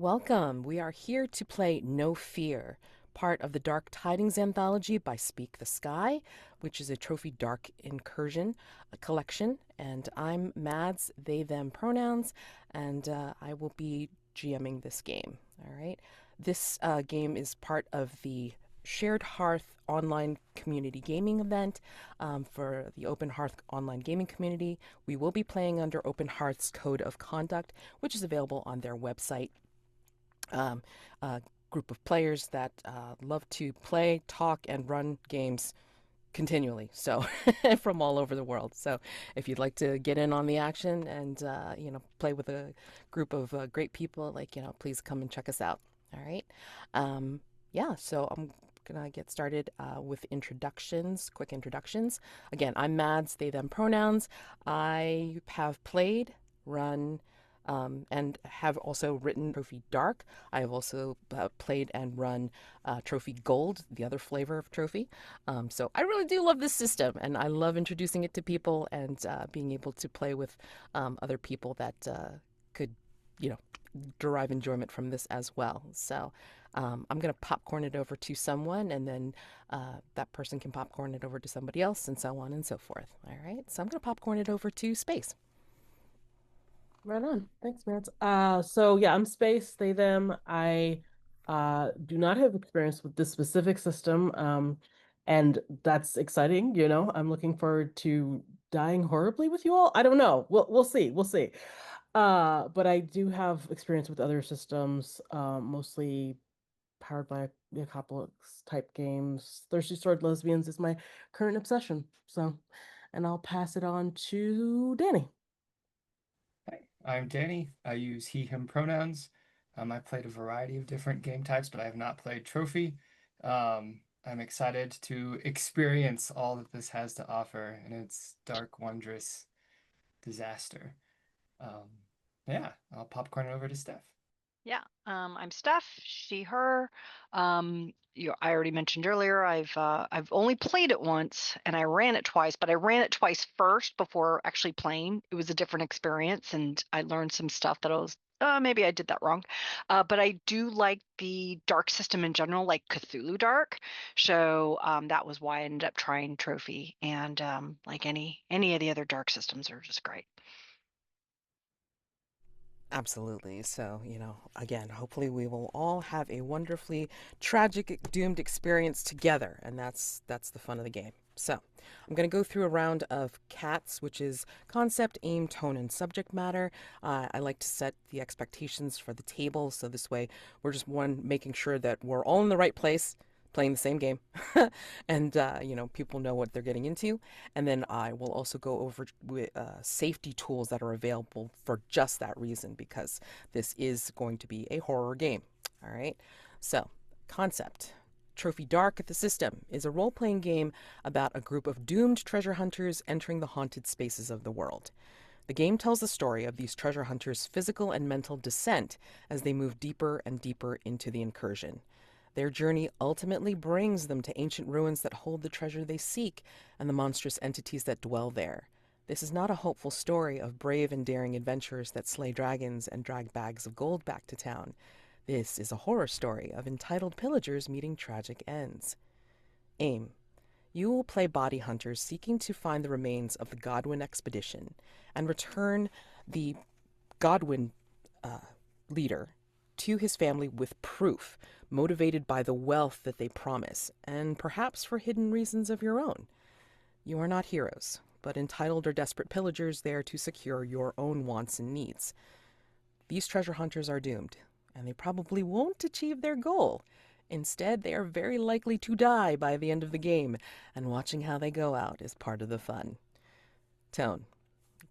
Welcome. We are here to play No Fear, part of the Dark Tidings anthology by Speak the Sky, which is a Trophy Dark incursion a collection. And I'm Mads, they, them pronouns, and I will be GMing this game. All right. This game is part of the Shared Hearth online community gaming event for the Open Hearth online gaming community. We will be playing under Open Hearth's Code of Conduct, which is available on their website. A group of players that love to play, talk, and run games continually. So from all over the world. So if you'd like to get in on the action and play with a group of great people, please come and check us out. All right. Yeah. So I'm gonna get started with introductions, quick introductions. Again, I'm Mads, they, them pronouns. I have played, run, and have also written Trophy Dark. I have also played and run Trophy Gold, the other flavor of Trophy. So I really do love this system, and I love introducing it to people and being able to play with other people that could, derive enjoyment from this as well. So I'm going to popcorn it over to someone, and then that person can popcorn it over to somebody else, and so on and so forth. All right. So I'm going to popcorn it over to Space. Right on. Thanks, Matt. So yeah, I'm Space, they, them. I do not have experience with this specific system. And that's exciting, I'm looking forward to dying horribly with you all. I don't know. We'll see. We'll see. But I do have experience with other systems, mostly powered by a couple of type games. Thirsty Sword Lesbians is my current obsession. So, and I'll pass it on to Danny. Hi, I'm Danny. I use he, him pronouns. I played a variety of different game types, but I have not played Trophy. I'm excited to experience all that this has to offer in its dark, wondrous disaster. Um, yeah, I'll popcorn it over to Steph. Yeah, I'm Steph, she, her. I already mentioned earlier, I've only played it once and I ran it twice, but I ran it twice first before actually playing. It was a different experience and I learned some stuff that I was maybe I did that wrong. But I do like the dark system in general, like Cthulhu Dark. So that was why I ended up trying Trophy. And like any of the other dark systems are just great. Absolutely. So, again, hopefully we will all have a wonderfully tragic, doomed experience together, and that's the fun of the game. So, I'm going to go through a round of cats, which is concept, aim, tone, and subject matter. I like to set the expectations for the table, so this way we're just making sure that we're all in the right place, playing the same game, and people know what they're getting into. And then I will also go over with safety tools that are available for just that reason, because this is going to be a horror game. All right. So, concept. Trophy Dark, the system, is a role playing game about a group of doomed treasure hunters entering the haunted spaces of the world. The game tells the story of these treasure hunters' physical and mental descent as they move deeper and deeper into the incursion. Their journey ultimately brings them to ancient ruins that hold the treasure they seek and the monstrous entities that dwell there. This is not a hopeful story of brave and daring adventurers that slay dragons and drag bags of gold back to town. This is a horror story of entitled pillagers meeting tragic ends. Aim. You will play body hunters seeking to find the remains of the Godwin expedition and return the Godwin leader to his family with proof, motivated by the wealth that they promise, and perhaps for hidden reasons of your own. You are not heroes, but entitled or desperate pillagers there to secure your own wants and needs. These treasure hunters are doomed, and they probably won't achieve their goal. Instead, they are very likely to die by the end of the game, and watching how they go out is part of the fun. Tone.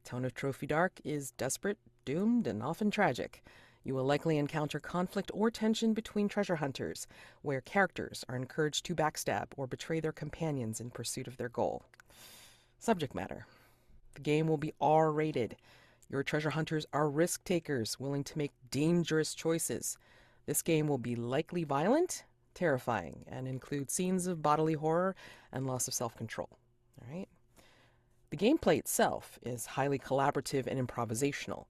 Tone of Trophy Dark is desperate, doomed, and often tragic. You will likely encounter conflict or tension between treasure hunters, where characters are encouraged to backstab or betray their companions in pursuit of their goal. Subject matter. The game will be R-rated. Your treasure hunters are risk takers willing to make dangerous choices. This game will be likely violent, terrifying, and include scenes of bodily horror and loss of self-control. All right. The gameplay itself is highly collaborative and improvisational.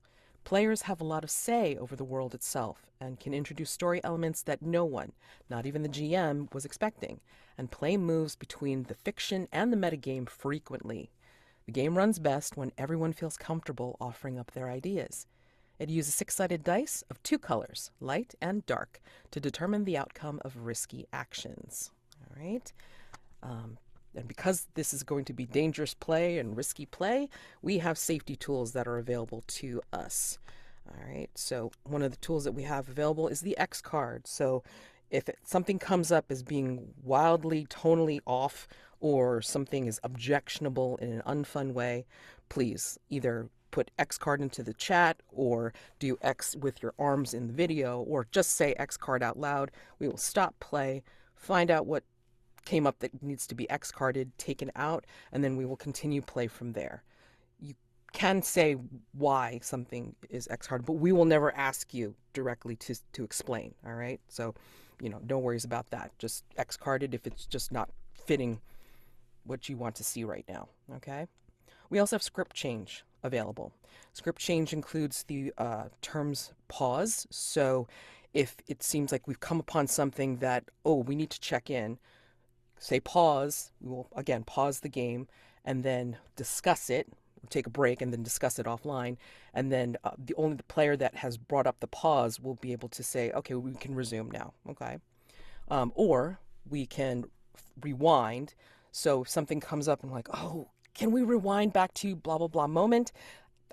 Players have a lot of say over the world itself and can introduce story elements that no one, not even the GM, was expecting, and play moves between the fiction and the metagame frequently. The game runs best when everyone feels comfortable offering up their ideas. It uses 6-sided dice of 2 colors, light and dark, to determine the outcome of risky actions. All right. And because this is going to be dangerous play and risky play, we have safety tools that are available to us. All right, so one of the tools that we have available is the X card. So if something comes up as being wildly tonally off or something is objectionable in an unfun way, please either put X card into the chat or do X with your arms in the video, or just say X card out loud. We will stop play, find out what came up that needs to be X carded, taken out, and then we will continue play from there. You can say why something is X carded, but we will never ask you directly to explain. All right, so no worries about that. Just X carded if it's just not fitting what you want to see right now. Okay. We also have script change available. Script change includes the terms pause. So if it seems like we've come upon something that, we need to check in, say pause. We will, again, pause the game and then discuss it. We'll take a break and then discuss it offline. And then the player that has brought up the pause will be able to say, okay, we can resume now. Okay. Or we can rewind. So if something comes up and like, can we rewind back to blah, blah, blah moment?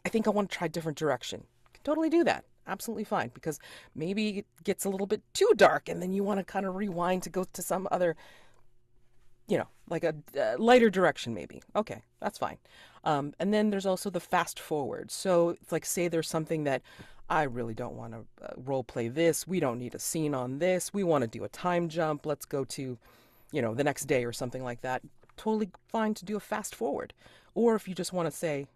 I think I want to try a different direction. Can totally do that. Absolutely fine. Because maybe it gets a little bit too dark and then you want to kind of rewind to go to some other, like a lighter direction maybe. Okay, that's fine. And then there's also the fast forward. So it's like, say there's something that I really don't want to role play this. We don't need a scene on this. We want to do a time jump. Let's go to, the next day or something like that. Totally fine to do a fast forward. Or if you just want to say,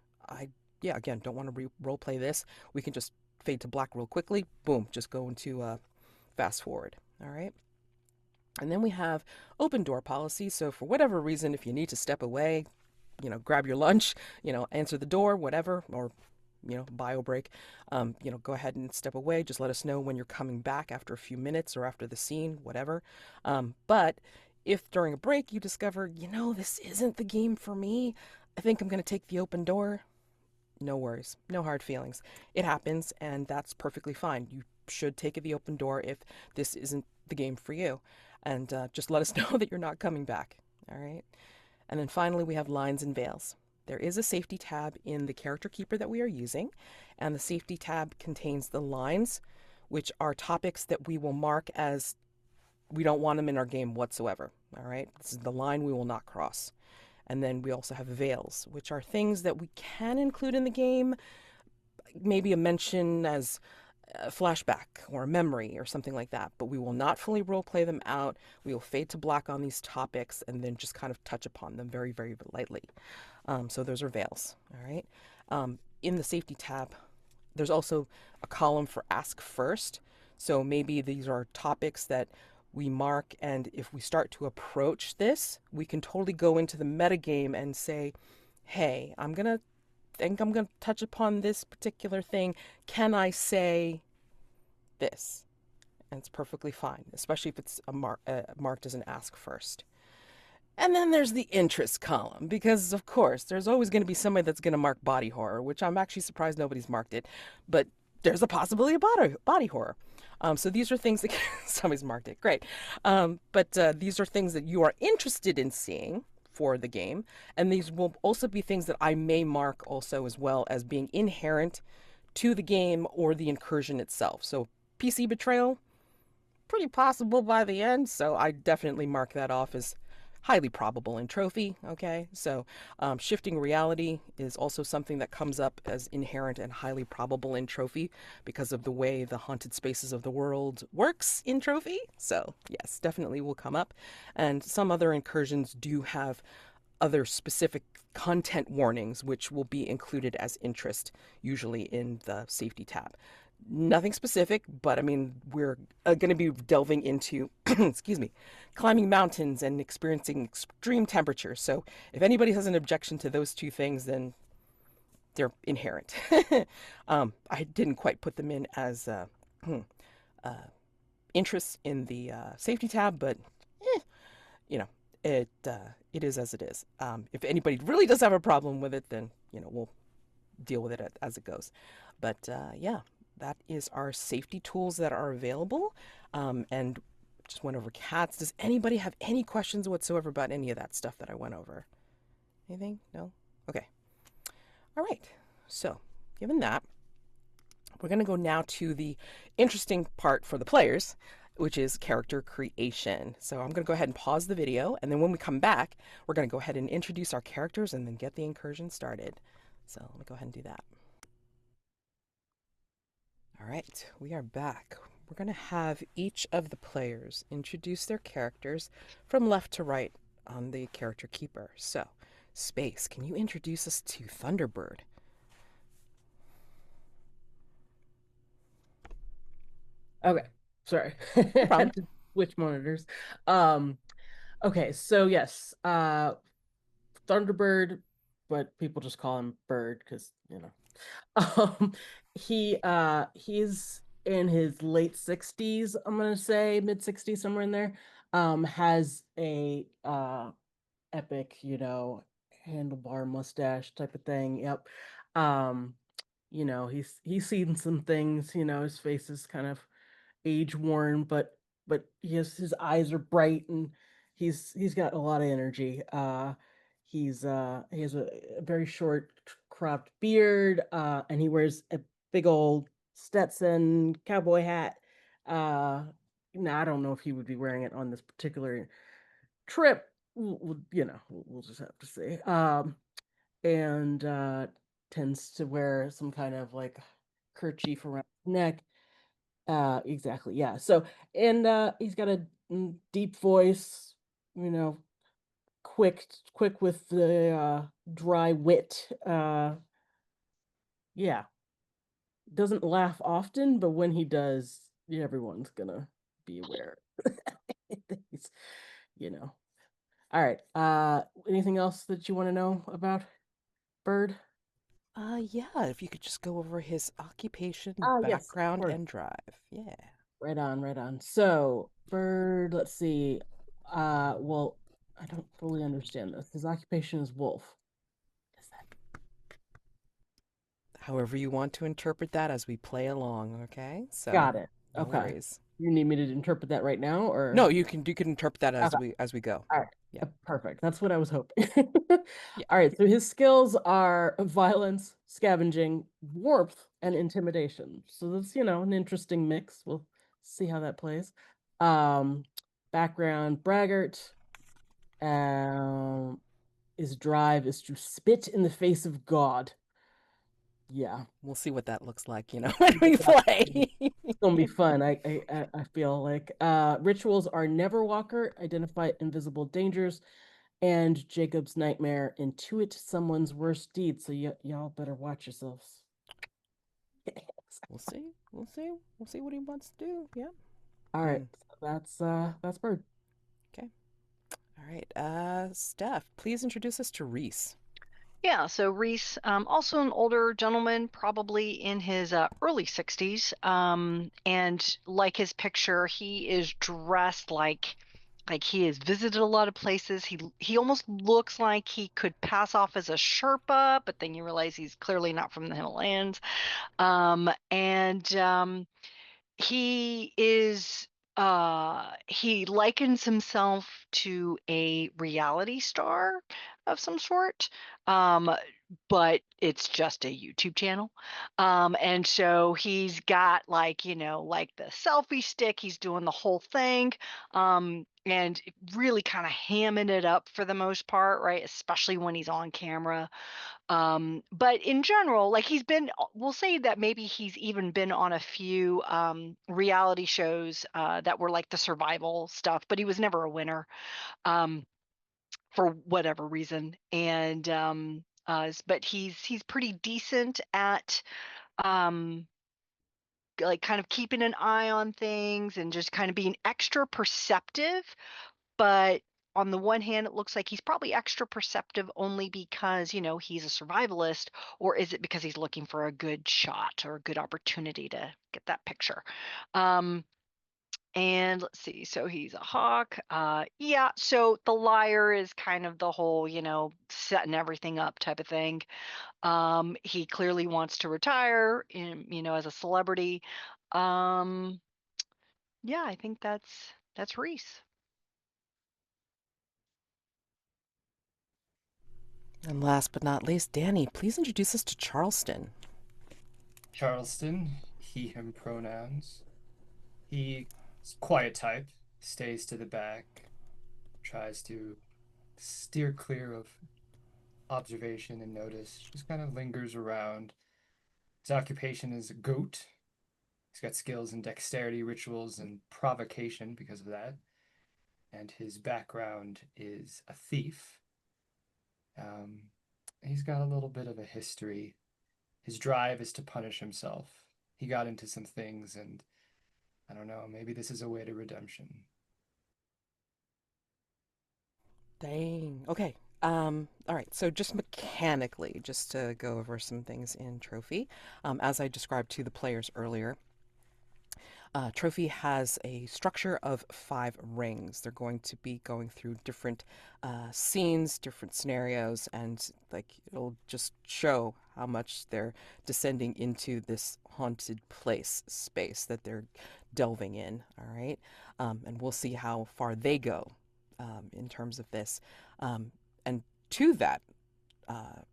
again, don't want to role play this, we can just fade to black real quickly. Boom, just go into fast forward. All right. And then we have open door policy. So for whatever reason, if you need to step away, grab your lunch, answer the door, whatever, or, bio break, go ahead and step away. Just let us know when you're coming back after a few minutes or after the scene, whatever. But if during a break you discover, this isn't the game for me, I think I'm going to take the open door, no worries, no hard feelings. It happens, and that's perfectly fine. You should take the open door if this isn't the game for you. And just let us know that you're not coming back. All right. And then finally, we have lines and veils. There is a safety tab in the character keeper that we are using. And the safety tab contains the lines, which are topics that we will mark as we don't want them in our game whatsoever. All right. This is the line we will not cross. And then we also have veils, which are things that we can include in the game. Maybe a mention as a flashback or a memory or something like that, but we will not fully role play them out. We will fade to black on these topics and then just kind of touch upon them very, very lightly. So those are veils. All right. In the safety tab, there's also a column for ask first. So maybe these are topics that we mark, and if we start to approach this, we can totally go into the metagame and say, hey, I'm going to touch upon this particular thing. Can I say this? And it's perfectly fine, especially if it's marked as an ask first. And then there's the interest column, because of course there's always going to be somebody that's going to mark body horror, which I'm actually surprised nobody's marked it, but there's a possibility of body horror. So these are things that somebody's marked it. Great. But these are things that you are interested in seeing for the game. And these will also be things that I may mark also as well as being inherent to the game or the incursion itself. So PC betrayal, pretty possible by the end. So I definitely mark that off as highly probable in trophy. Okay. So shifting reality is also something that comes up as inherent and highly probable in trophy because of the way the haunted spaces of the world works in trophy. So yes, definitely will come up. And some other incursions do have other specific content warnings, which will be included as interest, usually in the safety tab. Nothing specific, but I mean, we're going to be delving into, excuse me, climbing mountains and experiencing extreme temperatures. So if anybody has an objection to those two things, then they're inherent. I didn't quite put them in as interests in the safety tab, but you know, it is as it is. If anybody really does have a problem with it, then we'll deal with it as it goes. But yeah, that is our safety tools that are available. And just went over cats. Does anybody have any questions whatsoever about any of that stuff that I went over? Anything? No? Okay. All right. So, given that, we're going to go now to the interesting part for the players, which is character creation. So I'm going to go ahead and pause the video, and then when we come back, we're going to go ahead and introduce our characters and then get the incursion started. So let me go ahead and do that. All right, we are back. We're going to have each of the players introduce their characters from left to right on the character keeper. So, Space, can you introduce us to Thunderbird? Okay, sorry. No I problem. had to switch monitors. Okay, so yes, Thunderbird, but people just call him Bird because Um, he's in his late 60s, I'm gonna say mid 60s, somewhere in there. Has a epic, handlebar mustache type of thing. Yep. Um, he's seen some things, his face is kind of age worn, but his eyes are bright and he's got a lot of energy. He has a very short cropped beard, and he wears a big old Stetson cowboy hat. Now I don't know if he would be wearing it on this particular trip. We'll just have to see. And tends to wear some kind of like kerchief around his neck. Exactly. Yeah. So, and he's got a deep voice, you know, quick with the dry wit. Yeah. Doesn't laugh often, but when he does, everyone's gonna be aware. He's, you know. All right. Anything else that you want to know about Bird? Yeah, if you could just go over his occupation, Yes, of background, course. and drive. Yeah. Right on, right on. So, Bird, let's see. Well, I don't fully understand this. His occupation is wolf. What is that? However you want to interpret that as we play along, okay? So, Got it. no Okay. worries. You need me to interpret that right now, No, or? you can interpret that Okay. as we go. All right. Yeah. Perfect. That's what I was hoping. Yeah. All right. So his skills are violence, scavenging, warmth, and intimidation. So that's, an interesting mix. We'll see how that plays. Um, Background, braggart. His drive is to spit in the face of God. Yeah. We'll see what that looks like, when we play. It's gonna be fun. I feel like rituals are never walker, identify invisible dangers, and Jacob's nightmare, intuit someone's worst deed. So y'all better watch yourselves. We'll see. We'll see. We'll see what he wants to do. Yeah. All right, so that's Bird. Okay. All right. Steph, please introduce us to Reece. Yeah, so Reece, also an older gentleman, probably in his early 60s. And like his picture, he is dressed like he has visited a lot of places. He almost looks like he could pass off as a Sherpa, but then you realize he's clearly not from the Himalayas. And he is he likens himself to a reality star of some sort, um but it's just a YouTube channel. And so he's got like the selfie stick, he's doing the whole thing, and really kind of hamming it up for the most part, right, especially when he's on camera. But in general, like we'll say that maybe he's even been on a few reality shows that were like the survival stuff, but he was never a winner, um, for whatever reason. And but he's pretty decent at um like kind of keeping an eye on things and just kind of being extra perceptive, but on the one hand, it looks like he's probably extra perceptive only because, he's a survivalist, or is it because he's looking for a good shot or a good opportunity to get that picture? And let's see, so he's a hawk. Yeah, so the liar is kind of the whole, setting everything up type of thing. He clearly wants to retire as a celebrity. Um, yeah, I think that's Reece. And last but not least, Danny, please introduce us to Charleston. Charleston, he, him pronouns. He's quiet type, stays to the back, tries to steer clear of observation and notice, just kind of lingers around. His occupation is a goat. He's got skills in dexterity, rituals, and provocation because of that. And his background is a thief. Um, he's got a little bit of a history. His drive is to punish himself. He got into some things, and I don't know, maybe this is a way to redemption. Dang. Okay. All right. So just mechanically, just to go over some things in Trophy, as I described to the players earlier, Trophy has a structure of 5 rings. They're going to be going through different scenes, different scenarios, and like it'll just show how much they're descending into this haunted place space that they're delving in. All right, and we'll see how far they go in terms of this, and to that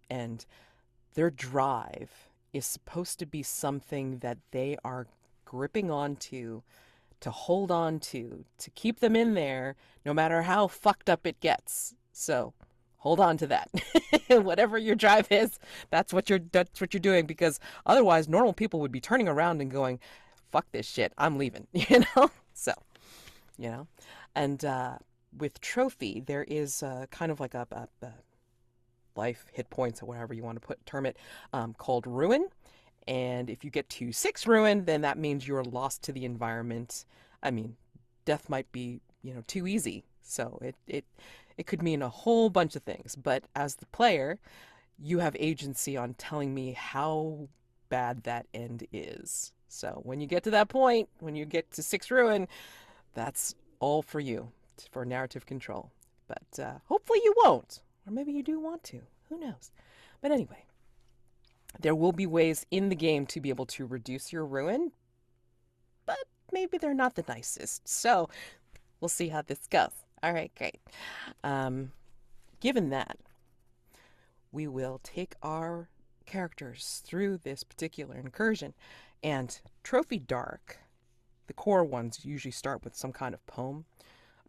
and their drive is supposed to be something that they are gripping onto, to hold on to keep them in there no matter how fucked up it gets. So hold on to that. Whatever your drive is, that's what you're doing, because otherwise normal people would be turning around and going, fuck this shit, I'm leaving. So and with Trophy there is kind of like a life hit points or whatever you want to term it, called Ruin. And if you get to 6 ruin, then that means you're lost to the environment. I mean, death might be, too easy. So it could mean a whole bunch of things. But as the player, you have agency on telling me how bad that end is. So when you get to that point, when you get to 6 ruin, that's all for you, for narrative control. But hopefully you won't. Or maybe you do want to. Who knows? But anyway, there will be ways in the game to be able to reduce your ruin, but maybe they're not the nicest. So we'll see how this goes. All right, great. Given that, we will take our characters through this particular incursion. And Trophy Dark, the core ones usually start with some kind of poem,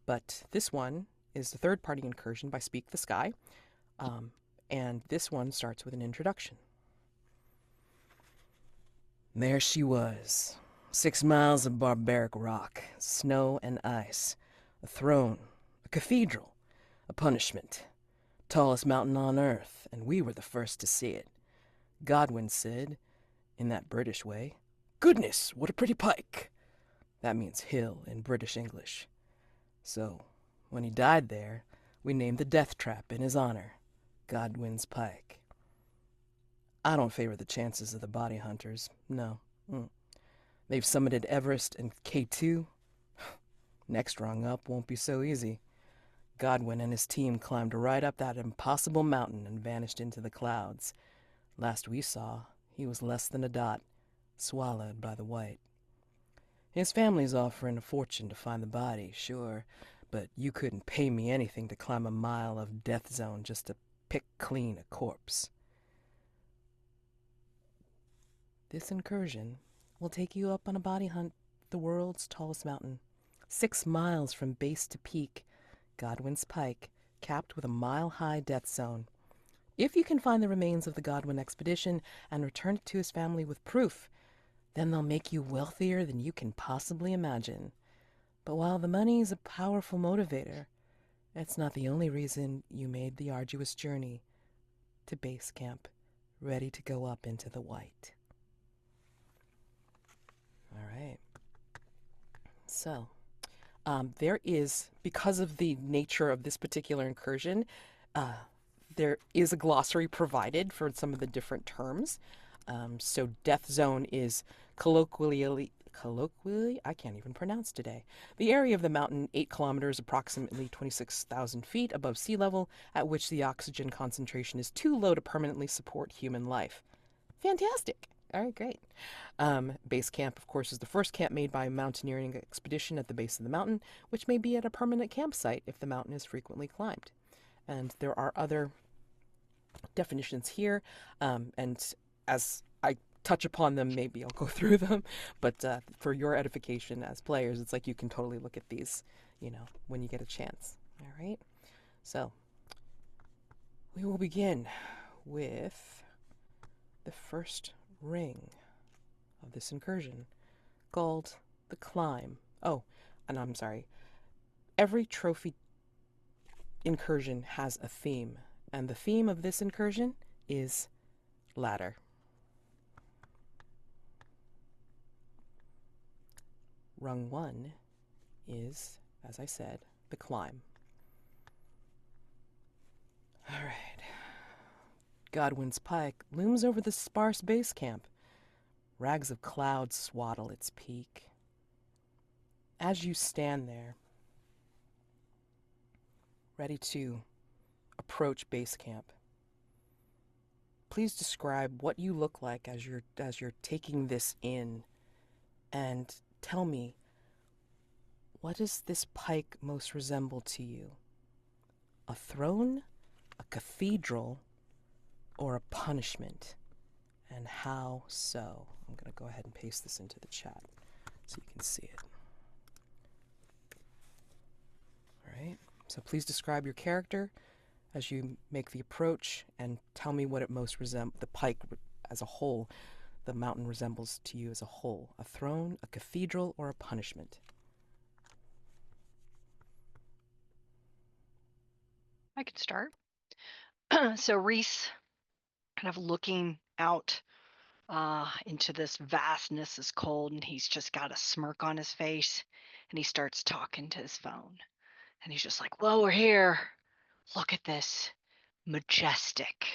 but this one is the third-party incursion by Speak the Sky, and this one starts with an introduction. There she was, 6 miles of barbaric rock, snow and ice, a throne, a cathedral, a punishment, tallest mountain on earth, and we were the first to see it. Godwin said, in that British way, "Goodness, what a pretty pike!" That means hill in British English. So, when he died there, we named the death trap in his honor, Godwin's Pike. I don't favor the chances of the body hunters, no. They've summited Everest and K2. Next rung up won't be so easy. Godwin and his team climbed right up that impossible mountain and vanished into the clouds. Last we saw, he was less than a dot, swallowed by the white. His family's offering a fortune to find the body, sure, but you couldn't pay me anything to climb a mile of death zone just to pick clean a corpse. This incursion will take you up on a body hunt, the world's tallest mountain, 6 miles from base to peak, Godwin's Pike, capped with a mile-high death zone. If you can find the remains of the Godwin expedition and return it to his family with proof, then they'll make you wealthier than you can possibly imagine. But while the money is a powerful motivator, it's not the only reason you made the arduous journey to base camp, ready to go up into the white. All right. So, There is, because of the nature of this particular incursion, uh, there is a glossary provided for some of the different terms. So death zone is colloquially, I can't even pronounce today. The area of the mountain, 8 kilometers, approximately 26,000 feet above sea level, at which the oxygen concentration is too low to permanently support human life. Fantastic. All right, great. Base camp, of course, is the first camp made by a mountaineering expedition at the base of the mountain, which may be at a permanent campsite if the mountain is frequently climbed. And there are other definitions here, and as I touch upon them, maybe I'll go through them, but for your edification as players, it's like you can totally look at these, when you get a chance. All right, so we will begin with the first ring of this incursion, called the climb. Oh, and I'm sorry, every trophy incursion has a theme, and the theme of this incursion is ladder. Rung 1 is, as I said, the climb. All right. Godwin's pike looms over the sparse base camp. Rags of cloud swaddle its peak. As you stand there, ready to approach base camp, please describe what you look like as you're taking this in, and tell me, what does this pike most resemble to you? A throne, a cathedral, or a punishment? And how so? I'm going to go ahead and paste this into the chat so you can see it. All right, so please describe your character as you make the approach and tell me what it most resembles, the pike as a whole, the mountain resembles to you as a whole. A throne, a cathedral, or a punishment? I could start. So Reece, kind of looking out into this vastness, is cold, and he's just got a smirk on his face, and he starts talking to his phone, and he's just like, well, we're here. Look at this. Majestic.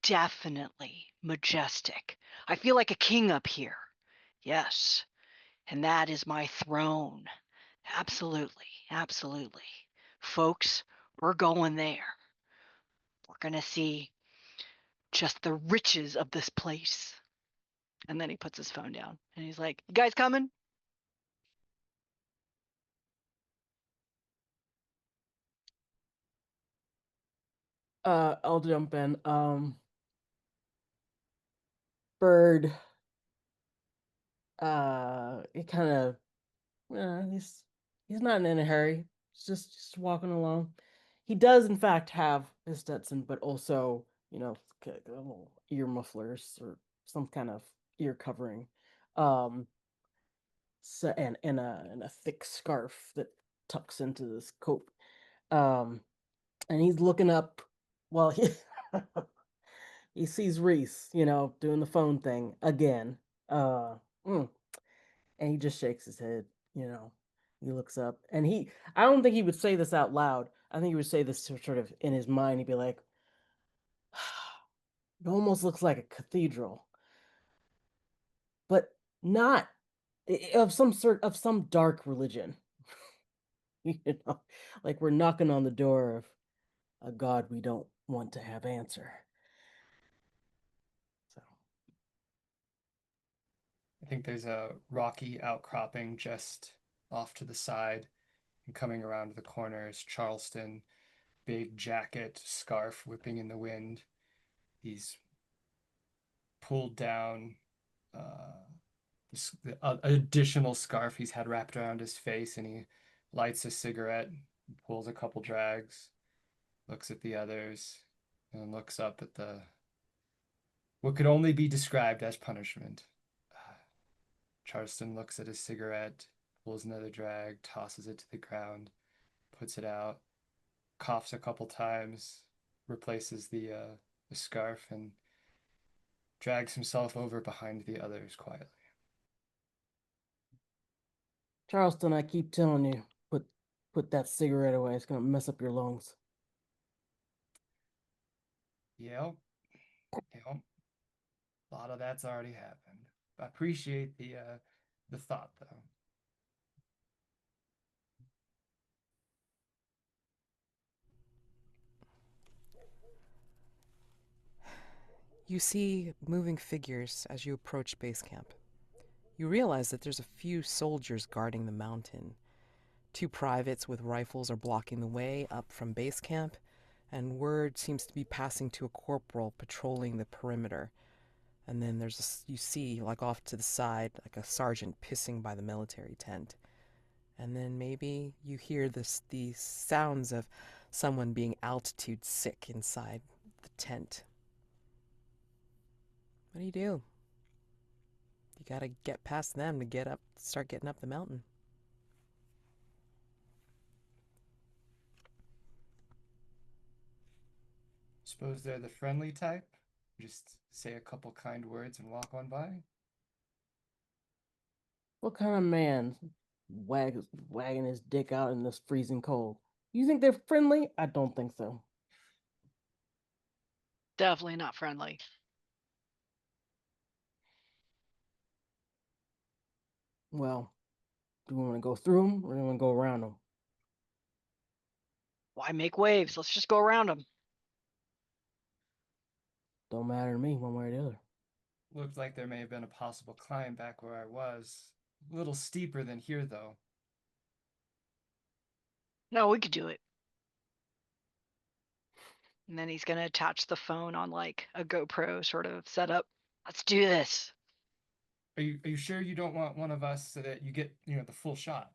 Definitely majestic. I feel like a king up here. Yes. And that is my throne. Absolutely. Absolutely. Folks, we're going there. We're going to see just the riches of this place. And then he puts his phone down and he's like, you guys coming? I'll jump in. Bird, it kind of, he's not in a hurry. He's just walking along. He does, in fact, have his Stetson, but also, little ear mufflers or some kind of ear covering. So and a thick scarf that tucks into this coat. And he's looking up. Well, he sees Reece, doing the phone thing again. And he just shakes his head. He looks up, and I don't think he would say this out loud. I think he would say this sort of in his mind. He'd be like, "It almost looks like a cathedral, but not of some dark religion." you know, like we're knocking on the door of a god we don't want to have answer. So I think there's a rocky outcropping just off to the side, and coming around the corner is Charleston, big jacket, scarf whipping in the wind. He's pulled down the additional scarf he's had wrapped around his face, and he lights a cigarette, pulls a couple drags, looks at the others, and looks up at the what could only be described as punishment. Charleston looks at his cigarette, pulls another drag, tosses it to the ground, puts it out, coughs a couple times, replaces the scarf, and drags himself over behind the others quietly. Charleston, I keep telling you, put that cigarette away. It's gonna mess up your lungs. Yep. Yep. A lot of that's already happened. I appreciate the thought though. You see moving figures as you approach base camp. You realize that there's a few soldiers guarding the mountain. 2 privates with rifles are blocking the way up from base camp, and word seems to be passing to a corporal patrolling the perimeter. And then you see, like off to the side, like a sergeant pissing by the military tent. And then maybe you hear these sounds of someone being altitude sick inside the tent. What do? You gotta get past them to start getting up the mountain. Suppose they're the friendly type. Just say a couple kind words and walk on by. What kind of man wagging his dick out in this freezing cold? You think they're friendly? I don't think so. Definitely not friendly. Well, do we want to go through them or do we want to go around them? Why make waves? Let's just go around them. Don't matter to me one way or the other. Looked like there may have been a possible climb back where I was. A little steeper than here, though. No, we could do it. And then he's going to attach the phone on like a GoPro sort of setup. Let's do this. Are you sure you don't want one of us so that you get, the full shot?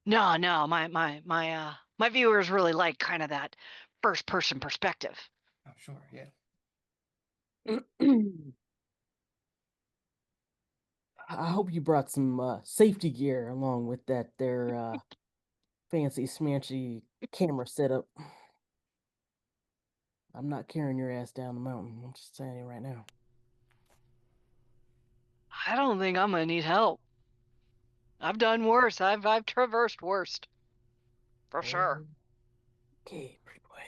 No, my viewers really like kind of that first person perspective. Oh, sure, yeah. I hope you brought some safety gear along with that there fancy smanchy camera setup. I'm not carrying your ass down the mountain. I'm just saying it right now. I don't think I'm gonna need help. I've done worse. I've traversed worse. For sure. Okay, pretty boy.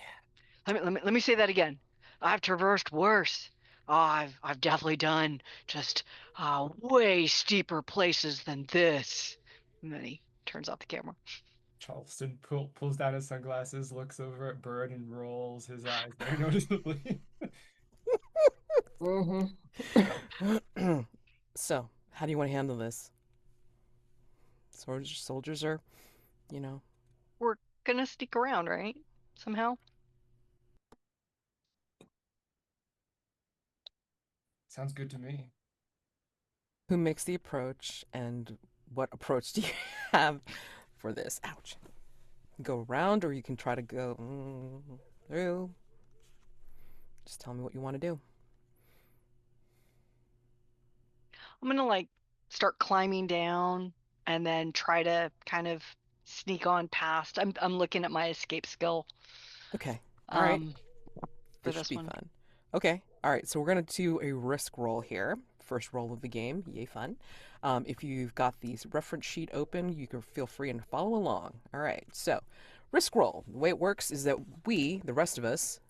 Let me say that again. I've traversed worse. Oh, I've definitely done just way steeper places than this. And then he turns off the camera. Charleston pulls down his sunglasses, looks over at Bird, and rolls his eyes very noticeably. Mm-hmm. So, how do you want to handle this? Soldiers are, We're gonna sneak around, right? Somehow. Sounds good to me. Who makes the approach, and what approach do you have for this? Ouch. Go around, or you can try to go through. Just tell me what you want to do. I'm gonna like start climbing down and then try to kind of sneak on past. I'm looking at my escape skill. Okay. All right. For This should this be one. fun. Okay. All right. So we're going to do a risk roll here. First roll of the game. Yay, fun. If you've got the reference sheet open, you can feel free and follow along. All right. So, risk roll. The way it works is that we, the rest of us,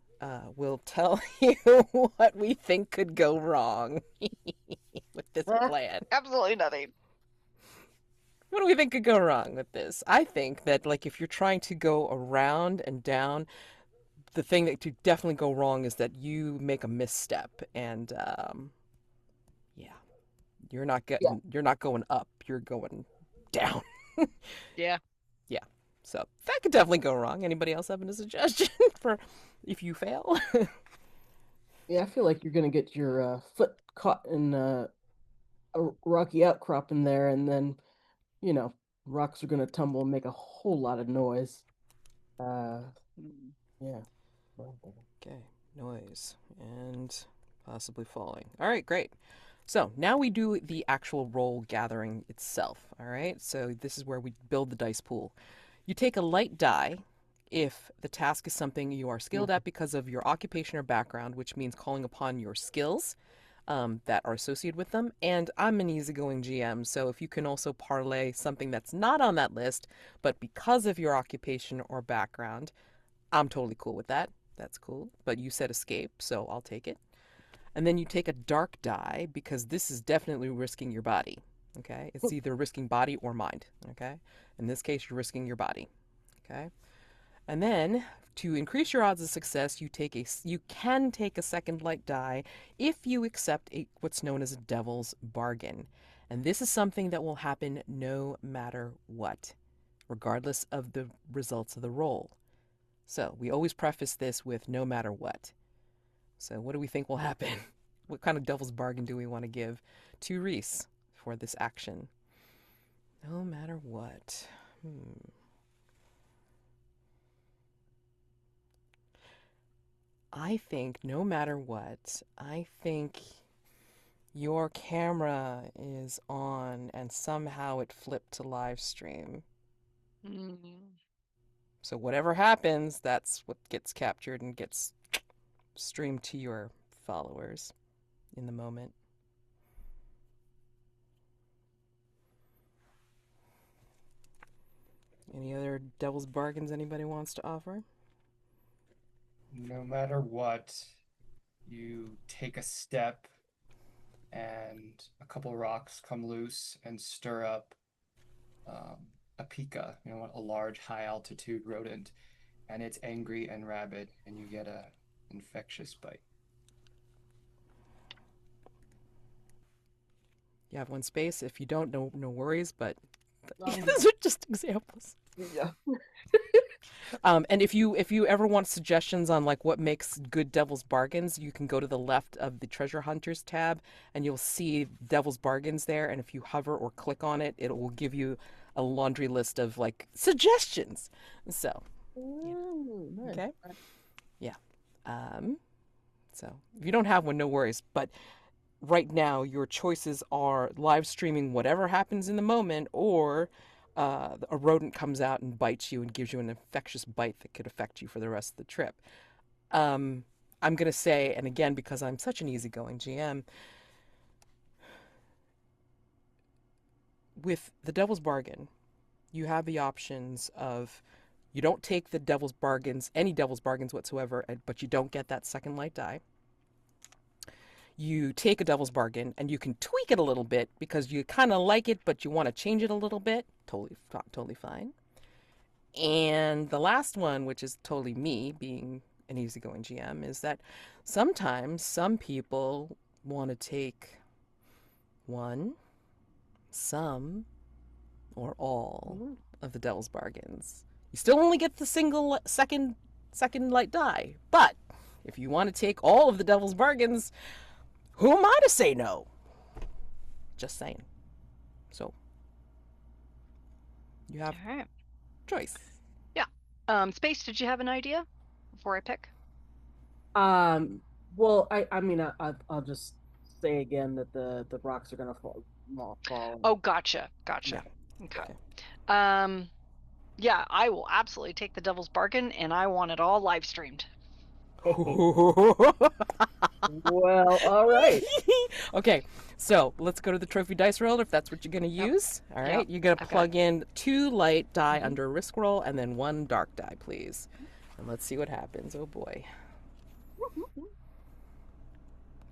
will tell you what we think could go wrong with this plan. Absolutely nothing. What do we think could go wrong with this? I think that, like, if you're trying to go around and down, the thing that could definitely go wrong is that you make a misstep, and yeah, you're not going up, you're going down. Yeah. Yeah. So that could definitely go wrong. Anybody else having a suggestion for if you fail? Yeah, I feel like you're gonna get your foot caught in a rocky outcrop in there, and then rocks are gonna tumble and make a whole lot of noise. Yeah. Okay, noise and possibly falling. All right, great. So now we do the actual roll gathering itself. All right, so this is where we build the dice pool. You take a light die if the task is something you are skilled at because of your occupation or background, which means calling upon your skills. that are associated with them. And I'm an easygoing GM, so if you can also parlay something that's not on that list, but because of your occupation or background, I'm totally cool with that. That's cool. But you said escape, so I'll take it. And then you take a dark die because this is definitely risking your body. Okay? It's either risking body or mind. Okay? In this case, you're risking your body. Okay? And then to increase your odds of success, you can take a second light die if you accept what's known as a devil's bargain. And this is something that will happen no matter what, regardless of the results of the roll. So we always preface this with no matter what. So what do we think will happen? What kind of devil's bargain do we want to give to Reece for this action? No matter what. I think no matter what, I think your camera is on and somehow it flipped to live stream. So whatever happens, that's what gets captured and gets streamed to your followers in the moment. Any other devil's bargains anybody wants to offer? No matter what, you take a step and a couple rocks come loose and stir up a pika, a large high altitude rodent, and it's angry and rabid, and you get a infectious bite. You have one space. If you don't, no worries, but Um, these are just examples. Yeah. And if you ever want suggestions on like what makes good devil's bargains, you can go to the left of the treasure hunters tab and you'll see devil's bargains there. And if you hover or click on it, it will give you a laundry list of like suggestions. So, Ooh, nice. okay. Yeah. So if you don't have one, no worries. But right now, your choices are live streaming whatever happens in the moment, or a rodent comes out and bites you and gives you an infectious bite that could affect you for the rest of the trip. I'm going to say, and again, because I'm such an easygoing GM, with the devil's bargain, you have the options of you don't take the devil's bargains, any devil's bargains whatsoever, but you don't get that second light die. You take a devil's bargain and you can tweak it a little bit because you kind of like it, but you want to change it a little bit. Totally fine. And the last one, which is totally me being an easygoing GM, is that sometimes some people want to take one, some, or all of the devil's bargains. You still only get the second light die, but if you want to take all of the devil's bargains, who am I to say no? Just saying. So you have All right. choice. Yeah. Space, did you have an idea before I pick? Well, I mean, I'll just say again that the rocks are gonna fall. Oh, gotcha. Yeah. Okay. Yeah, I will absolutely take the devil's bargain, and I want it all live streamed. Well, all right. Okay, so let's go to the trophy dice roller if that's what you're going to use. All right, Yep. you're going to I've got plug in 2 light die under a risk roll and then 1 dark die, please. And let's see what happens. Oh boy.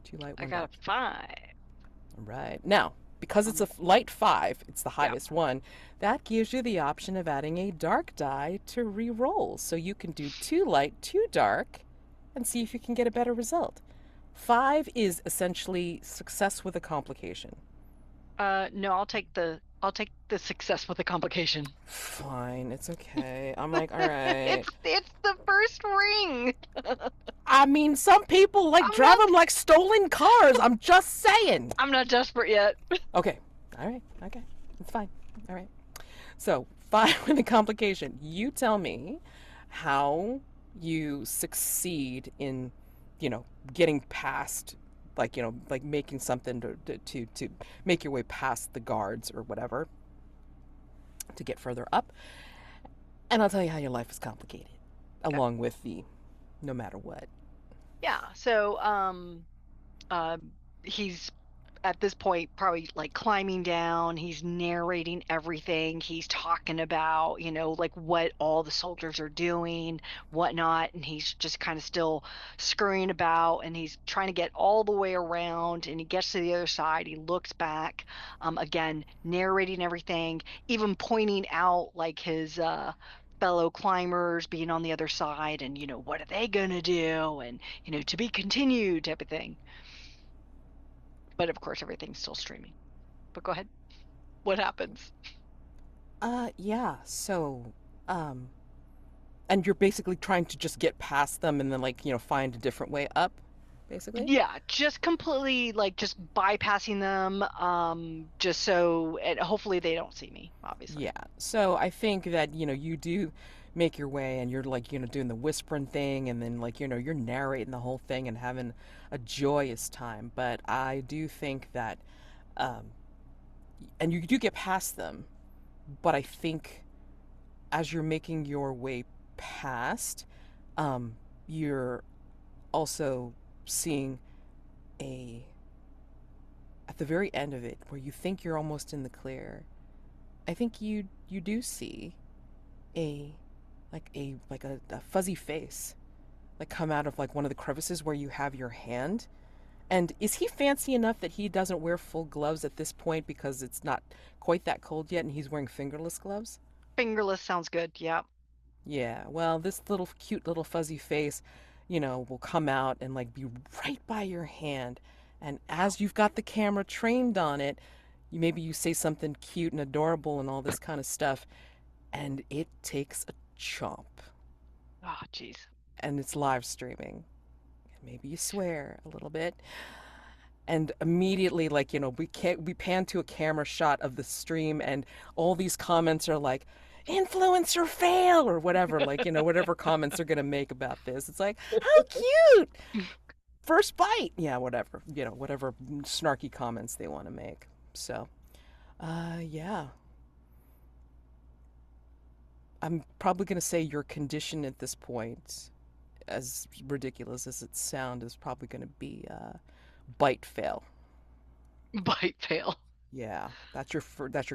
2 light, 1 I got dark. a 5. All right. Now, because it's a light 5, it's the highest one, that gives you the option of adding a dark die to re-roll. So you can do 2 light, 2 dark, and see if you can get a better result. 5 is essentially success with a complication. No, I'll take the success with the complication. Fine, it's okay. I'm like, all right. It's the first ring. I mean, some people like drive them like stolen cars. I'm just saying. I'm not desperate yet. Okay. All right. Okay. It's fine. All right. So, 5 with a complication. You tell me how you succeed in, getting past, like making something to make your way past the guards or whatever to get further up. And I'll tell you how your life is complicated, along with the no matter what. Yeah. So, he's at this point probably like climbing down. He's narrating everything. He's talking about, like what all the soldiers are doing, whatnot. And he's just kind of still scurrying about, and he's trying to get all the way around. And he gets to the other side. He looks back, again, narrating everything, even pointing out like his, fellow climbers being on the other side, and what are they gonna do, and to be continued type of thing. But of course, everything's still streaming. But go ahead. What happens? Yeah. So, um, and you're basically trying to just get past them and then like, find a different way up, basically? Yeah, just completely like just bypassing them, just so, and hopefully they don't see me, obviously. Yeah. So I think that, you do make your way and you're like, doing the whispering thing and then like, you're narrating the whole thing and having a joyous time. But I do think that, um, and you do get past them, but I think as you're making your way past, you're also seeing a, at the very end of it, where you think you're almost in the clear, I think you do see a a fuzzy face like come out of like one of the crevices where you have your hand. And is he fancy enough that he doesn't wear full gloves at this point because it's not quite that cold yet and he's wearing fingerless gloves? Fingerless sounds good. Yeah. Yeah, well, this little cute little fuzzy face, will come out and like be right by your hand. And as you've got the camera trained on it, maybe you say something cute and adorable and all this kind of stuff, and it takes a chomp. Oh, jeez. And it's live streaming. Maybe you swear a little bit. And immediately, like, we pan to a camera shot of the stream, and all these comments are like, influencer fail or whatever, like, whatever comments are gonna make about this. It's like, how cute! First bite! Yeah, whatever. Whatever snarky comments they want to make. So, yeah. I'm probably gonna say your condition at this point, as ridiculous as it sounds, is probably gonna be bite fail. Bite fail. Yeah, that's your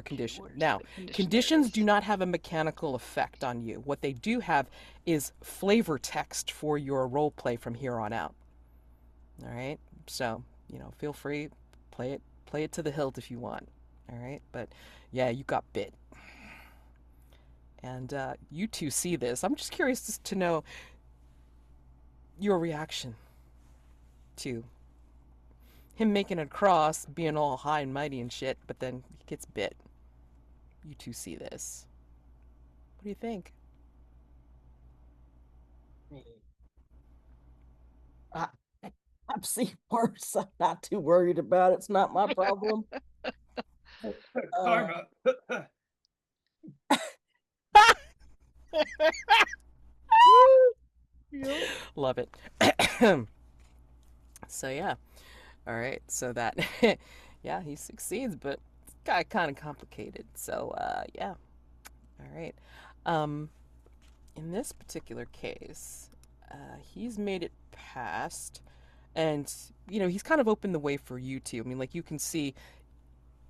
condition. Keywords Now, for the condition. There it conditions do is. not have a mechanical effect on you. What they do have is flavor text for your role play from here on out. All right? So, feel free, play it to the hilt if you want. All right? But yeah, you got bit. And you two see this. I'm just curious to know your reaction to him making it across, being all high and mighty and shit, but then he gets bit. You two see this. What do you think? I, I've seen worse. I'm not too worried about it. It's not my problem. Karma. Love it. So yeah. All right. So that yeah, he succeeds, but it's got kind of complicated. So yeah. All right. Um in this particular case, he's made it past, and he's kind of opened the way for you two. I mean, like, you can see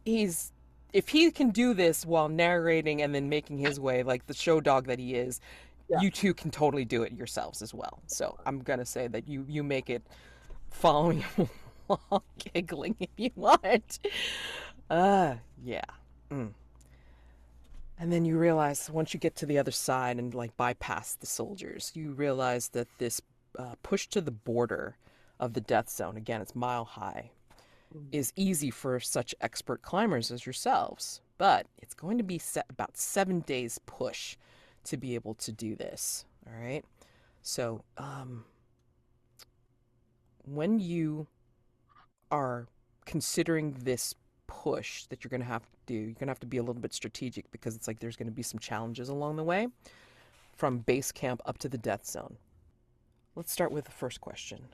he's, if he can do this while narrating and then making his way like the show dog that he is, Yeah. you two can totally do it yourselves as well. So I'm gonna say that you make it following him along, giggling if you want. Yeah. Mm. And then you realize once you get to the other side and like bypass the soldiers, you realize that this push to the border of the death zone, again, it's mile high, is easy for such expert climbers as yourselves. But it's going to be about 7 days push to be able to do this. All right. So, when you are considering this push that you're going to have to do, you're going to have to be a little bit strategic, because it's like there's going to be some challenges along the way from base camp up to the death zone. Let's start with the first question.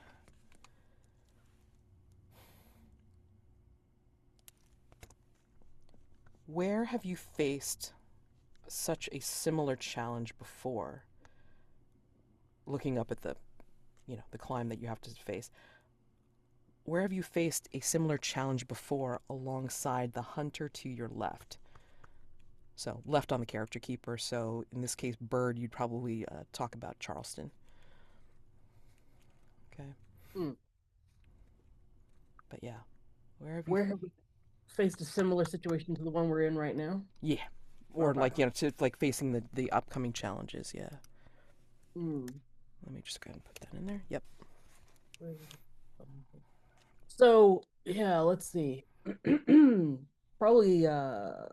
Where have you faced such a similar challenge before? Looking up at the, the climb that you have to face. where have you faced a similar challenge before alongside the hunter to your left? So left on the character keeper. So in this case, Bird, you'd probably talk about Charleston. Okay. Mm. But yeah, where have you? Where have we faced a similar situation to the one we're in right now? Yeah, Oh, or right like, you know, to like facing the upcoming challenges. Yeah. Mm. Let me just go ahead and put that in there. Yep. So yeah, let's see. Probably a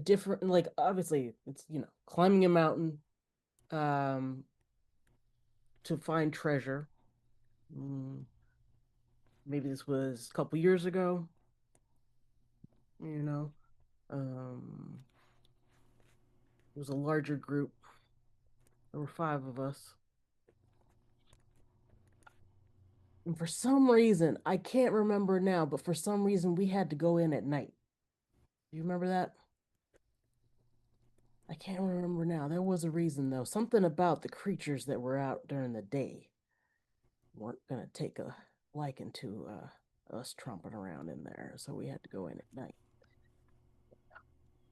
different, like, obviously it's, climbing a mountain um to find treasure. Mm, maybe this was a couple years ago, you know. Um it was a larger group. There were 5 of us. And for some reason, I can't remember now, but for some reason we had to go in at night. Do you remember that? I can't remember now. There was a reason though. Something about the creatures that were out during the day weren't gonna take a liking to us tromping around in there, so we had to go in at night.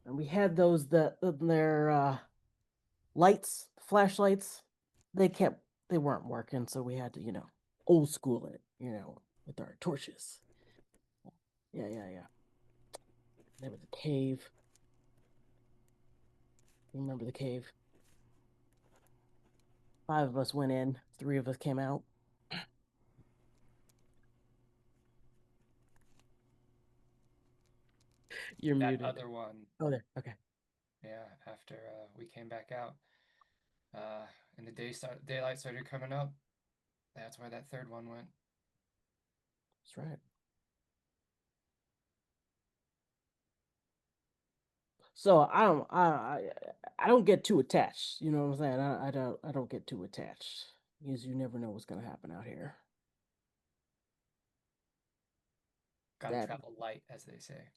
And we had those that their lights, flashlights, they kept they weren't working, so we had to, old school it, with our torches. Yeah, yeah, yeah. There was a cave. You remember the cave? 5 of us went in, 3 of us came out. You're that muted. other one. Oh, there. Okay. Yeah, after we came back out, and the daylight started coming up. That's where that third one went. That's right. So I don't get too attached. You know what I'm saying? I don't get too attached because you never know what's gonna happen out here. Gotta That travel light, as they say.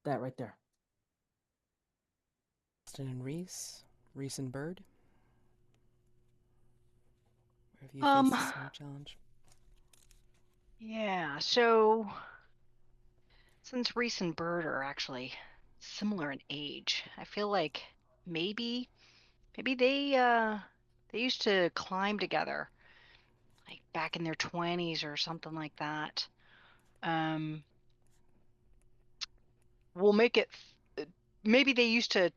that right there. Austin and Reece, Reece and Bird. Where have you Um, faced a similar challenge? yeah, so since Reese and Bird are actually similar in age, I feel like maybe maybe they used to climb together, like back in their 20s or something like that. Um, we'll make it maybe they used to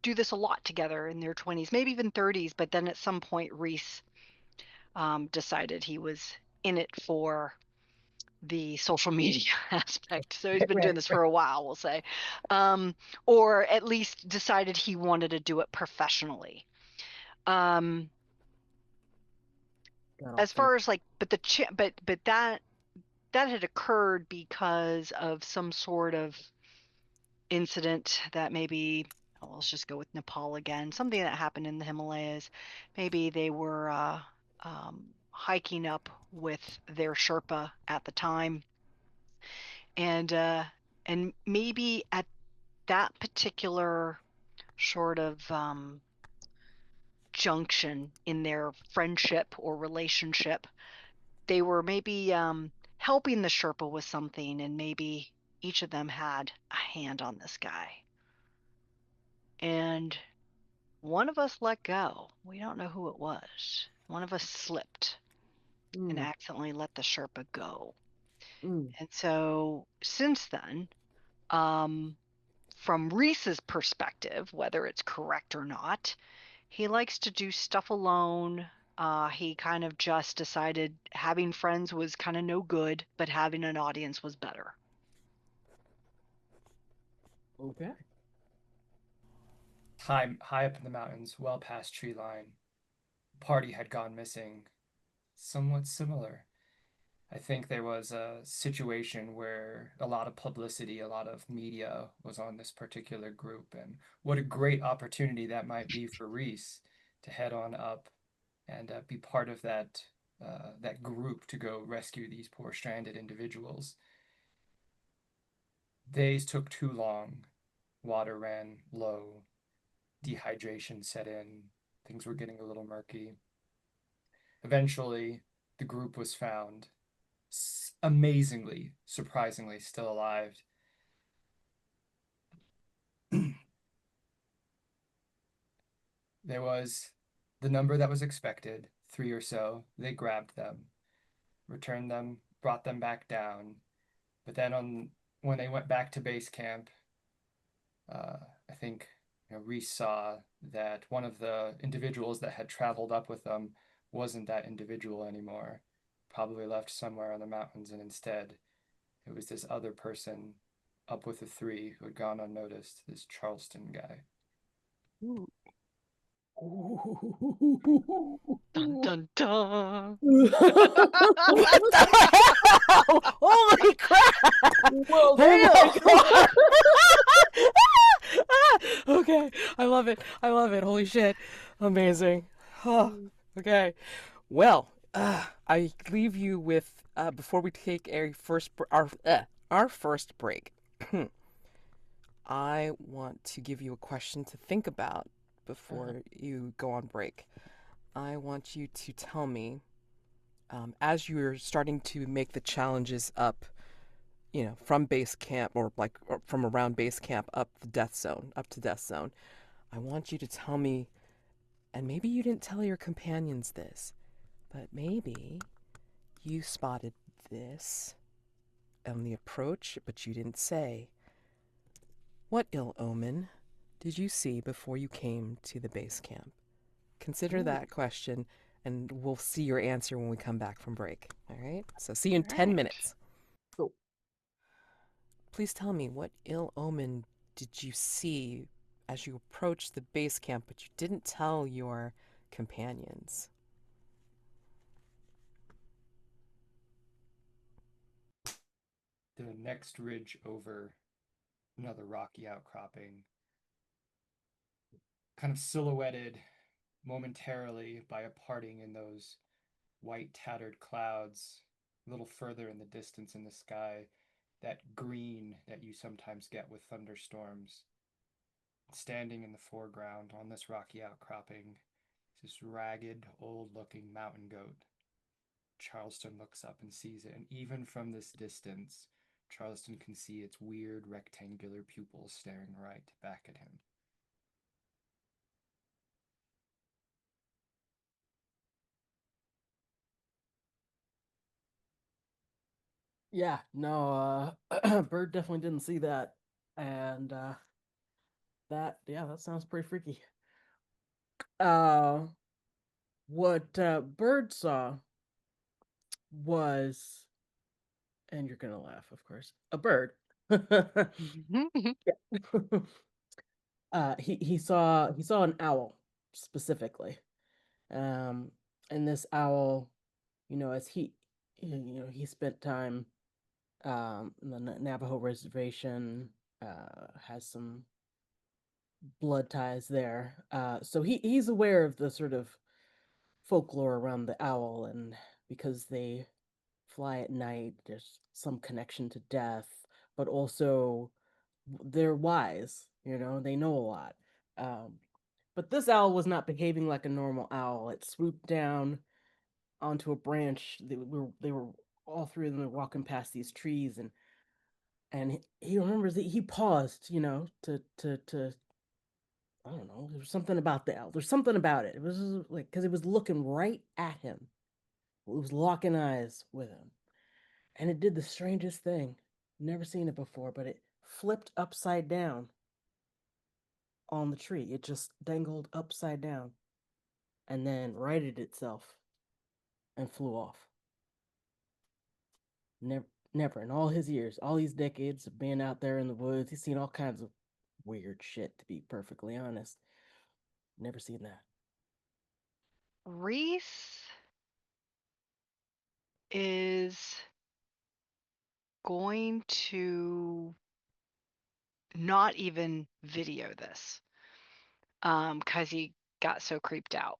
do this a lot together in their 20s, maybe even 30s, but then at some point Reese decided he was in it for the social media aspect. So he's been doing Right, this right. for a while, we'll say, or at least decided he wanted to do it professionally. Um, Got all as fake. far as like, but that had occurred because of some sort of incident that maybe, oh, let's just go with Nepal again, something that happened in the Himalayas. Maybe they were hiking up with their Sherpa at the time, and maybe at that particular sort of junction in their friendship or relationship, they were maybe helping the Sherpa with something, and maybe each of them had a hand on this guy. And one of us let go. We don't know who it was. One of us slipped and Mm, accidentally let the Sherpa go. mm. And so since then, um, from Reese's perspective, whether it's correct or not, he likes to do stuff alone. He kind of just decided having friends was kind of no good, but having an audience was better. Okay. High up in the mountains, well past tree line, party had gone missing. Somewhat similar. I think there was a situation where a lot of publicity, a lot of media was on this particular group, and what a great opportunity that might be for Reece to head on up and be part of that group to go rescue these poor stranded individuals. Days took too long. Water ran low. Dehydration set in. Things were getting a little murky. Eventually, the group was found amazingly, surprisingly still alive. There was the number that was expected, 3 or so. They grabbed them, returned them, brought them back down. But then when they went back to base camp, I think Reece saw that one of the individuals that had traveled up with them wasn't that individual anymore. Probably left somewhere on the mountains, and instead it was this other person up with the 3 who had gone unnoticed, this Charleston guy. Ooh. Dun dun dun. What the hell? Holy crap! Well, Oh my god! Okay, I love it. I love it. Holy shit. Amazing. Oh, okay. Well, I leave you with before we take our first break. I want to give you a question to think about before you go on break. I want you to tell me, as you're starting to make the challenges up, from base camp or from around base camp up the death zone, up to death zone, I want you to tell me, and maybe you didn't tell your companions this, but maybe you spotted this on the approach, but you didn't say. What ill omen did you see before you came to the base camp? Consider that question, and we'll see your answer when we come back from break. All right? So see you in 10 minutes. Cool. Please tell me, what ill omen did you see as you approached the base camp, but you didn't tell your companions? The next ridge over, another rocky outcropping, kind of silhouetted momentarily by a parting in those white tattered clouds, a little further in the distance in the sky, that green that you sometimes get with thunderstorms. Standing in the foreground on this rocky outcropping is this ragged, old-looking mountain goat. Charleston looks up and sees it, and even from this distance, Charleston can see its weird rectangular pupils staring right back at him. Yeah, no, Bird definitely didn't see that. And that sounds pretty freaky. What Bird saw was, and you're gonna laugh, of course, a bird. He saw an owl specifically. And this owl, as he spent time in the Navajo reservation, has some blood ties there. So he's aware of the sort of folklore around the owl, and because they fly at night, there's some connection to death, but also they're wise, they know a lot. But this owl was not behaving like a normal owl. It swooped down onto a branch. They were all three of them were walking past these trees, and he remembers that he paused, to I don't know. There was something about the owl. There's something about it. It was like because it was looking right at him. It was locking eyes with him, and it did the strangest thing. Never seen it before, but it flipped upside down on the tree. It just dangled upside down, and then righted itself and flew off. Never in all his years, all these decades of being out there in the woods, he's seen all kinds of weird shit, to be perfectly honest. Never seen that. Reece is going to not even video this because he got so creeped out.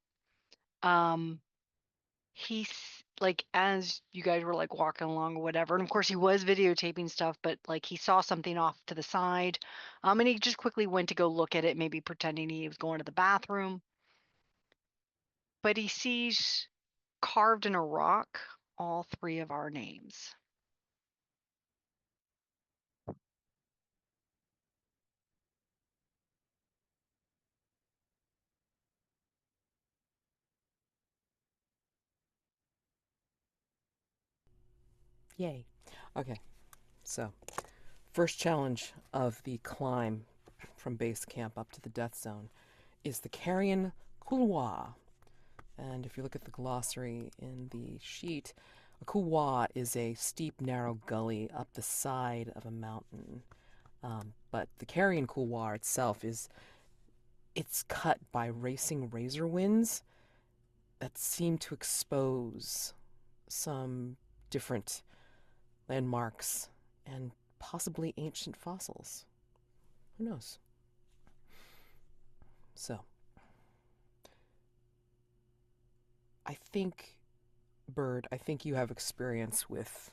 He's like, as you guys were like walking along or whatever, and of course he was videotaping stuff, but like he saw something off to the side, and he just quickly went to go look at it, maybe pretending he was going to the bathroom. But he sees carved in a rock all three of our names. Yay. Okay, so first challenge of the climb from base camp up to the death zone is the carrion couloir. And if you look at the glossary in the sheet, a couloir is a steep, narrow gully up the side of a mountain. But the carrion couloir itself it's cut by racing razor winds that seem to expose some different landmarks and possibly ancient fossils. Who knows? So, I think, Bird, I think you have experience with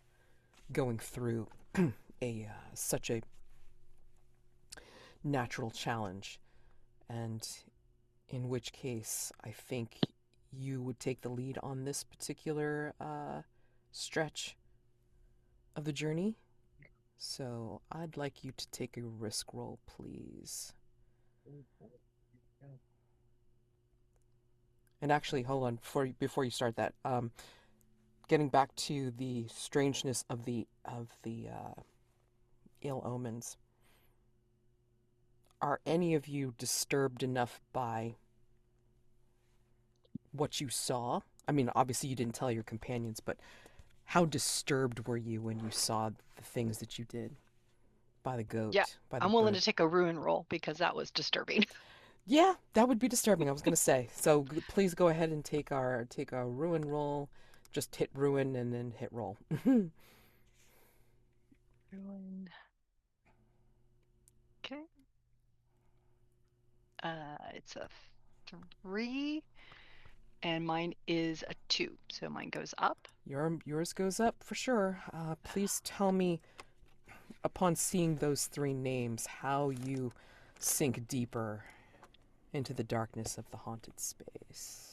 going through such a natural challenge, and in which case I think you would take the lead on this particular stretch of the journey. So I'd like you to take a risk roll, please. And actually, hold on, before you start that, getting back to the strangeness of the ill omens. Are any of you disturbed enough by what you saw? I mean, obviously you didn't tell your companions, but how disturbed were you when you saw the things that you did? By the goat, Yeah, by the I'm willing bird. to take a ruin roll because that was disturbing. Yeah, that would be disturbing. I was gonna say. So please go ahead and take our ruin roll. Just hit ruin and then hit roll. Ruin. Okay. It's a 3, and mine is a 2, so mine goes up. Yours goes up for sure. Please tell me, upon seeing those three names, how you sink deeper into the darkness of the haunted space.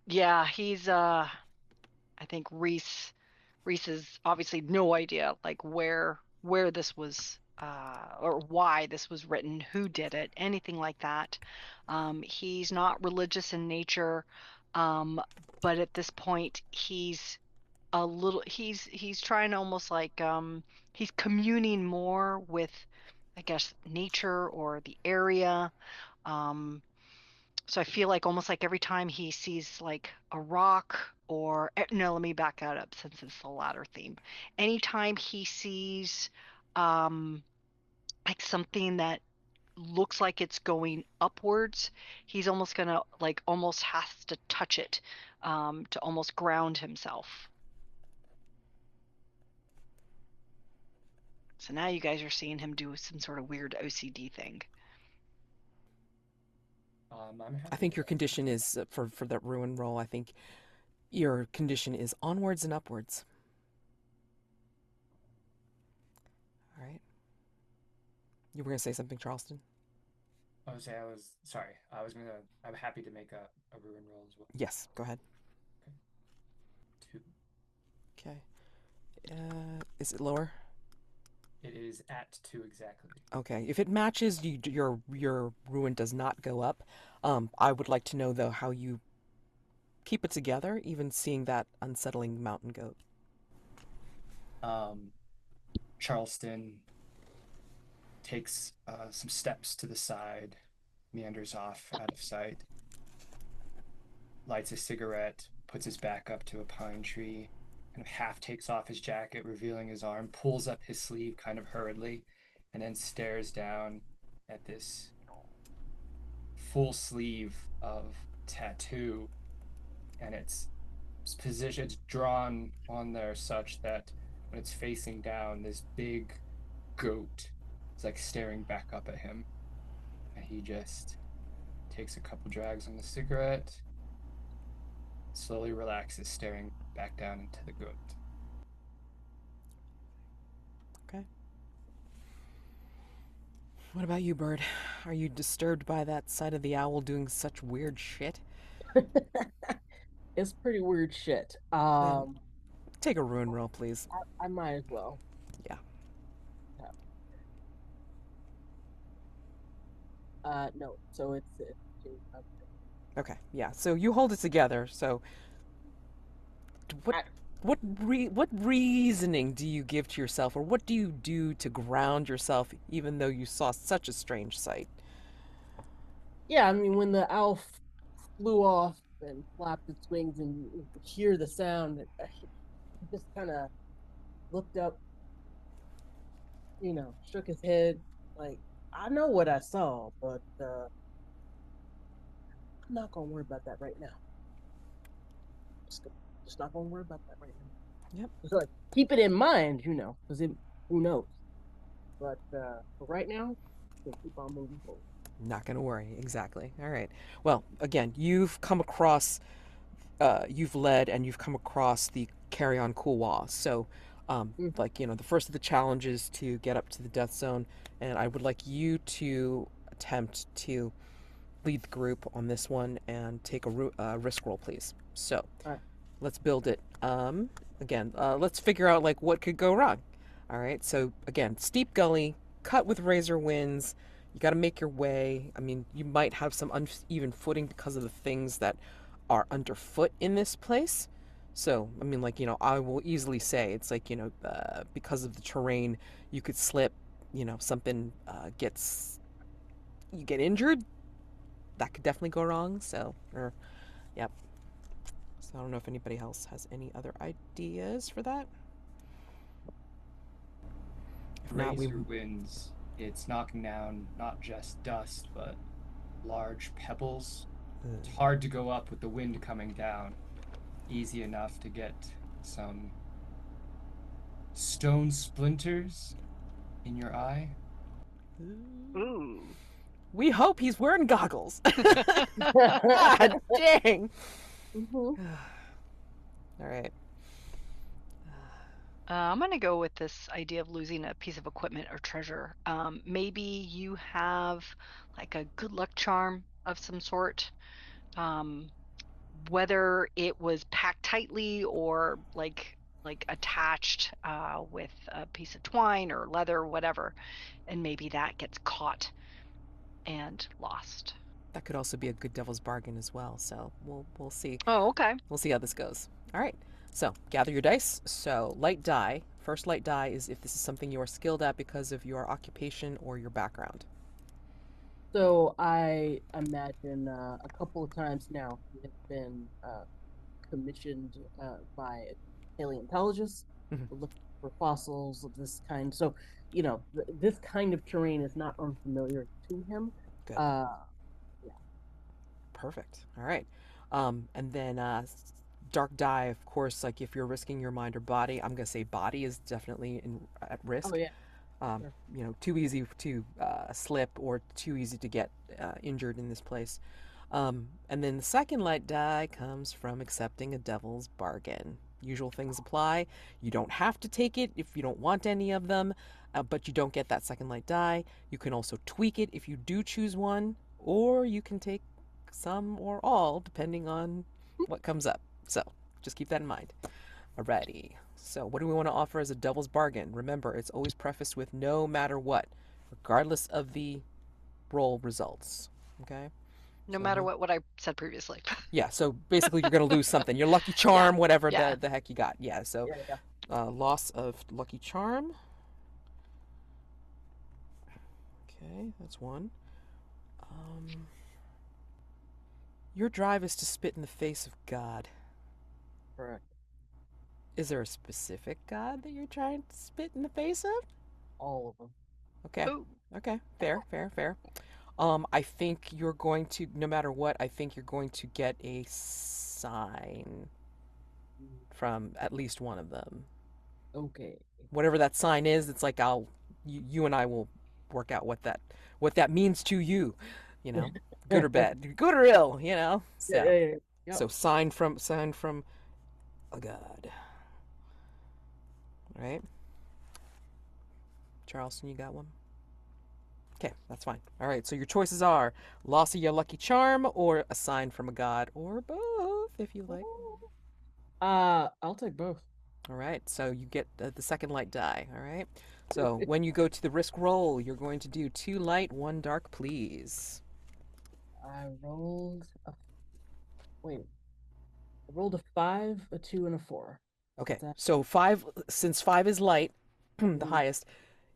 Yeah, he's I think Reece has obviously no idea like where this was or why this was written, who did it, anything like that. He's not religious in nature, but at this point he's trying to almost like he's communing more with, I guess, nature or the area. So I feel like almost like every time he sees like a rock or no, let me back that up since it's the latter theme. Anytime he sees like something that looks like it's going upwards, he's almost gonna like almost has to touch it to almost ground himself. So now you guys are seeing him do some sort of weird OCD thing. I'm happy I think with your that. condition is for that ruin roll. I think your condition is onwards and upwards. All right. You were gonna say something, Charleston? I was sorry. I'm happy to make a ruin roll as well. Yes. Go ahead. Okay. 2. Okay. Is it lower? It is at 2 exactly. Okay. If it matches, your ruin does not go up. I would like to know though how you keep it together, even seeing that unsettling mountain goat. Um, Charleston takes some steps to the side, meanders off out of sight, lights a cigarette, puts his back up to a pine tree, kind of half takes off his jacket, revealing his arm, pulls up his sleeve kind of hurriedly, and then stares down at this full sleeve of tattoo. And it's drawn on there such that when it's facing down, this big goat is like staring back up at him. And he just takes a couple drags on the cigarette, slowly relaxes, staring back down into the goat. Okay. What about you, Bird? Are you disturbed by that sight of the owl doing such weird shit? It's pretty weird shit. Take a ruin roll, please. I might as well. Yeah. No. So it's Okay. Yeah. So you hold it together. So what I- what reasoning do you give to yourself, or what do you do to ground yourself, even though you saw such a strange sight? yeah. I mean, when the owl flew off and flapped its wings, and you could hear the sound, he just kind of looked up, shook his head, like, I know what I saw, but I'm not gonna worry about that right now. Just not gonna worry about that right now. Yep. It's like, keep it in mind, because who knows. But for right now, we'll keep on moving forward. Not going to worry. Exactly. All right. Well, again, you've come across, you've led and you've come across the carry on couloir. So, Mhm. like, the first of the challenges to get up to the death zone. And I would like you to attempt to lead the group on this one and take a risk roll, please. So, All right. let's build it. Again, let's figure out like what could go wrong. All right. So again, steep gully, cut with razor winds. You got to make your way. I mean, you might have some uneven footing because of the things that are underfoot in this place. So, I mean, like, I will easily say it's like, because of the terrain, you could slip, something you get injured. That could definitely go wrong. So, yep. So I don't know if anybody else has any other ideas for that. If not, we Razor winds, it's knocking down not just dust, but large pebbles. It's hard to go up with the wind coming down. Easy enough to get some stone splinters in your eye. Ooh. we hope he's wearing goggles. God dang. Mhm. All right. I'm gonna go with this idea of losing a piece of equipment or treasure. Maybe you have like a good luck charm of some sort. Whether it was packed tightly or like attached with a piece of twine or leather or whatever, and maybe that gets caught and lost. That could also be a good devil's bargain as well. So we'll see. Oh, okay. We'll see how this goes. All right. So gather your dice. So light die. First light die is if this is something you are skilled at because of your occupation or your background. So I imagine a couple of times now we have been commissioned by paleontologists Mhm. to look for fossils of this kind. So, this kind of terrain is not unfamiliar to him. Good. Yeah. Perfect. All right. And then dark die, of course, like if you're risking your mind or body, I'm gonna say body is definitely at risk. Oh yeah. Sure. Too easy to slip or too easy to get injured in this place. And then the second light die comes from accepting a devil's bargain. Usual things apply. You don't have to take it if you don't want any of them, but you don't get that second light die. You can also tweak it if you do choose one, or you can take some or all depending on what comes up. So just keep that in mind. Alrighty. So what do we want to offer as a devil's bargain? Remember, it's always prefaced with no matter what, regardless of the roll results. Okay? No So matter what I said previously. yeah, so basically you're going to lose something. Your lucky charm, whatever yeah. the heck you got. Yeah, so Yeah. loss of lucky charm. Okay, that's one. Your drive is to spit in the face of God. Correct. Is there a specific God that you're trying to spit in the face of? All of them. Okay. Ooh. Okay. Fair. I think you're going to, no matter what, I think you're going to get a sign from at least one of them. Okay. Whatever that sign is, it's like you and I will work out what that means to you, good or bad, good or ill, So, Yeah. Yep. so sign from a God. Right? Charleston, you got one? Okay, that's fine. All right, so your choices are loss of your lucky charm or a sign from a god or both. if you like. I'll take both. All right, so you get the second light die. All right. So when you go to the risk roll, you're going to do 2 light, 1 dark, please. I rolled a wait. I rolled a 5, a 2, and a 4. Okay, Is that so 5, since 5 is light, the Mhm. highest,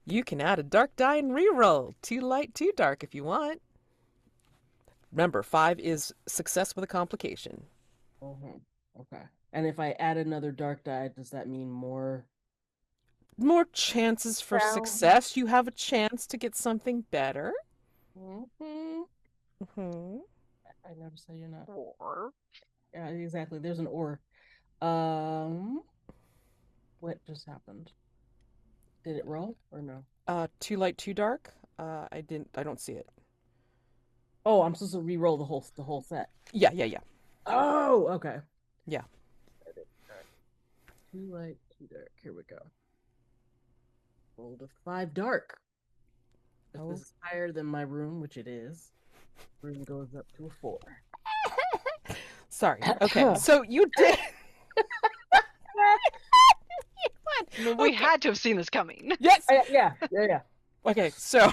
you can add a dark die and re-roll. 2 light, 2 dark if you want. Remember, 5 is success with a complication. Okay. And if I add another dark die, does that mean more? More chances for Well- success. You have a chance to get something better. Mm-hmm. Hmm. I never say you're not. Or Yeah, exactly. There's an or. What just happened? Did it roll or no? 2 light, 2 dark. I don't see it. Oh, I'm supposed to re-roll the whole set. Yeah. Oh, okay. Yeah. Alright. 2 light, 2 dark. Here we go. Rolled a 5 dark. If Oh. this is higher than my room, which it is, room goes up to a 4. Sorry. Okay, so you did. we had to have seen this coming. Yes. Yeah. Okay, so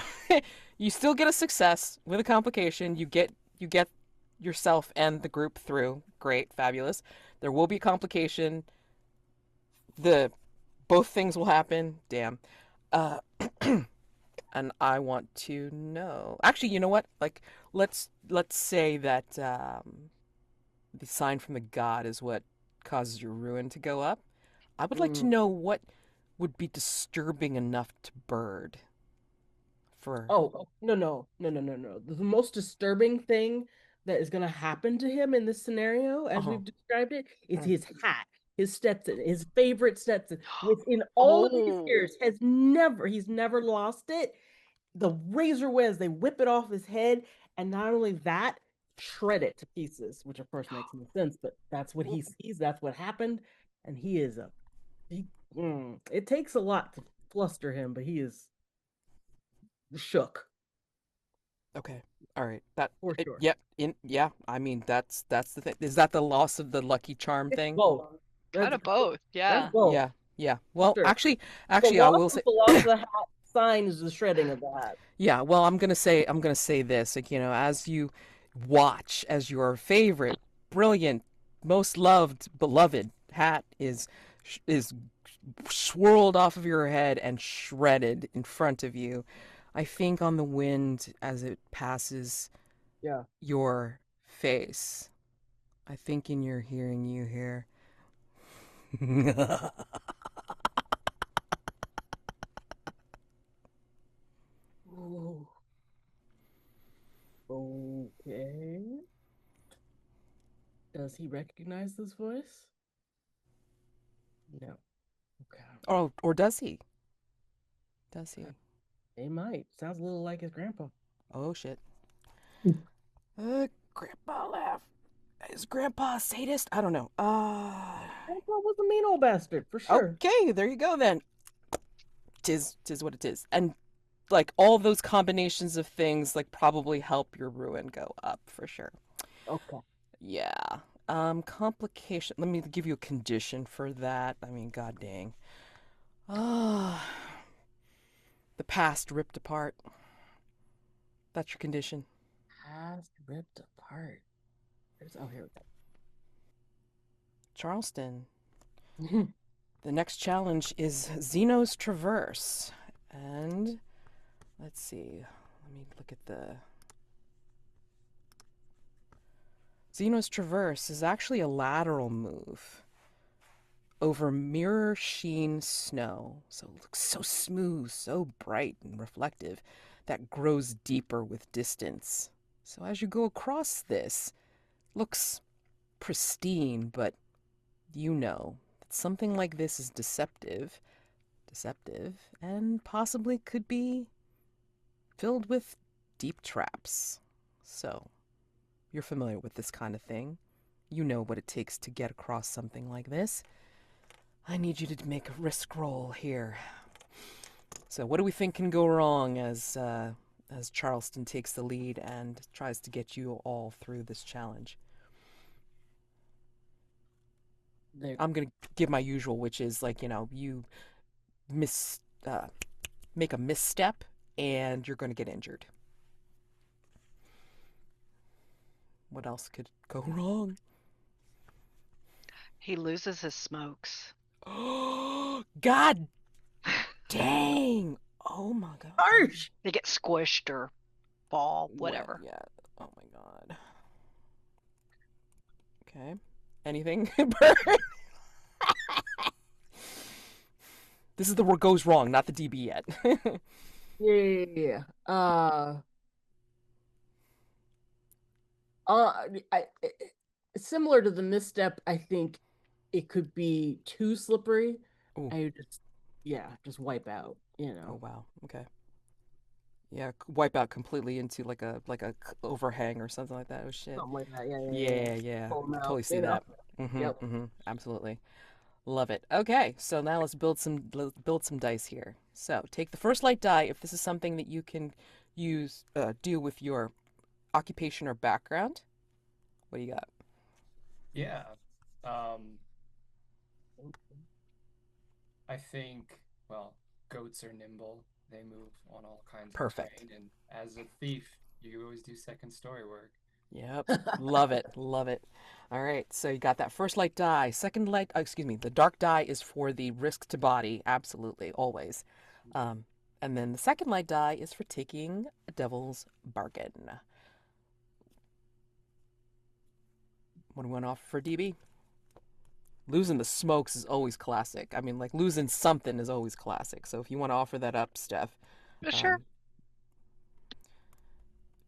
you still get a success with a complication. You get yourself and the group through. Great, fabulous. There will be a complication. Both things will happen. Damn. And I want to know. Actually, you know what? Like, let's say that the sign from the god is what causes your ruin to go up. I would like to know what would be disturbing enough to Bird. For Oh, no. The most disturbing thing that is going to happen to him in this scenario, as we've described it, is his hat, his Stetson, his favorite Stetson, which in all of his years he's never lost it. The razor wings, they whip it off his head, and not only that, shred it to pieces, which of course makes no sense, but that's what he sees, that's what happened, and it takes a lot to fluster him, but he is shook. Okay. All right. That For sure. Yep. Yeah. I mean, that's the thing. Is that the loss of the lucky charm It's thing? both. Kind of both. Yeah. That's both. Yeah. Well, Sure. actually, The I loss will of say. the loss of the hat sign is the shredding of the hat. Yeah. Well, I'm gonna say this. Like, as you watch as your favorite, brilliant, most loved, beloved hat is swirled off of your head and shredded in front of you. I think on the wind as it passes Yeah. your face. I think in your hearing you hear. Ooh. Okay. Does he recognize this voice? No. Okay. Oh, or does he? Does he? They might. Sounds a little like his grandpa. Oh shit. Grandpa laugh. Is Grandpa a sadist? I don't know. Grandpa was a mean old bastard, for sure. Okay, there you go then. Tis what it is. And like all those combinations of things like probably help your ruin go up for sure. Okay. Yeah. Complication. Let me give you a condition for that. I mean, god dang. The past ripped apart. That's your condition. Past ripped apart. Oh, here Charleston. we go. The next challenge is Zeno's Traverse. And let's see. Let me look at the. Zeno's Traverse is actually a lateral move over mirror sheen snow. So it looks so smooth, so bright and reflective that grows deeper with distance. So as you go across this, looks pristine, but that something like this is deceptive, and possibly could be filled with deep traps. So, you're familiar with this kind of thing. You know what it takes to get across something like this. I need you to make a risk roll here. So, what do we think can go wrong as Charleston takes the lead and tries to get you all through this challenge? There. I'm gonna give my usual, which is like, you miss make a misstep and you're gonna get injured. What else could go wrong? He loses his smokes. Oh, God dang! Oh my God. Harsh. They get squished or fall, Well, whatever. yeah. Oh my God. Okay. Anything, Bert? This is the what goes wrong, not the DB yet. Yeah. Similar to the misstep, I think it could be too slippery. Ooh. I just, yeah, just wipe out, Oh wow. Okay. Yeah, wipe out completely into like a overhang or something like that. Oh shit. something like that. Yeah. Yeah, yeah. Pull 'em I out, totally see that. Yep. Absolutely. Love it. Okay, so now let's build some dice here. So take the first light die if this is something that you can do with your occupation or background. What do you got? Yeah. I think, well, goats are nimble. They move on all kinds of Perfect. terrain, and as a thief, you always do second story work. Yep. Love it. Love it. All right. So you got that first light die. Second light, excuse me, the dark die is for the risk to body. Absolutely. Always. Um, and then the second light die is for taking a devil's bargain. What do we want to offer for DB? Losing the smokes is always classic. I mean, like losing something is always classic. So if you want to offer that up, Steph, Sure.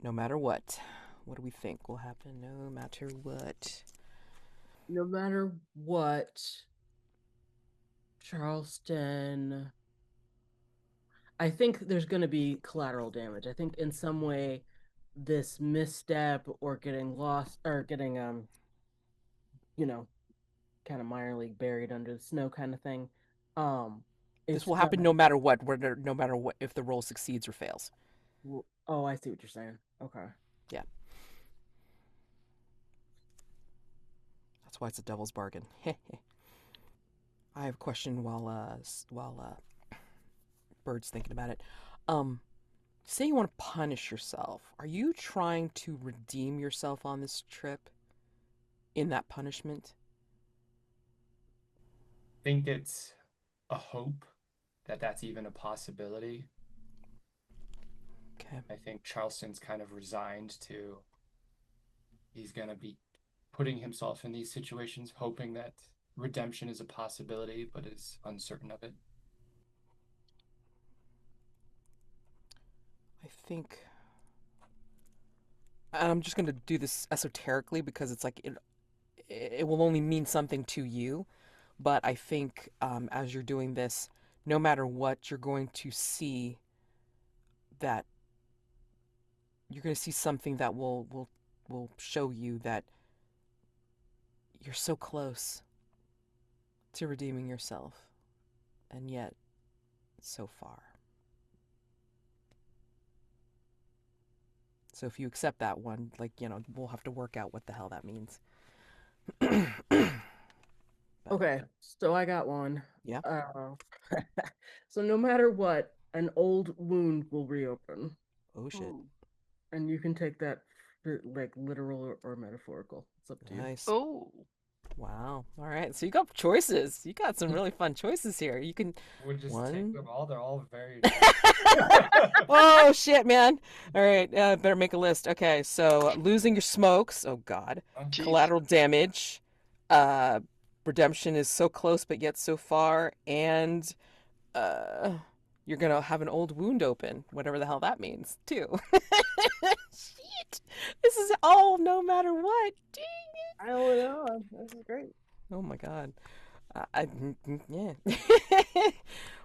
no matter what do we think will happen? No matter what. No matter what, Charleston, I think there's going to be collateral damage. I think in some way, this misstep or getting lost or getting you know, kind of minor league buried under the snow kind of thing, This it's will happen gonna. no matter what, no matter what, if the roll succeeds or fails. Oh, I see what you're saying. Okay. Yeah. That's why it's a devil's bargain. I have a question while Bird's thinking about it. Say you want to punish yourself. Are you trying to redeem yourself on this trip in that punishment? Think it's a hope that that's even a possibility. Okay. I think Charleston's kind of resigned to he's going to be putting himself in these situations, hoping that redemption is a possibility, but is uncertain of it. I think I'm just going to do this esoterically because it's like it will only mean something to you. But I think as you're doing this, no matter what, you're going to see that you're going to see something that will show you that you're so close to redeeming yourself, and yet so far. So if you accept that one, like, we'll have to work out what the hell that means. Okay, so I got one. Yeah. So no matter what, an old wound will reopen. Oh shit. And you can take that like literal or metaphorical. It's up to you. Nice. Oh. Wow. All right. So you got choices. You got some really fun choices here. You can We'll just one. take them all. They're all very. Oh shit, man. All right. Better make a list. Okay. So losing your smokes. Oh god. Jeez. Collateral damage. Redemption is so close but yet so far, and you're gonna have an old wound open, whatever the hell that means, too. Shit. This is all no matter what. Dang it. I don't know. This is great. Oh my god. Yeah.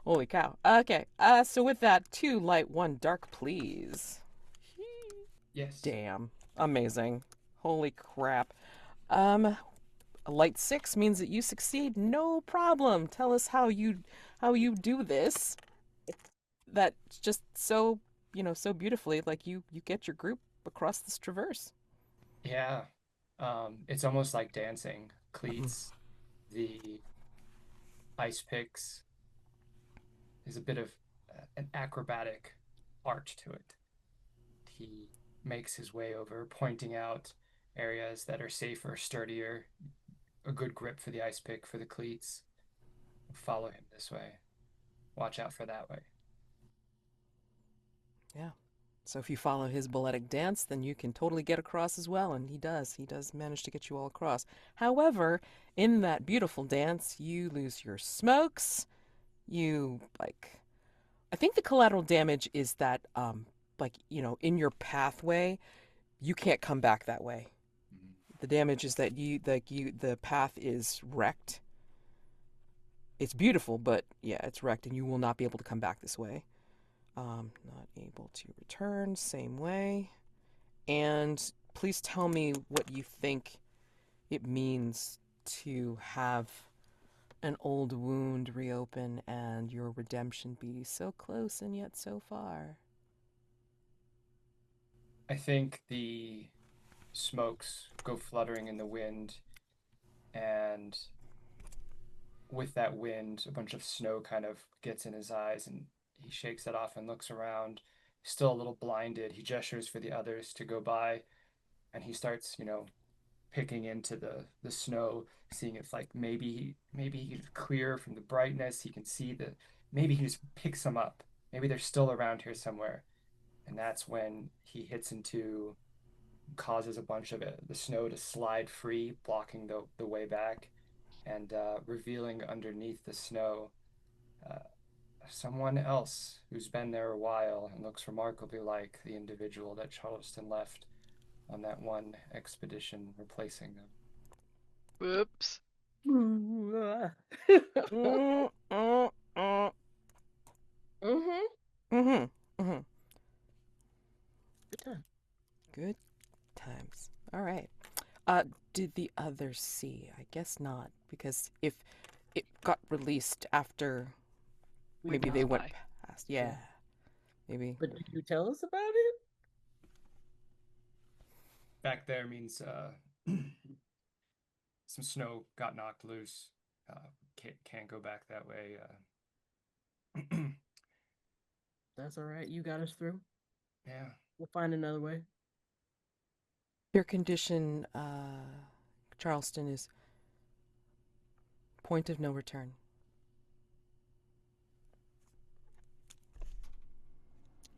Holy cow. Okay. So with that, 2 light, 1 dark, please. Yes. Damn. Amazing. Holy crap. A light 6 means that you succeed. No problem. Tell us how you do this. That's just so, so beautifully. Like you get your group across this traverse. Yeah. It's almost like dancing. Cleats, the ice picks is a bit of an acrobatic art to it. He makes his way over, pointing out areas that are safer, sturdier, a good grip for the ice pick, for the cleats. Follow him this way. Watch out for that way. Yeah. So if you follow his balletic dance, then you can totally get across as well, and he does. He does manage to get you all across. However, in that beautiful dance, you lose your smokes. You like I think the collateral damage is that in your pathway, you can't come back that way. The damage is that the path is wrecked. It's beautiful, but yeah, it's wrecked and you will not be able to come back this way. Not able to return, same way. And please tell me what you think it means to have an old wound reopen and your redemption be so close and yet so far. I think the smokes go fluttering in the wind, and with that wind, a bunch of snow kind of gets in his eyes, and he shakes it off and looks around. Still a little blinded. He gestures for the others to go by, and he starts, picking into the snow, seeing if like maybe he can clear from the brightness. He can see that maybe he just picks them up. Maybe they're still around here somewhere. And that's when he hits into causes a bunch of the snow to slide free, blocking the way back, and revealing underneath the snow uh, someone else who's been there a while and looks remarkably like the individual that Charleston left on that one expedition, replacing them. Whoops. Mm, mm, mm. Mm-hmm. Mhm. Mhm. Good time. Good times. All right. Did the others see? I guess not, because if it got released after maybe they went past, yeah, maybe. But did you tell us about it? Back there means some snow got knocked loose. Can't go back that way. That's all right. You got us through. Yeah. We'll find another way. Your condition, Charleston, is point of no return.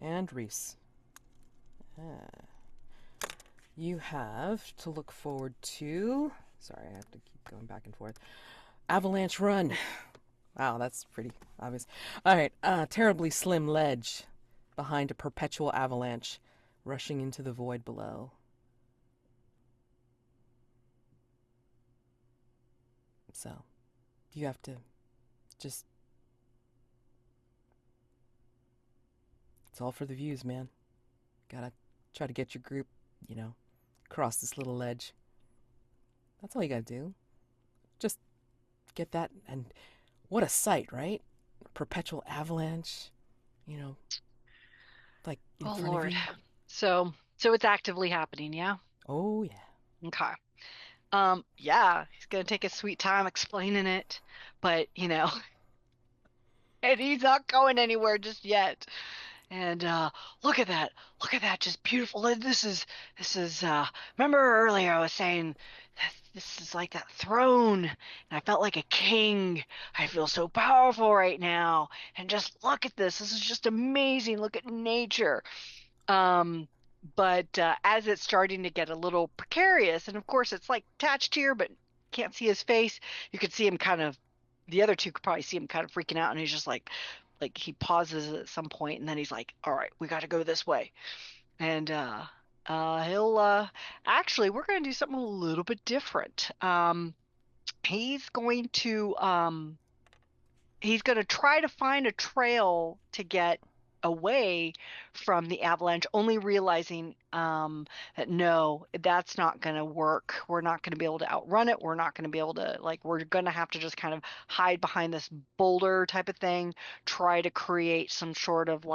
And Reece. You have to look forward to. Sorry, I have to keep going back and forth. Avalanche run. Wow, that's pretty obvious. All right, terribly slim ledge behind a perpetual avalanche rushing into the void below. So, you have to just. It's all for the views, man. Gotta try to get your group, across this little ledge. That's all you gotta do. Just get that, and what a sight, right? Perpetual avalanche, like in Oh front Lord. of you. So it's actively happening, yeah? Oh yeah. Okay. Yeah, he's gonna take his sweet time explaining it, but and he's not going anywhere just yet. And look at that. Look at that. Just beautiful. This is remember earlier I was saying this is like that throne, and I felt like a king. I feel so powerful right now. And just look at this. This is just amazing. Look at nature. But as it's starting to get a little precarious, and of course it's like attached here, but can't see his face, you could see him kind of, the other two could probably see him kind of freaking out, and he's just like he pauses at some point, and then he's like, all right, we got to go this way. And he'll actually, we're going to do something a little bit different. He's going to try to find a trail to get away from the avalanche, only realizing that no, that's not going to work. We're not going to be able to outrun it. We're not going to be able to, we're going to have to just kind of hide behind this boulder type of thing, try to create some sort of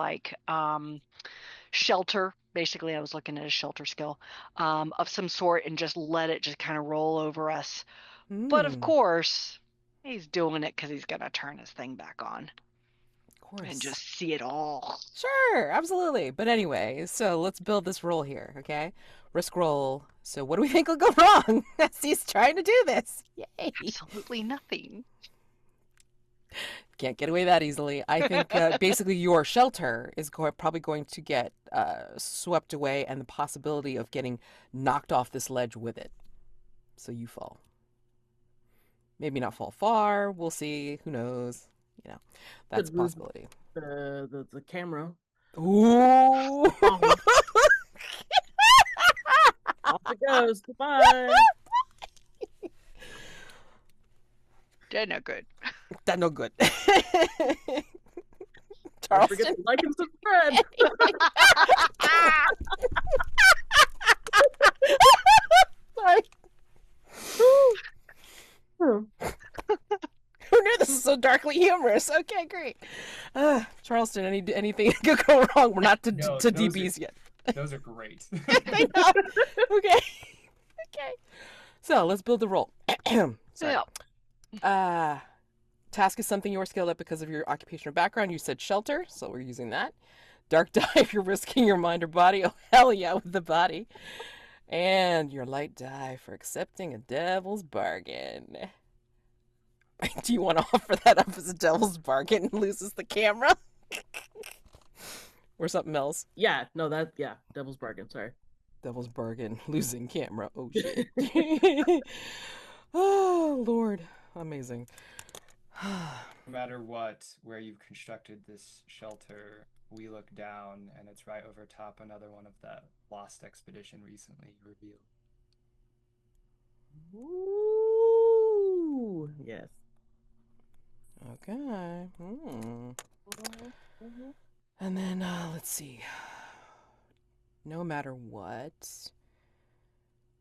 shelter. Basically, I was looking at a shelter skill of some sort, and just let it just kind of roll over us. But of Hmm. course, He's doing it because he's gonna turn his thing back on Of course. and just see it all. Sure, absolutely. But anyway, so let's build this roll here, okay? Risk roll. So what do we think will go wrong as he's trying to do this? Yay! Absolutely nothing. Can't get away that easily. I think basically your shelter is probably going to get swept away, and the possibility of getting knocked off this ledge with it. So you fall. Maybe not fall far. We'll see. Who knows? You know, that's a Could lose possibility. the camera. Ooh! Off it goes. Goodbye. They're no good. That's no good. Don't forget Charleston. to like and subscribe. Sorry. Hmm. Who knew this was so darkly humorous? Okay, great. Charleston, anything could go wrong? We're not to No, to those DBs yet. Those are great. I know. Okay. Okay. So let's build the roll. Sorry. Yeah. Task is something you're skilled at because of your occupation or background. You said shelter, so we're using that. Dark die if you're risking your mind or body. Oh, hell yeah, with the body. And your light die for accepting a devil's bargain. Do you want to offer that up as a devil's bargain and loses the camera? Or something else? Yeah, no, Devil's Bargain, sorry. Devil's bargain, losing camera. Oh, shit. Oh, Lord. Amazing. No matter where you've constructed this shelter, we look down and it's right over top another one of that lost expedition recently revealed. Ooh, yes. Okay. And then, let's see. No matter what,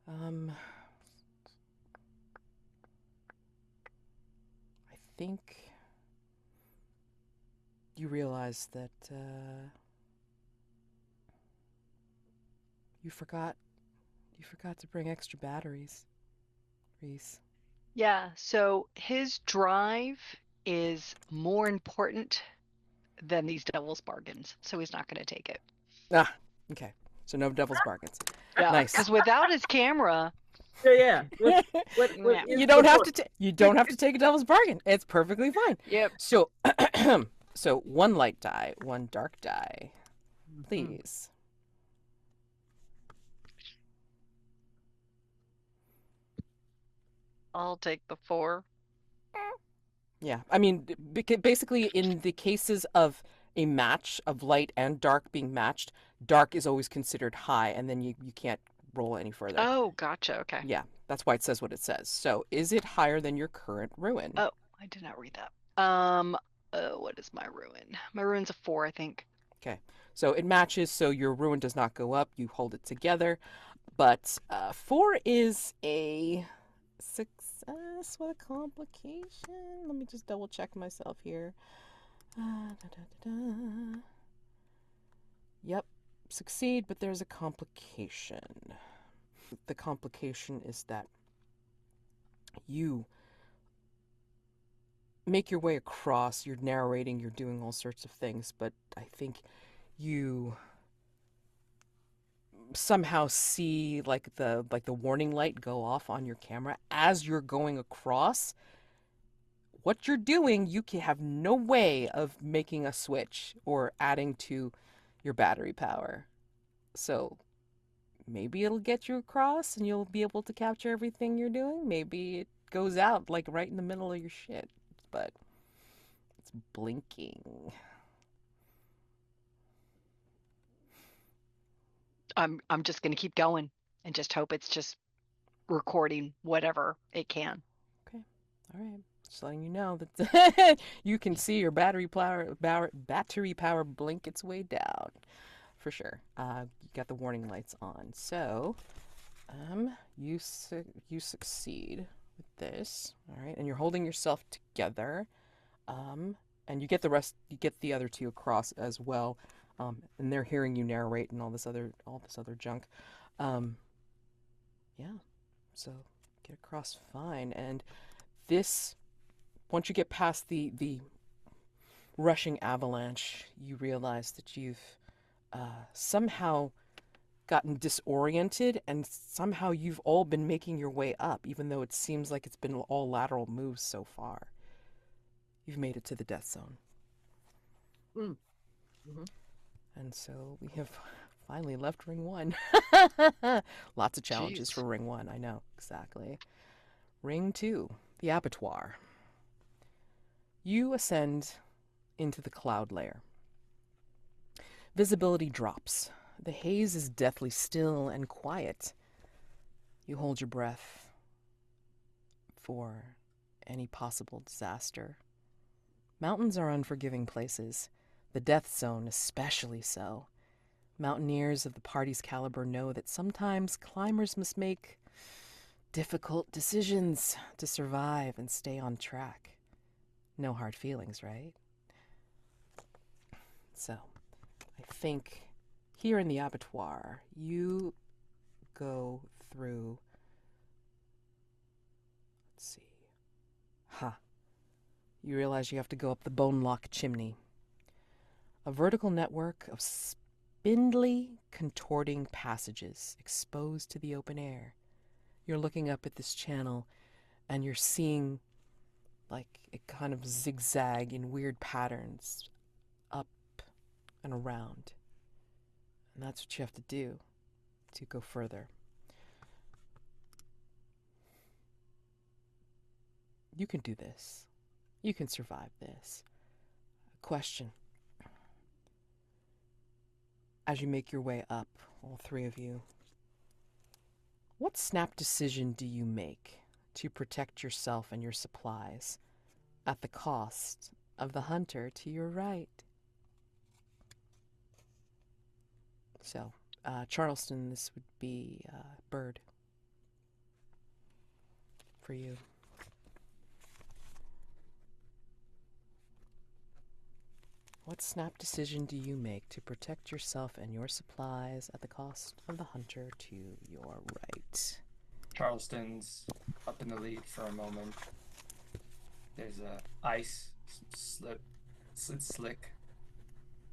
I think you realize that you forgot to bring extra batteries, Reece. Yeah, so his drive is more important than these devil's bargains, so he's not going to take it. Ah, okay. So no devil's bargains. Yeah, Nice. because without his camera, Yeah. What Yeah. is You don't the have point? you don't have to take a devil's bargain. It's perfectly fine. yep. So, so one light die, one dark die, please. I'll take the 4. Yeah, I mean, basically, in the cases of a match of light and dark being matched, dark is always considered high, and then you can't roll any further. Oh, gotcha. Okay. Yeah, that's why it says what it says. So, is it higher than your current ruin? Oh, I did not read that. What is my ruin? My ruin's a 4, I think. Okay, so it matches, so your ruin does not go up. You hold it together, but 4 is a success with a complication. Let me just double check myself here. Yep, succeed, but there's a complication. The complication is that you make your way across, you're narrating, you're doing all sorts of things, but I think you somehow see like the warning light go off on your camera as you're going across. What you're doing, you can have no way of making a switch or adding to your battery power. So maybe it'll get you across and you'll be able to capture everything you're doing. Maybe it goes out like right in the middle of your shit, but it's blinking. I'm just gonna keep going and just hope it's just recording whatever it can. Okay, all right. Just letting you know that you can see your battery power blink its way down, for sure. You got the warning lights on, so you succeed with this, all right, and you're holding yourself together, and you get the other two across as well, and they're hearing you narrate and all this other junk, yeah. So get across fine, and this once you get past the rushing avalanche, you realize that you've somehow gotten disoriented, and somehow you've all been making your way up, even though it seems like it's been all lateral moves so far. You've made it to the death zone. Mm-hmm. And so we have finally left ring 1. Lots of challenges Jeez. for ring 1, I know, exactly. Ring 2, the abattoir. You ascend into the cloud layer. Visibility drops. The haze is deathly still and quiet. You hold your breath for any possible disaster. Mountains are unforgiving places, the death zone especially so. Mountaineers of the party's caliber know that sometimes climbers must make difficult decisions to survive and stay on track. No hard feelings, right? So, I think here in the abattoir, you go through, let's see, you realize you have to go up the bone lock chimney. A vertical network of spindly, contorting passages exposed to the open air. You're looking up at this channel and you're seeing like it kind of zigzag in weird patterns up and around. And that's what you have to do to go further. You can do this. You can survive this. Question. As you make your way up, all three of you, what snap decision do you make to protect yourself and your supplies at the cost of the hunter to your right? So, Charleston, this would be Bird for you. What snap decision do you make to protect yourself and your supplies at the cost of the hunter to your right? Charleston's up in the lead for a moment. There's a ice slick.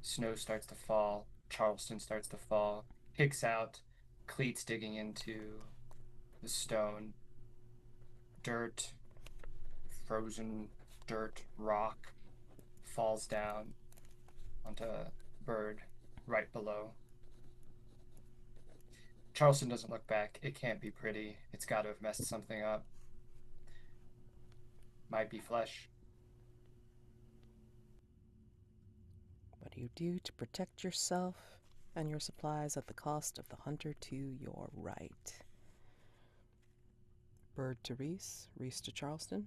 Snow starts to fall. Charleston starts to fall. Kicks out. Cleats digging into the stone. Dirt. Frozen dirt. Rock. Falls down onto Bird right below. Charleston doesn't look back. It can't be pretty. It's got to have messed something up. Might be flesh. What do you do to protect yourself and your supplies at the cost of the hunter to your right? Bird to Reece, Reece to Charleston.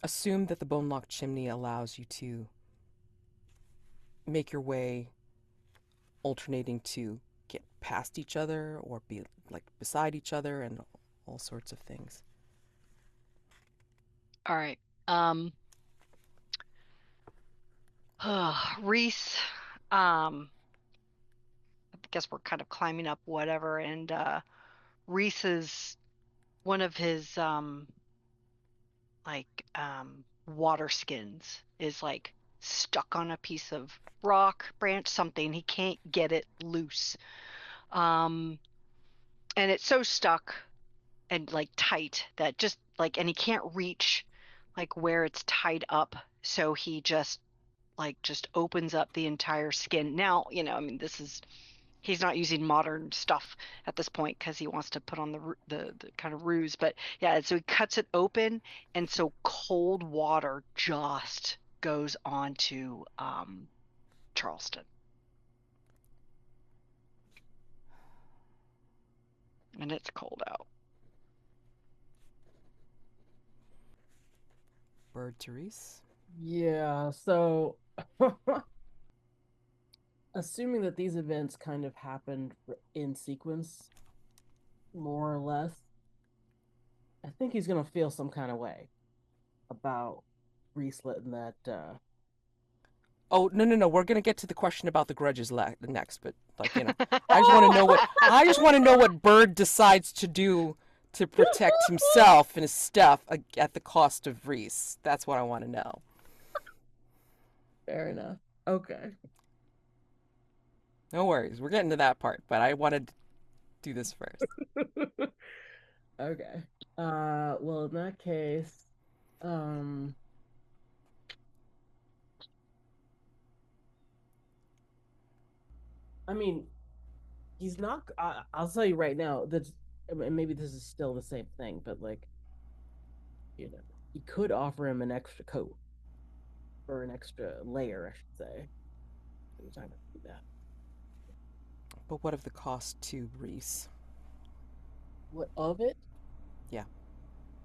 Assume that the bone-locked chimney allows you to make your way, alternating to get past each other or be like beside each other and all sorts of things. All right. Reece, I guess we're kind of climbing up whatever, and Reese's one of his water skins is like stuck on a piece of rock, branch, something. He can't get it loose. And it's so stuck and like tight that just like, and he can't reach like where it's tied up. So he just opens up the entire skin. Now, I mean, he's not using modern stuff at this point because he wants to put on the kind of ruse. But yeah, so he cuts it open, and so cold water just goes onto Charleston. And it's cold out. Bird to Reece. Yeah, so assuming that these events kind of happened in sequence, more or less, I think he's gonna feel some kind of way about Reece letting that. Oh, no. We're gonna get to the question about the grudges next, but I just want to know what Bird decides to do to protect himself and his stuff at the cost of Reece? That's what I want to know. Fair enough. Okay. No worries. We're getting to that part, but I wanted to do this first. Okay. Well, in that case, um, I mean, he's not. I'll tell you right now that maybe this is still the same thing, but like, he could offer him an extra coat or an extra layer, I should say. He's not gonna do that. But what of the cost to Reece? What of it? Yeah.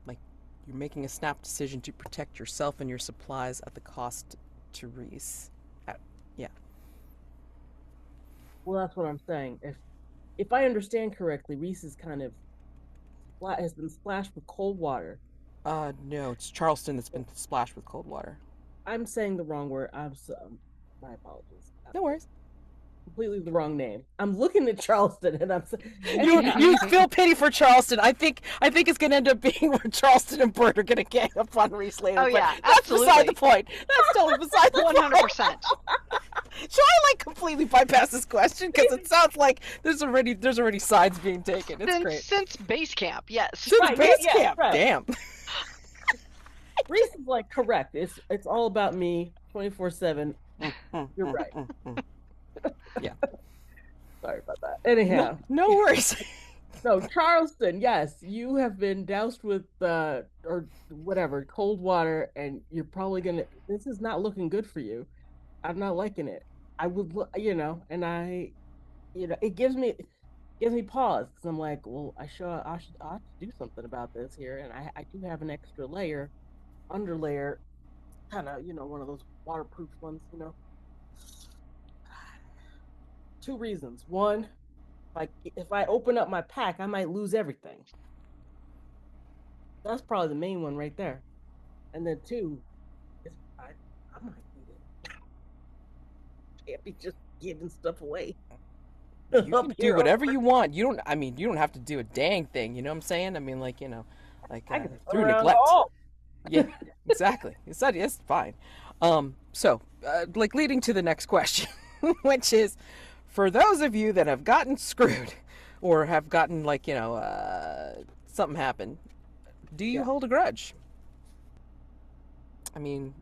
Like, you're making a snap decision to protect yourself and your supplies at the cost to Reece. Yeah. Well, that's what I'm saying. If I understand correctly, Reece is kind of has been splashed with cold water. No, it's Charleston that's been splashed with cold water. I'm saying the wrong word. My apologies. No worries. Completely the wrong name. I'm looking at Charleston, and I'm You feel pity for Charleston. I think it's gonna end up being where Charleston and Bert are gonna gang up on Reece later. Oh, but yeah, that's absolutely. beside the point. That's totally beside the 100%. point. Should I completely bypass this question because it sounds like there's already sides being taken. It's great. Since base camp, yes. Since Right, base yeah, camp, right. damn. Reece is correct. It's all about me, 24/7. You're right. Yeah. Sorry about that. Anyhow, No worries. no, Charleston. Yes, you have been doused with or whatever cold water, and you're probably gonna. This is not looking good for you. I'm not liking it. I would, and it gives me pause because I'm like, well, I ought to do something about this here, and I do have an extra layer, underlayer, kind of, one of those waterproof ones, Two reasons. One, if I open up my pack, I might lose everything. That's probably the main one right there. And then two, I might need it. Can't be just giving stuff away. You can do whatever you want. You don't have to do a dang thing. You know what I'm saying? I mean, through neglect. Yeah, exactly. It's fine. So, leading to the next question, which is, for those of you that have gotten screwed, or have gotten something happen, do you hold a grudge? I mean,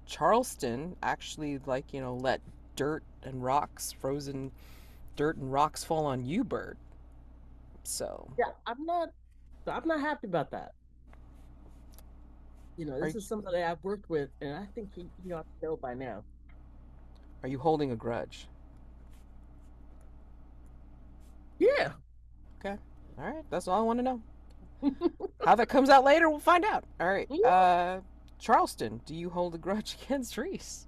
Charleston actually let frozen dirt and rocks fall on you, Bert. So yeah, I'm not happy about that. This is something that I've worked with, and I think he ought to know by now. Are you holding a grudge? Yeah. Okay. All right. That's all I want to know. How that comes out later, we'll find out. All right. Charleston, do you hold a grudge against Reece?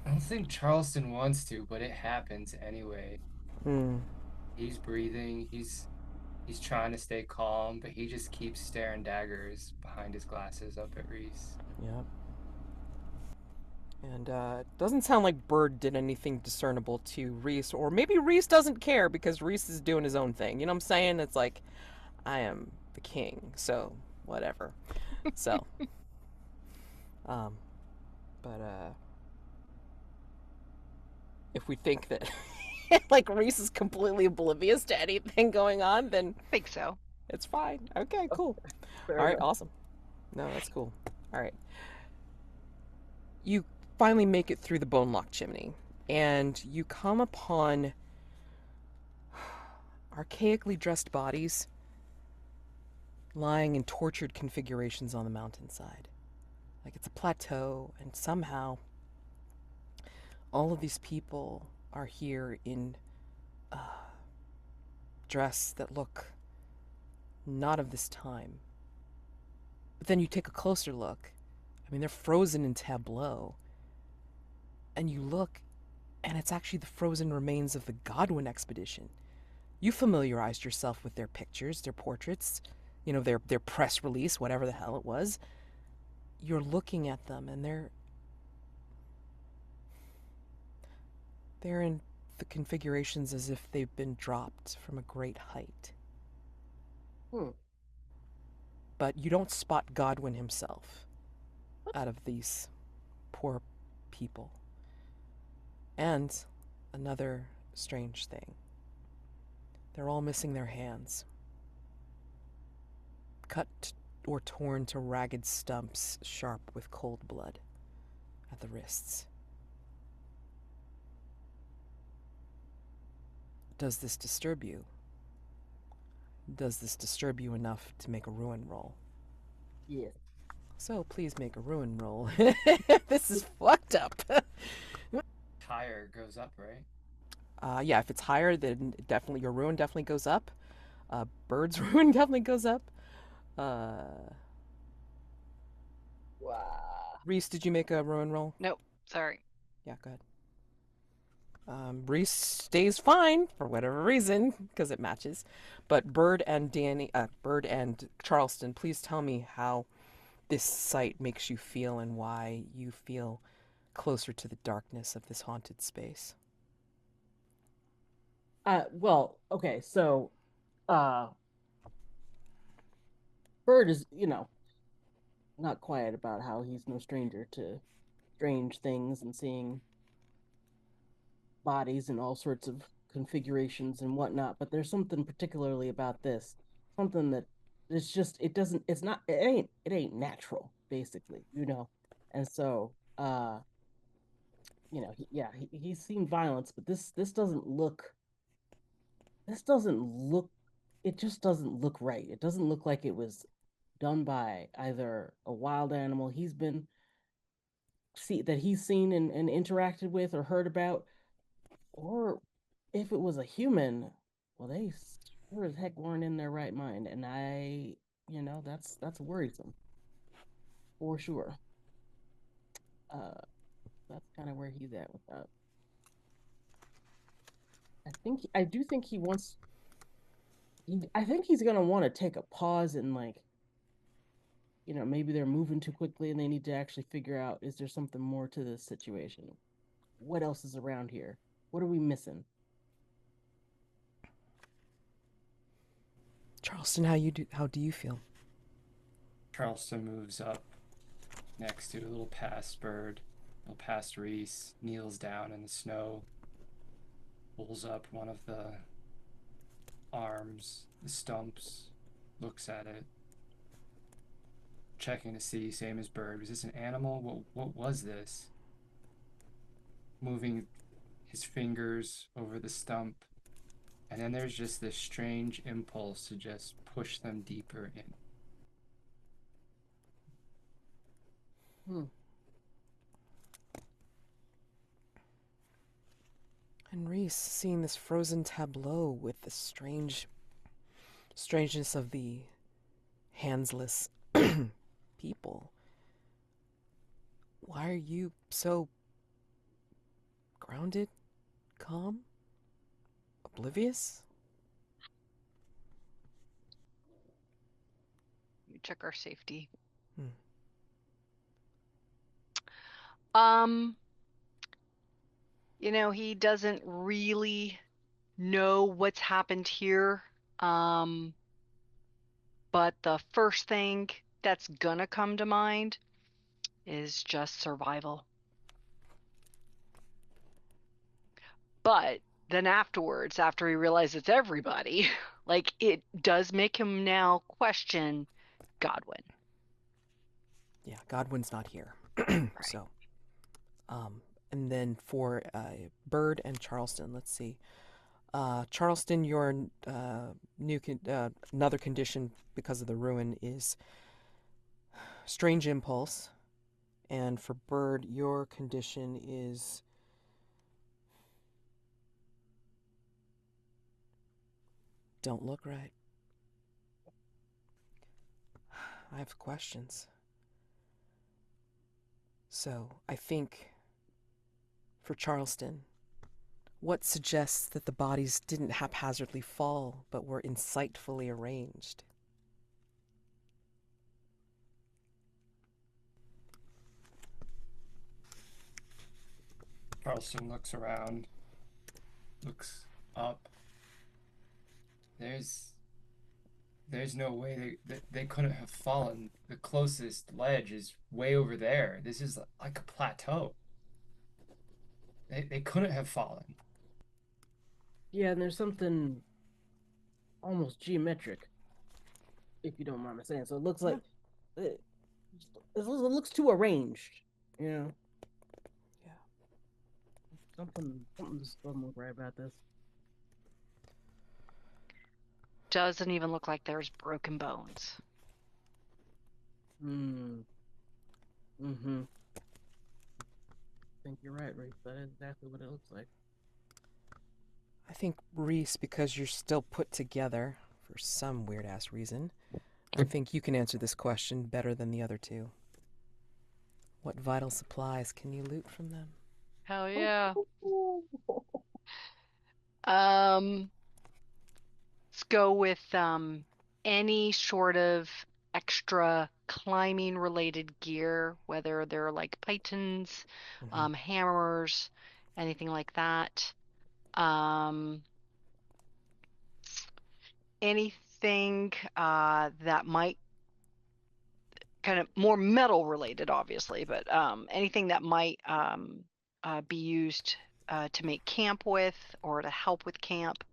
I don't think Charleston wants to, but it happens anyway. He's breathing. He's trying to stay calm, but he just keeps staring daggers behind his glasses up at Reece. Yep. And it doesn't sound like Bird did anything discernible to Reece, or maybe Reece doesn't care because Reece is doing his own thing. You know what I'm saying? It's like, I am the king, so whatever. So, if we think that Reece is completely oblivious to anything going on, then I think so. It's fine. Okay, cool. Fair All right, enough. awesome. No, that's cool. All right. You finally make it through the bone lock chimney, and you come upon archaically dressed bodies lying in tortured configurations on the mountainside. It's a plateau, and somehow all of these people are here in dress that look not of this time. But then you take a closer look. I mean, they're frozen in tableau. And you look, and it's actually the frozen remains of the Godwin expedition. You familiarized yourself with their pictures, their portraits, their press release, whatever the hell it was. You're looking at them, and they're in the configurations as if they've been dropped from a great height. but you don't spot Godwin himself out of these poor people. And another strange thing, they're all missing their hands, cut or torn to ragged stumps, sharp with cold blood at the wrists. Does this disturb you? Does this disturb you enough to make a ruin roll? Yes. So please make a ruin roll. This is fucked up. Higher goes up, right? Yeah, if it's higher, then definitely your ruin definitely goes up. Bird's ruin definitely goes up. Wow. Reece, did you make a ruin roll? Nope, sorry. Yeah, go ahead. Reece stays fine for whatever reason because it matches. But Bird and Charleston, please tell me how this site makes you feel and why you feel closer to the darkness of this haunted space. Well, okay, so uh Bird is, not quiet about how he's no stranger to strange things and seeing bodies in all sorts of configurations and whatnot, but there's something particularly about this, something that it's just it ain't natural, basically, And so he's seen violence, but this doesn't look it just doesn't look right. It doesn't look like it was done by either a wild animal he's seen and interacted with or heard about, or if it was a human, well, they sure as heck weren't in their right mind, and that's worrisome for sure. That's kind of where he's at with that. I do think he wants. I think he's gonna want to take a pause and maybe they're moving too quickly and they need to actually figure out, is there something more to this situation? What else is around here? What are we missing? Charleston, how do you feel? Charleston moves up next to a little past Bird, a little past Reece, kneels down in the snow, pulls up one of the arms, the stumps, looks at it, checking to see, same as Bird, was this an animal? What was this? Moving his fingers over the stump, and then there's just this strange impulse to just push them deeper in. And Reece, seeing this frozen tableau with the strangeness of the handless people, why are you so grounded, calm, oblivious? You check our safety. Hmm. He doesn't really know what's happened here. But the first thing that's gonna come to mind is just survival. But then afterwards, after he realizes it's everybody, it does make him now question Godwin. Yeah, Godwin's not here. Right. So, and then for Bird and Charleston, let's see. Charleston, your another condition because of the ruin is strange impulse, and for Bird, your condition is don't look right. I have questions. So I think for Charleston, what suggests that the bodies didn't haphazardly fall, but were insightfully arranged? Charleston looks around, looks up. There's there's no way they couldn't have fallen. The closest ledge is way over there. This is like a plateau. They couldn't have fallen. Yeah, and there's something almost geometric, if you don't mind me saying. So it looks Yeah. like it looks too arranged. You know, Yeah. something just doesn't look right about this. Doesn't even look like there's broken bones. Hmm. Mm-hmm. I think you're right, Reece. That is exactly what it looks like. I think, Reece, because you're still put together for some weird ass reason, I think you can answer this question better than the other two. What vital supplies can you loot from them? Hell yeah. Um, let's go with any sort of extra climbing related gear, whether they're like pitons, Mm-hmm. hammers, anything like that. Um, anything that might kind of more metal related, obviously, but anything that might be used to make camp with or to help with camp.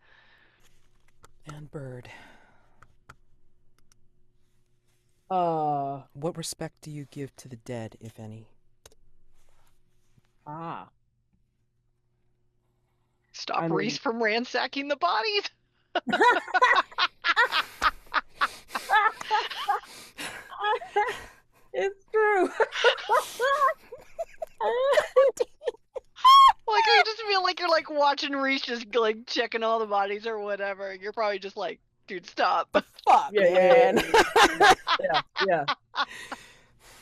And Bird, Uh, what respect do you give to the dead, if any? ah. Stop I Reece mean, from ransacking the bodies. it's true. Like I just feel like you're like watching Reece just like checking all the bodies or whatever. You're probably just like, dude, stop. The fuck, Yeah, man. yeah.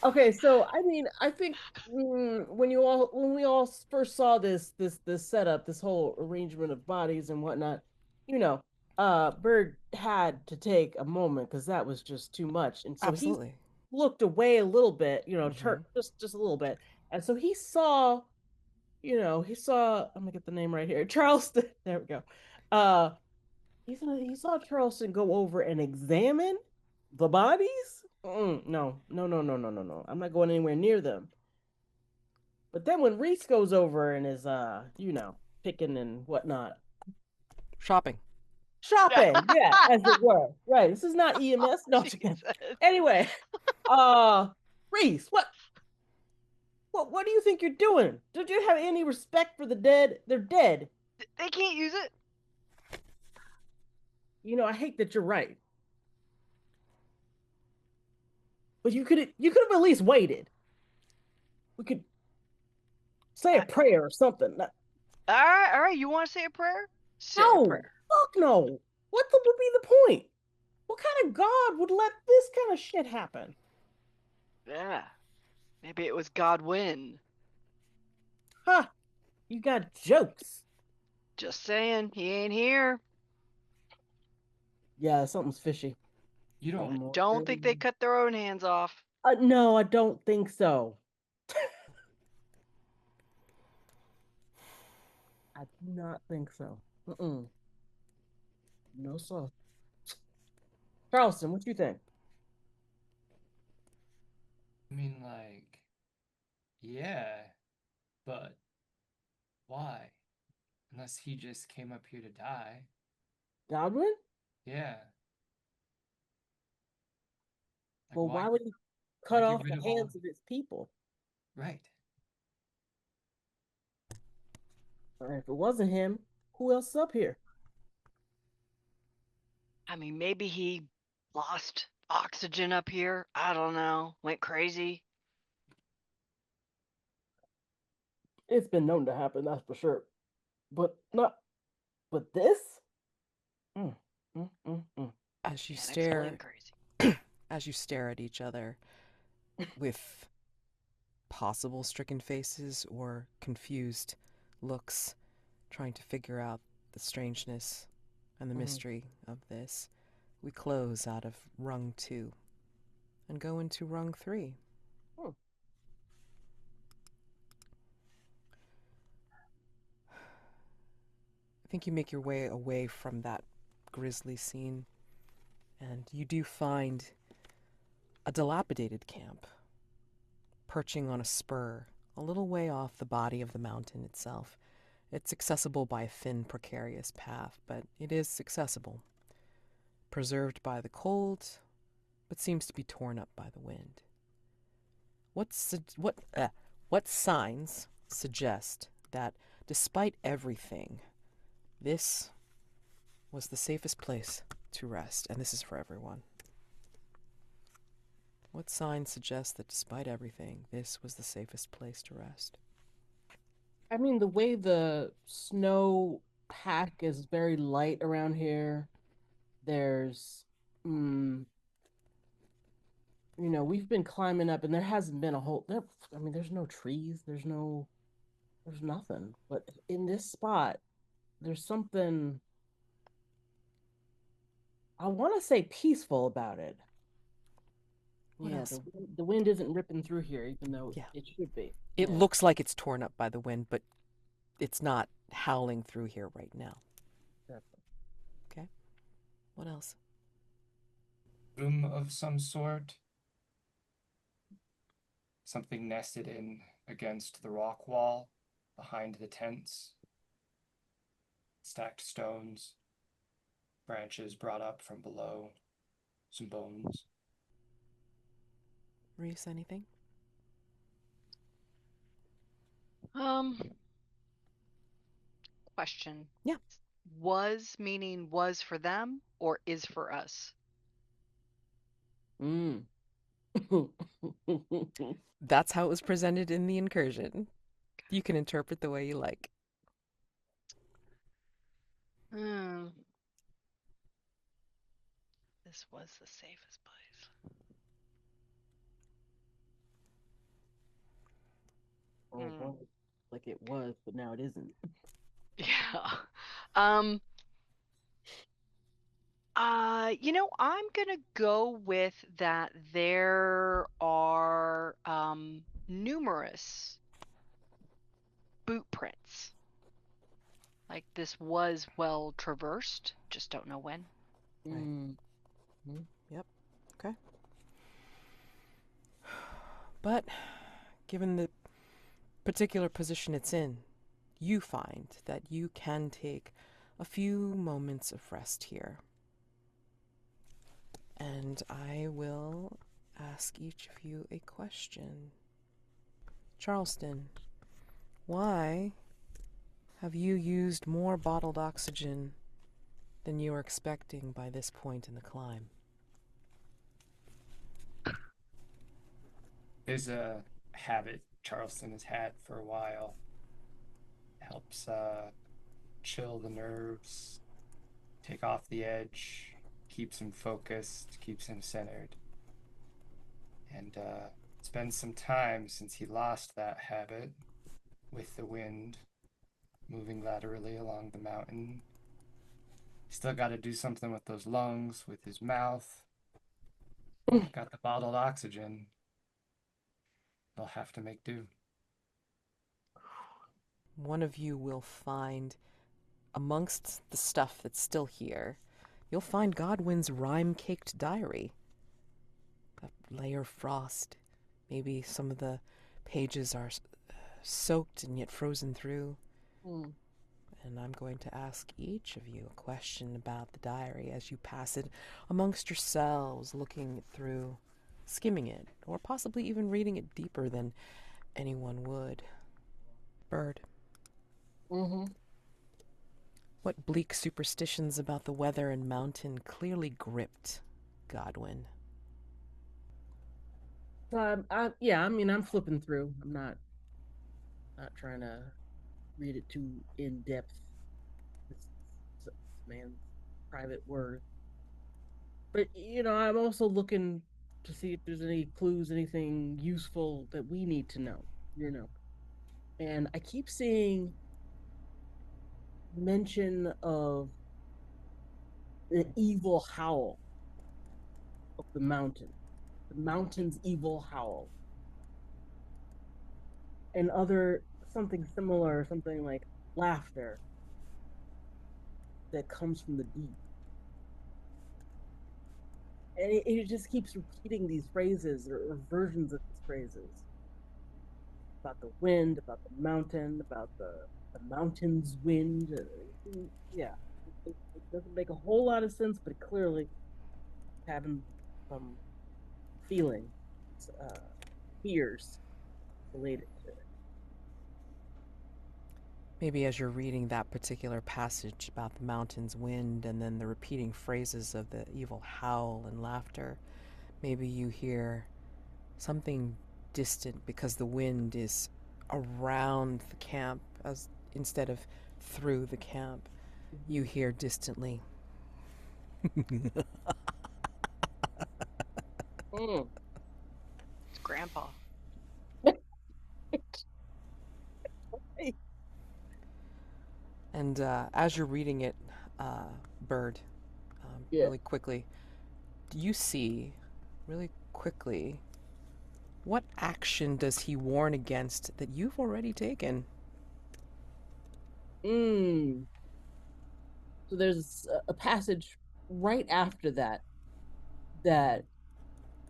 Okay, so I mean, I think when we all first saw this setup, this whole arrangement of bodies and whatnot, you know, Bird had to take a moment because that was just too much, and so he Absolutely. looked away a little bit, Mm-hmm. just a little bit, and so he saw, he saw. I'm gonna get the name right here, Charleston. There we go. Uh, he saw Charleston go over and examine the bodies. No, no, no, no, no, no, no. I'm not going anywhere near them. But then when Reece goes over and is picking and whatnot, Shopping. shopping, yeah, as it were. Right. This is not EMS. No, just kidding. Jesus. Anyway, Reece, what do you think you're doing? Don't you have any respect for the dead? They're dead. They can't use it. I hate that you're right. But you could have at least waited. We could say a prayer or something. All right. You want to say a prayer? Say a No, prayer. fuck no. Would be the point? What kind of God would let this kind of shit happen? Yeah. Maybe it was Godwin. Huh? You got jokes. Just saying, he ain't here. Yeah, something's fishy. You don't. Something Don't think they cut their own hands off. No, I don't think so. I do not think so. No, sir. Charleston, what you think? I mean, like, yeah, but why? Unless he just came up here to die. Godwin? Yeah. Like, Well, why? why would he Why cut get off rid the of all? hands of his people? Right. Or if it wasn't him, who else is up here? I mean, maybe he lost oxygen up here. I don't know. Went crazy. It's been known to happen, that's for sure. But not. But this? Mm, mm. As you Can't explain stare, crazy. as you stare at each other with possible stricken faces or confused looks, trying to figure out the strangeness and the mystery of this, we close out of rung 2 and go into rung 3. Hmm. I think you make your way away from that grisly scene And you do find a dilapidated camp perching on a spur a little way off the body of the mountain itself. It's accessible by a thin, precarious path, but it is accessible. Preserved by the cold, but seems to be torn up by the wind. What signs suggest that, despite everything, this was the safest place to rest? And this is for everyone. What signs suggest that, despite everything, this was the safest place to rest? I mean, the way the snow pack is very light around here, there's, we've been climbing up and there hasn't been a whole, there, I mean, there's no trees, there's nothing. But in this spot, there's something, I want to say peaceful about it. What Yeah, else? the wind isn't ripping through here, even though Yeah. it should be. It Yeah. looks like it's torn up by the wind, but it's not howling through here right now. Definitely. Okay. What else? Room of some sort. Something nested in against the rock wall behind the tents. Stacked stones. Branches brought up from below. Some bones. Reece, anything? Question. Yeah. Was meaning was for them or is for us? Mm. That's how it was presented in the incursion. You can interpret the way you like. This was the safest place. Well, like it was, but now it isn't. Yeah. I'm gonna go with that there are numerous boot prints. Like this was well traversed, just don't know when. Right. Mm. Yep. Okay. But given the particular position it's in, you find that you can take a few moments of rest here. And I will ask each of you a question. Charleston, why have you used more bottled oxygen than you were expecting by this point in the climb? There's a habit Charleston has had for a while. Helps chill the nerves, take off the edge, keeps him focused, keeps him centered. And it's been some time since he lost that habit with the wind moving laterally along the mountain. Still got to do something with those lungs, with his mouth. Got the bottled oxygen. They'll have to make do. One of you will find, amongst the stuff that's still here, you'll find Godwin's rime-caked diary. A layer of frost. Maybe some of the pages are soaked and yet frozen through. Mm. And I'm going to ask each of you a question about the diary as you pass it amongst yourselves, looking it through, skimming it, or possibly even reading it deeper than anyone would. Bird. Mm-hmm. What bleak superstitions about the weather and mountain clearly gripped Godwin? I'm flipping through. I'm not trying to read it too in depth. This man's private word. But I'm also looking to see if there's any clues, anything useful that we need to know. And I keep seeing mention of the evil howl of the mountain's evil howl, and other something similar, something like laughter that comes from the deep. and it just keeps repeating these phrases or versions of these phrases about the wind, about the mountain, about the mountain's wind. Yeah, it doesn't make a whole lot of sense, but clearly having some feeling, uh, fears related to it. Maybe as you're reading that particular passage about the mountain's wind and then the repeating phrases of the evil howl and laughter, maybe you hear something distant because the wind is around the camp as instead of through the camp. You hear distantly. Mm. It's Grandpa. And as you're reading it, Bird, Yeah. really quickly, do you see, really quickly, what action does he warn against that you've already taken? Mm. So there's a passage right after that that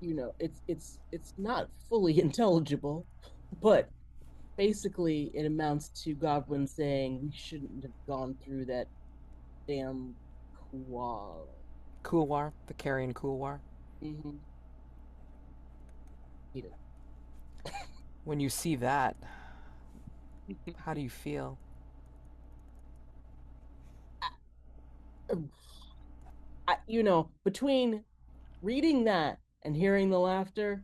it's not fully intelligible, but basically it amounts to Godwin saying we shouldn't have gone through that damn koala. Couloir, the carrion couloir. Mm-hmm. He did. When you see that, how do you feel? Between reading that and hearing the laughter,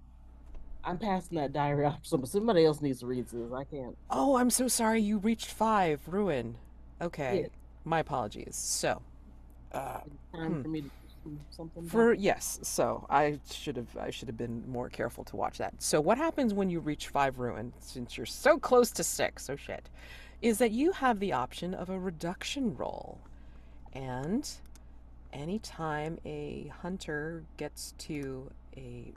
I'm passing that diary off. Somebody else needs to read this. I can't. Oh, I'm so sorry. You reached 5, ruin. Yeah, Okay, my apologies. So, uh, it's time for me to do something about for yes, so I should have been more careful to watch that. So what happens when you reach 5 ruin, since you're so close to 6, oh shit, is that you have the option of a reduction roll. And anytime a hunter gets to a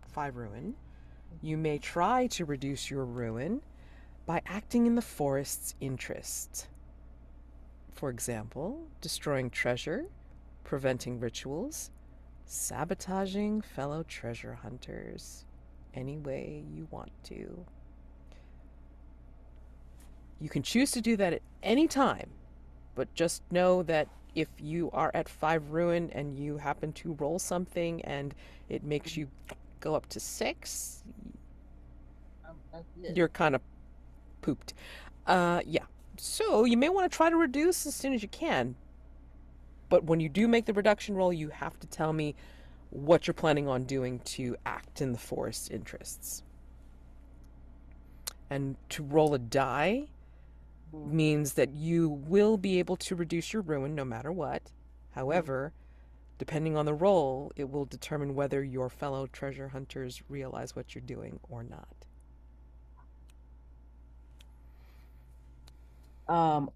5 ruin, you may try to reduce your ruin by acting in the forest's interest. For example, destroying treasure, preventing rituals, sabotaging fellow treasure hunters any way you want to. You can choose to do that at any time, but just know that if you are at 5 ruin and you happen to roll something and it makes you go up to 6, that's it. you're kind of pooped. Yeah. So you may want to try to reduce as soon as you can. But when you do make the reduction roll, you have to tell me what you're planning on doing to act in the forest's interests. And to roll a die means that you will be able to reduce your ruin no matter what. However, depending on the roll, it will determine whether your fellow treasure hunters realize what you're doing or not.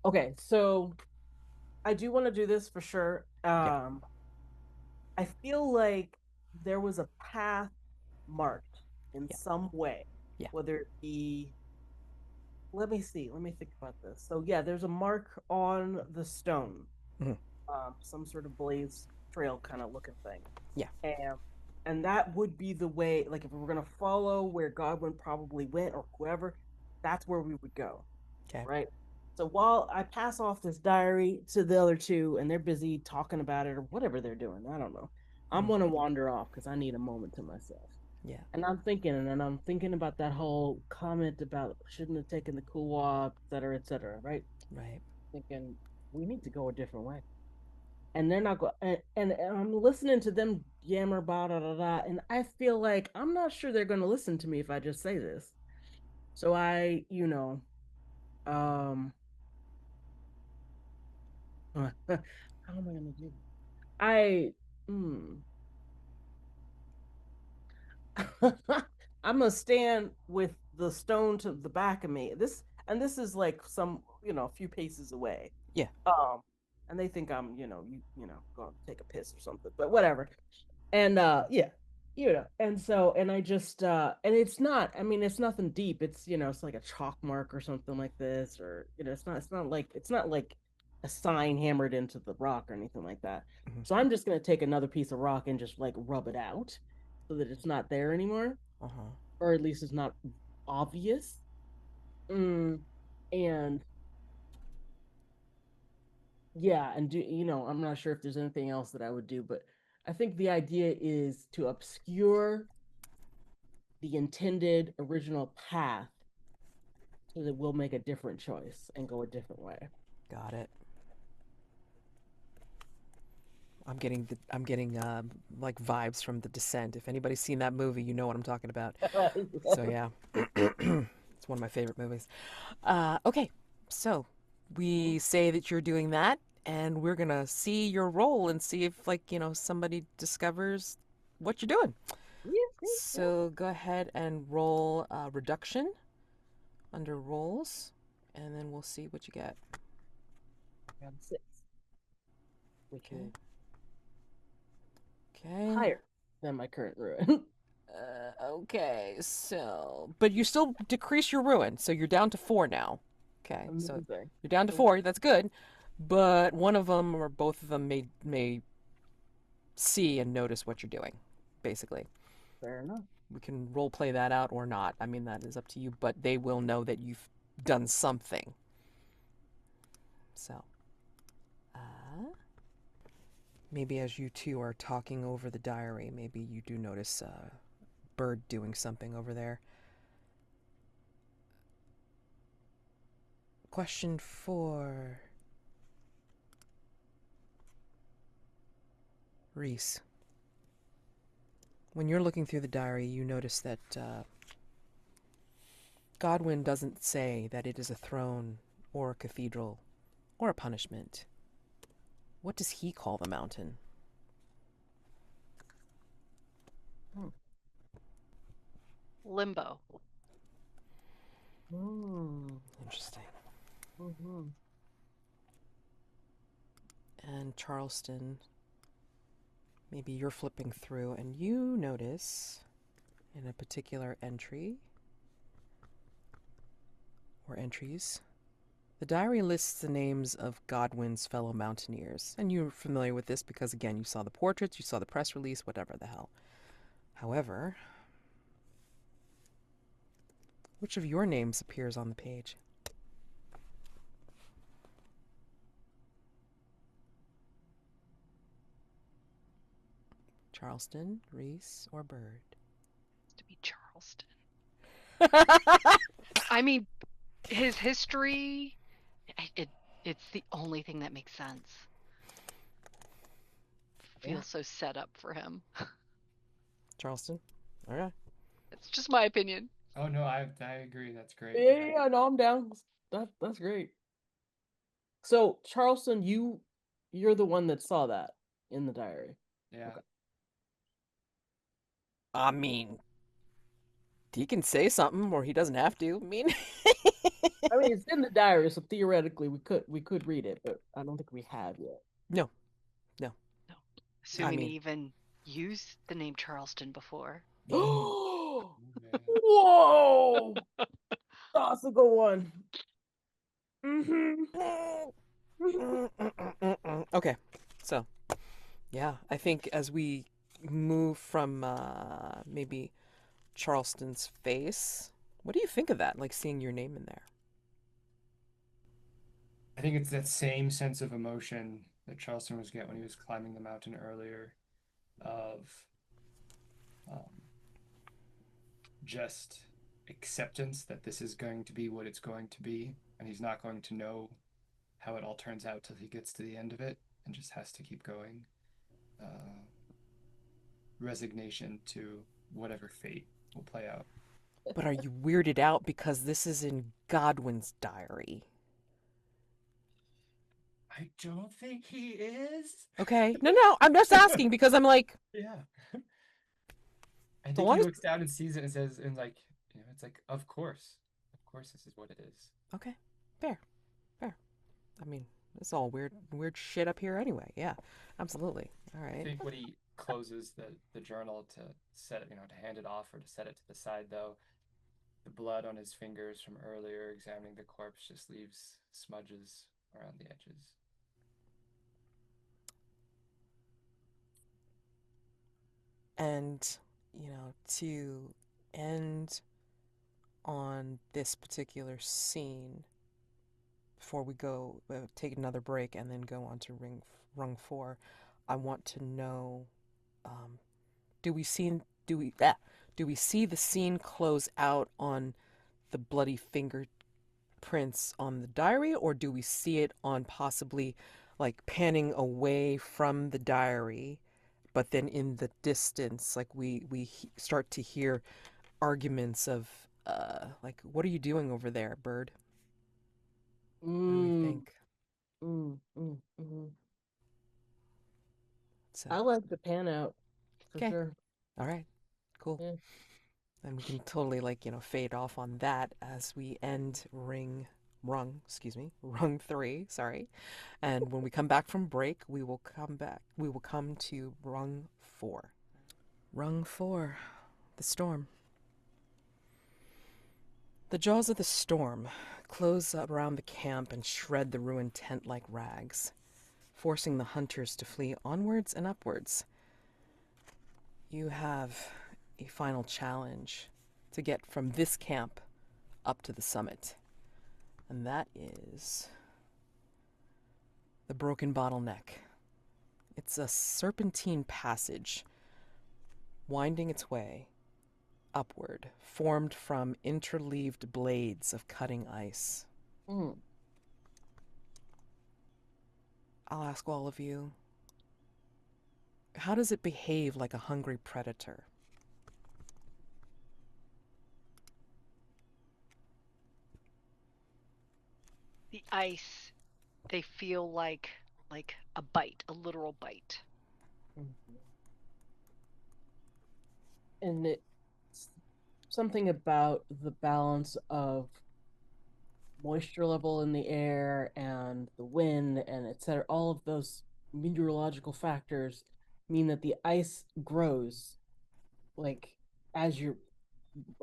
Okay, so I do want to do this for sure. Yeah, I feel like there was a path marked in yeah, some way, yeah. whether it be, let me see, let me think about this. So yeah, there's a mark on the stone, Mhm. some sort of blaze trail kind of looking thing. Yeah, And and that would be the way, like if we were gonna follow where Godwin probably went or whoever, that's where we would go, okay. right? So while I pass off this diary to the other two and they're busy talking about it or whatever they're doing, I don't know. I'm Mhm. gonna wander off because I need a moment to myself. Yeah, And I'm thinking about that whole comment about shouldn't have taken the cool walk, et cetera, right? right. Thinking we need to go a different way. And they're not going, and I'm listening to them yammer about da, da, da, and I feel like I'm not sure they're going to listen to me if I just say this. So um, how am I going to do? I, hmm. I'm gonna stand with the stone to the back of me. This is like some, a few paces away. Yeah, Um, and they think I'm, going to take a piss or something, but whatever. And yeah, and so and I just and it's not, I mean, it's nothing deep. It's like a chalk mark or something like this, or it's not like a sign hammered into the rock or anything like that. Mhm. So I'm just gonna take another piece of rock and just like rub it out so that it's not there anymore, Uh-huh. or at least it's not obvious. And yeah, and I'm not sure if there's anything else that I would do, but I think the idea is to obscure the intended original path so that we'll make a different choice and go a different way. Got it. I'm getting like vibes from The Descent. If anybody's seen that movie, you know what I'm talking about. So yeah, it's one of my favorite movies. Okay, so we say that you're doing that, and we're gonna see your roll and see if somebody discovers what you're doing. So go ahead and roll reduction under rolls, and then we'll see what you get. Round 6, which Okay. is Okay. higher than my current ruin. Okay, so but you still decrease your ruin, so you're down to 4 now. Okay, so Amazing. you're down to 4. That's good, but one of them or both of them may see and notice what you're doing. Basically, Fair enough. we can role play that out or not. I mean, that is up to you, but they will know that you've done something. So, maybe as you two are talking over the diary, maybe you do notice Bird doing something over there. Question 4. Reece. When you're looking through the diary, you notice that Godwin doesn't say that it is a throne or a cathedral or a punishment. What does he call the mountain? Limbo. Interesting. Mm-hmm. And Charleston, maybe you're flipping through and you notice in a particular entry or entries, the diary lists the names of Godwin's fellow mountaineers. And you're familiar with this because, again, you saw the portraits, you saw the press release, whatever the hell. However, which of your names appears on the page? Charleston, Reece, or Bird? To be Charleston. I mean, his history, it's the only thing that makes sense. Feels so set up for him. Charleston? All right. It's just my opinion. Oh no, I agree. That's great. Yeah, no, I'm down. That's great. So Charleston, you're the one that saw that in the diary. Yeah. Okay. I mean, he can say something or he doesn't have to. I mean, It's in the diary, so theoretically we could read it, but I don't think we have yet. No. Assuming mean- he even used the name Charleston before. Oh, man. whoa! That's a good one. Okay, so yeah, I think as we move from maybe Charleston's face, what do you think of that? Like seeing your name in there? I think it's that same sense of emotion that Charleston was getting when he was climbing the mountain earlier, of just acceptance that this is going to be what it's going to be, and he's not going to know how it all turns out till he gets to the end of it, and just has to keep going. Resignation to whatever fate will play out. But are you weirded out because this is in Godwin's diary? I don't think he is. Okay, no, I'm just asking because I'm like, Yeah. I So think long he as- looks down and sees it and says, and like, it's like, of course this is what it is. okay, fair. I mean, it's all weird shit up here anyway. Yeah, absolutely. All I right. think when he closes the journal to set it, to hand it off or to set it to the side, though, the blood on his fingers from earlier examining the corpse just leaves smudges around the edges. And, to end on this particular scene before we go take another break and then go on to rung 4, I want to know, do we see the scene close out on the bloody fingerprints on the diary, or do we see it on possibly like panning away from the diary, but then in the distance, like we start to hear arguments of like, what are you doing over there, bird? What do we Mm, think? mm. So I like the pan out for okay, sure. all right, cool. Yeah. And we can totally like, fade off on that as we end rung 3, sorry. And when we come back from break, we will come to rung 4. Rung 4, the storm. The jaws of the storm close around the camp and shred the ruined tent like rags, forcing the hunters to flee onwards and upwards. You have a final challenge to get from this camp up to the summit, and that is the Broken Bottleneck. It's a serpentine passage winding its way upward, formed from interleaved blades of cutting ice. Mm. I'll ask all of you, how does it behave like a hungry predator? The ice, they feel like a bite, a literal bite. And it's something about the balance of moisture level in the air and the wind and etc. All of those meteorological factors mean that the ice grows like as you're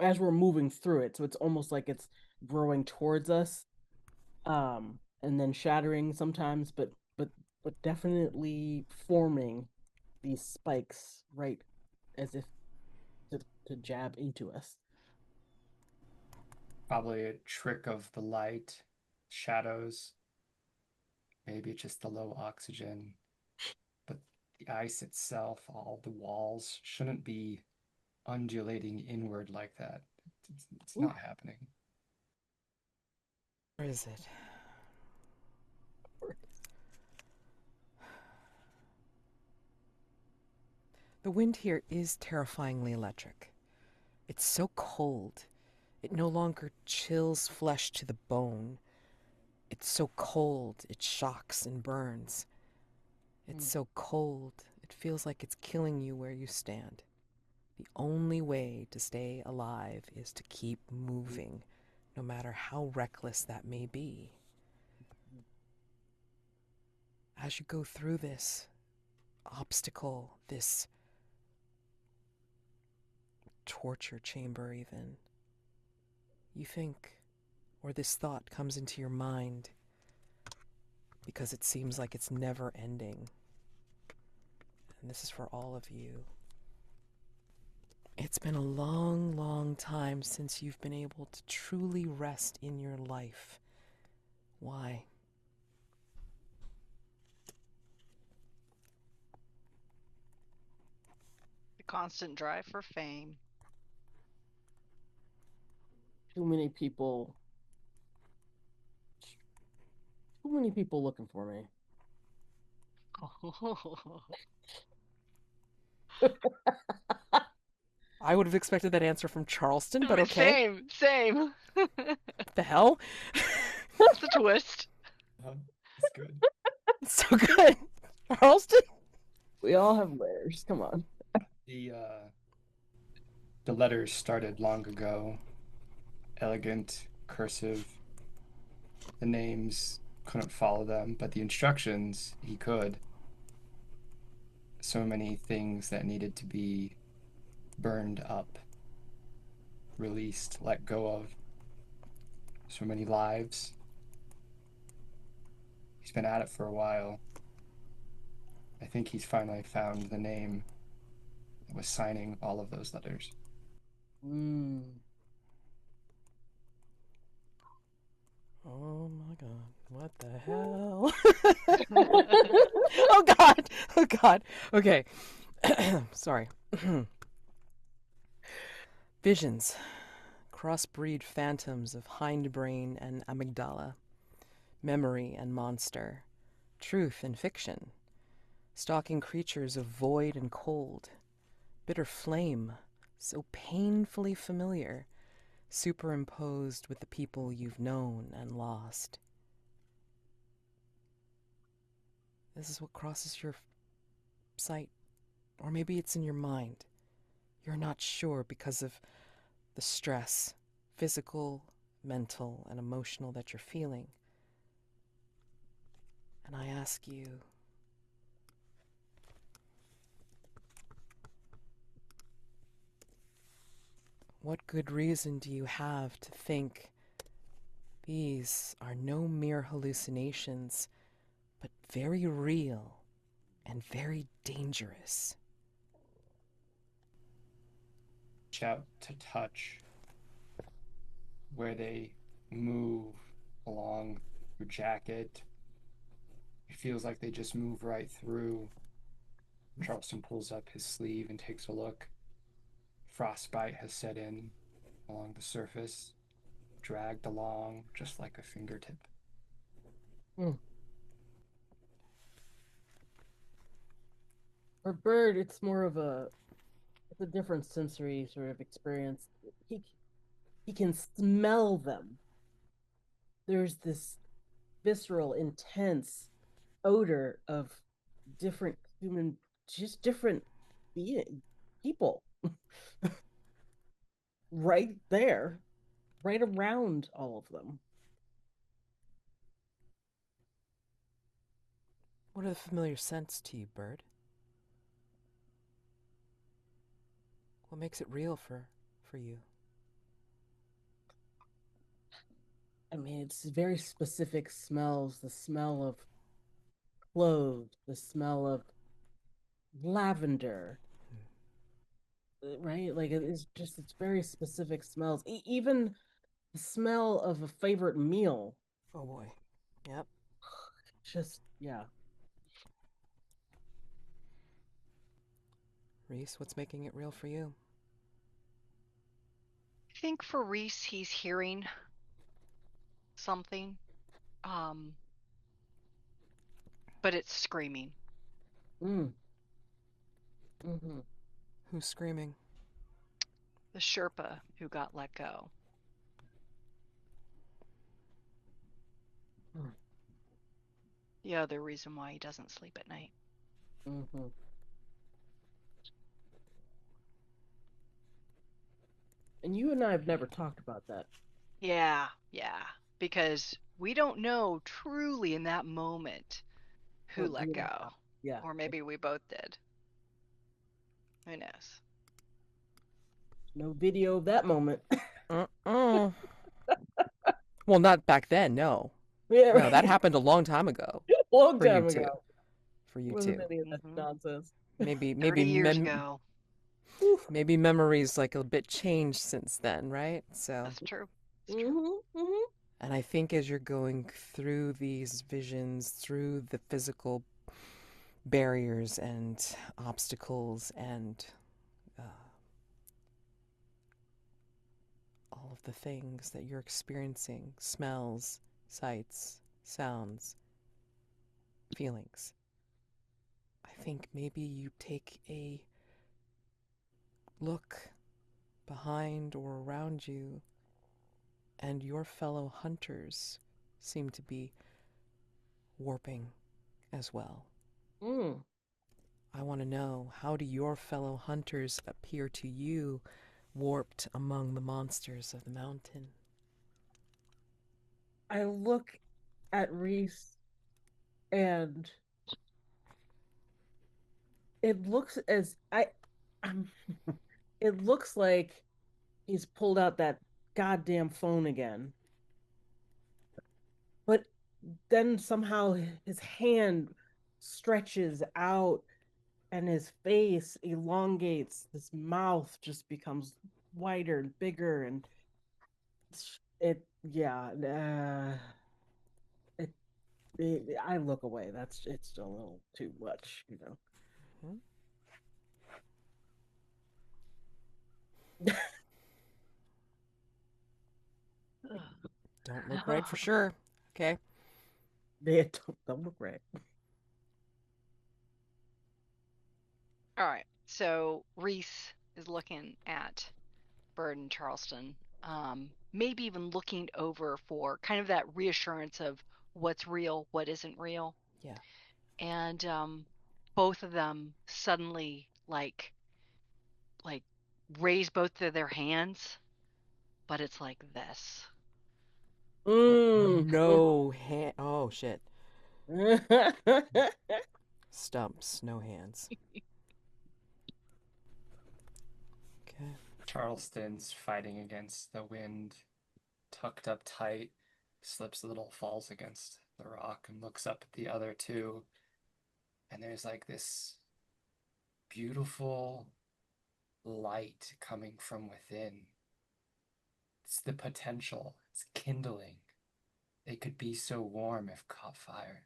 as we're moving through it. So it's almost like it's growing towards us, and then shattering sometimes, but definitely forming these spikes right as if to jab into us. Probably a trick of the light, shadows, maybe just the low oxygen. But the ice itself, all the walls, shouldn't be undulating inward like that. It's Ooh. not happening. Where is it? The wind here is terrifyingly electric. It's so cold, it no longer chills flesh to the bone. It's so cold, it shocks and burns. It's so cold, it feels like it's killing you where you stand. The only way to stay alive is to keep moving, no matter how reckless that may be. As you go through this obstacle, this torture chamber, even, you think, or this thought comes into your mind because it seems like it's never ending. And this is for all of you. It's been a long, long time since you've been able to truly rest in your life. Why? The constant drive for fame. Too many people. Too many people looking for me. I would have expected that answer from Charleston, but okay. Same. What the hell? That's a twist. It's good. It's so good. Charleston? We all have layers. Come on. The letters started long ago. Elegant, cursive. The names couldn't follow them, but the instructions he could. So many things that needed to be burned up, released, let go of. So many lives. He's been at it for a while. I think he's finally found the name was signing all of those letters. Mm. Oh my God. What the hell? Oh God. Oh God. Okay. Sorry. Visions. Crossbreed phantoms of hindbrain and amygdala. Memory and monster. Truth and fiction. Stalking creatures of void and cold. Bitter flame. So painfully familiar. Superimposed with the people you've known and lost. This is what crosses your sight. Or maybe it's in your mind. You're not sure because of the stress, physical, mental, and emotional that you're feeling. And I ask you, what good reason do you have to think these are no mere hallucinations, but very real and very dangerous? Reach out to touch where they move along your jacket. It feels like they just move right through. Charleston pulls up his sleeve and takes a look. Frostbite has set in along the surface, dragged along just like a fingertip. Mm. For Bird, it's more of it's a different sensory sort of experience. He can smell them. There's this visceral, intense odor of different human, just different people right there, right around all of them. What are the familiar scents to you, Bird? What makes it real for you? I mean, it's very specific smells. The smell of cloves, the smell of lavender, right? Like it's very specific smells. Even the smell of a favorite meal. Oh boy. Yep. Just yeah. Reece, what's making it real for you? I think for Reece, he's hearing something, but it's screaming. Mm. Mm-hmm. Who's screaming? The Sherpa who got let go. Mm. The other reason why he doesn't sleep at night. Mm-hmm. And you and I have never talked about that. Yeah, because we don't know truly in that moment who What let really go. happened. Yeah. Or maybe we both did. Who knows? No video of that moment. Uh-uh. Well, not back then, no. Yeah, No, that right. happened a long time ago Long for you time two. ago. For you Wasn't two. any of that Mm-hmm. nonsense. Maybe 30 years ago. Oof. maybe memories like a bit changed since then, right? So, That's true. It's true. Mm-hmm. Mm-hmm. and I think as you're going through these visions, through the physical barriers and obstacles and uh, all of the things that you're experiencing, smells, sights, sounds, feelings, I think maybe you take a look behind or around you, and your fellow hunters seem to be warping as well. Mm. I want to know, how do your fellow hunters appear to you warped among the monsters of the mountain? I look at Reese and it looks as I'm it looks like he's pulled out that goddamn phone again. But then somehow his hand stretches out and his face elongates. His mouth just becomes wider and bigger, and yeah. It, I look away. It's a little too much, you know. Mhm. Don't look right for sure. Okay. They don't look right. All right. So Reese is looking at Bird and Charleston, maybe even looking over for kind of that reassurance of what's real, what isn't real. Yeah. And both of them suddenly like raise both of their hands, but it's like this. Mm. No hand. Oh shit. Mm. Stumps, no hands. Okay. Charleston's fighting against the wind, tucked up tight, slips a little, falls against the rock, and looks up at the other two. And there's like this beautiful light coming from within. It's the potential, it's kindling. They could be so warm if caught fire.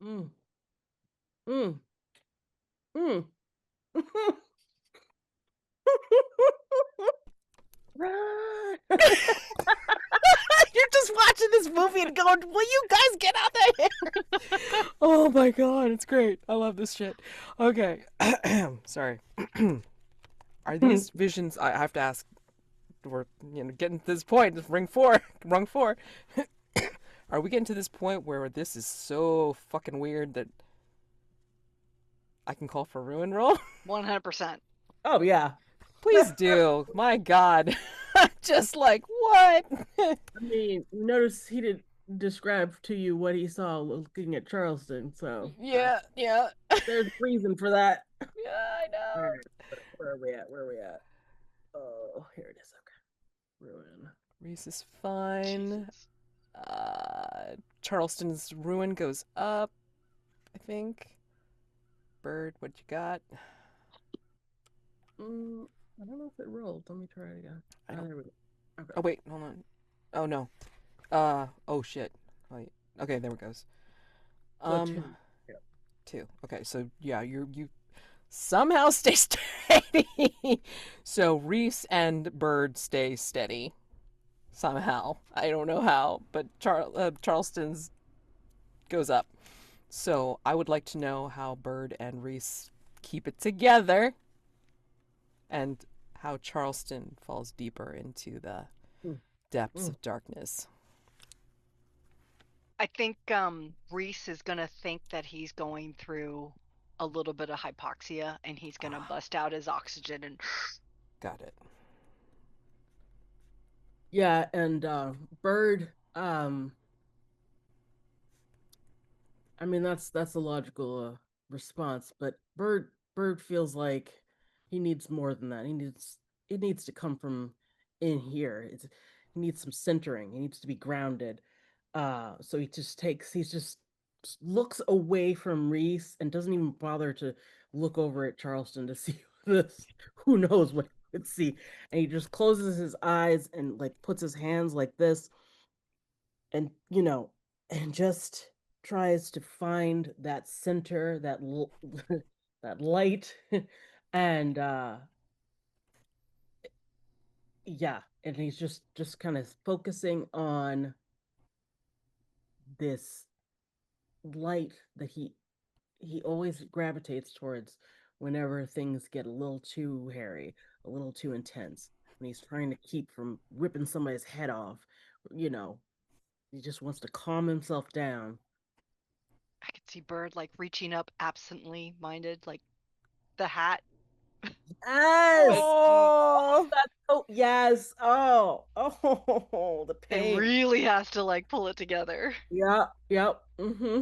Mm. Mm. Mm. Run! You're just watching this movie and going, "Will you guys get out there?" Oh my god, it's great. I love this shit. Okay. Sorry. Are these visions? I have to ask. We're getting to this point. It's rung four. Are we getting to this point where this is so fucking weird that I can call for ruin roll? 100%. Oh yeah. Please do. My god. Just like what? I mean, notice he didn't describe to you what he saw looking at Charleston, so Yeah, yeah. there's reason for that. Yeah, I All know. right, where are we at? Where are we at? Oh, here it is. Okay, ruin. Reese is fine. Jesus. Charleston's ruin goes up, I think. Bird, what you got? I don't know if it rolled. Let me try it again. I don't. There we go. Okay. Oh wait, hold on. Oh no. Oh shit. Wait. Okay, there it goes. So two. Yeah. 2. Okay, so yeah, you somehow stay steady. So Reese and Bird stay steady somehow. I don't know how, but Charleston's goes up. So I would like to know how Bird and Reese keep it together, and how Charleston falls deeper into the Mm, depths mm. of darkness. I think Reese is gonna think that he's going through a little bit of hypoxia and he's gonna bust out his oxygen and Got it. Yeah, and Bird. I mean that's a logical response, but Bird feels like he needs more than that. It needs to come from in here. He needs some centering. He needs to be grounded. So he just looks away from Reese and doesn't even bother to look over at Charleston to see this. Who knows what he would see? And he just closes his eyes and like puts his hands like this, and and just tries to find that center, that light. And yeah, and he's just kind of focusing on this light that he always gravitates towards whenever things get a little too hairy, a little too intense, and he's trying to keep from ripping somebody's head off. you know he just wants to calm himself down. I could see Bird like reaching up absently minded, like the hat. Like Yes. Oh, Oh, yes. Oh, the and pain. really has to like pull it together. Yep, yep. Mm-hmm.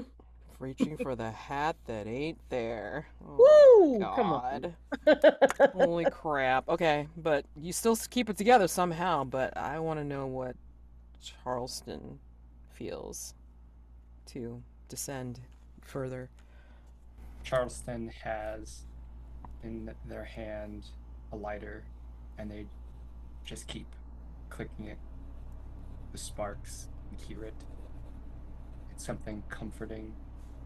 reaching for the hat that ain't there. Oh my Woo! Come on. god. Holy crap. Okay, but you still keep it together somehow, but I want to know what Charleston feels to descend further. Charleston has in their hand a lighter, and they just keep clicking it. The sparks, you hear it. It's something comforting,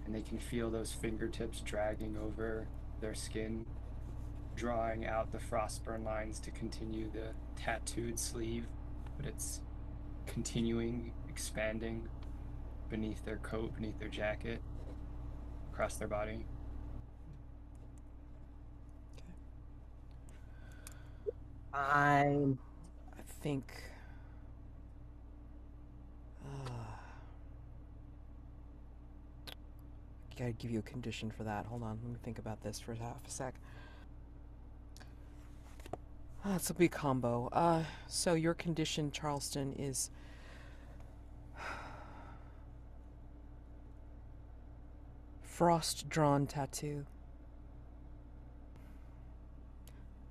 and they can feel those fingertips dragging over their skin, drawing out the frostburn lines to continue the tattooed sleeve, but it's continuing, expanding beneath their coat, beneath their jacket, across their body. I'm I think. Gotta give you a condition for that. Hold on, let me think about this for half a sec. This will be a combo. So your condition, Charleston, is frost-drawn tattoo.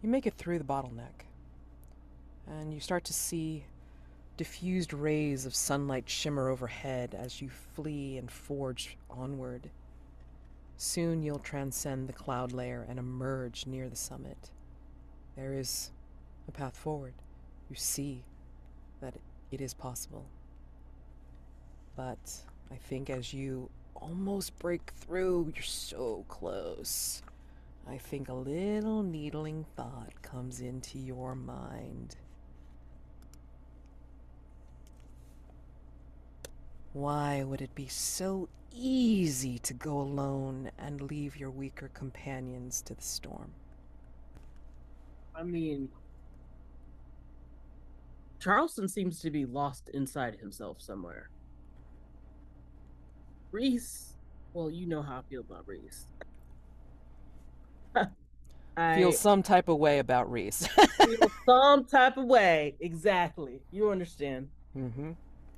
You make it through the bottleneck, and you start to see diffused rays of sunlight shimmer overhead as you flee and forge onward. Soon you'll transcend the cloud layer and emerge near the summit. There is a path forward. You see that it is possible. But I think as you almost break through, you're so close, I think a little needling thought comes into your mind. Why would it be so easy to go alone and leave your weaker companions to the storm? I mean, Charleston seems to be lost inside himself somewhere. Reece, well, you know how I feel about Reece. Feel I some type of way about Reece. feel some type of way. Exactly. You understand. Mm-hmm.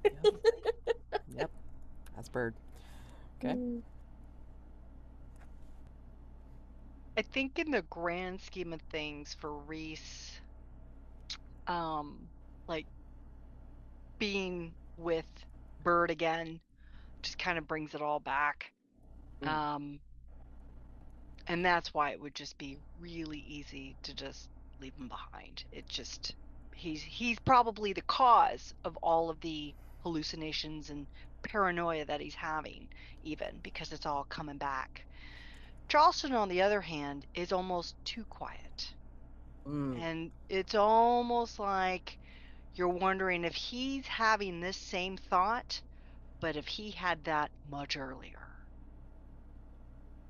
Yep. Yep. That's Bird. Okay. I think in the grand scheme of things for Reece, like being with Bird again just kind of brings it all back. And that's why it would just be really easy to just leave him behind. It just he's probably the cause of all of the hallucinations and paranoia that he's having, even because it's all coming back. Charleston, on the other hand, is almost too quiet. And it's almost like you're wondering if he's having this same thought, but if he had that much earlier,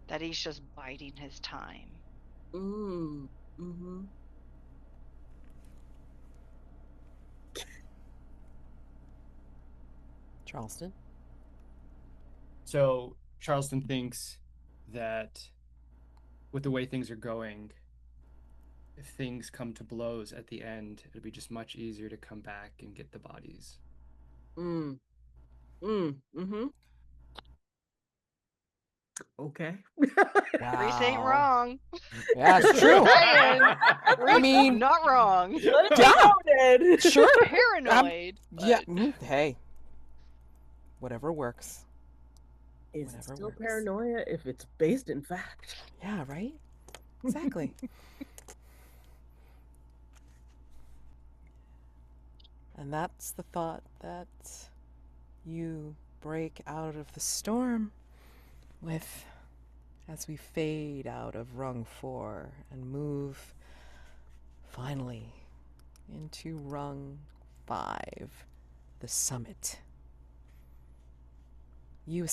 that he's just biding his time. Charleston? So Charleston thinks that with the way things are going, if things come to blows at the end, it'll be just much easier to come back and get the bodies. Okay. Wow. Reece ain't wrong. Yeah, it's true. I mean, not wrong. Yeah, sure. Paranoid. Yeah. Hey, whatever works. Is it Whatever still works. paranoia if it's based in fact? Yeah, right? Exactly. And that's the thought that you break out of the storm with as we fade out of rung 4 and move finally into rung 5, the summit. You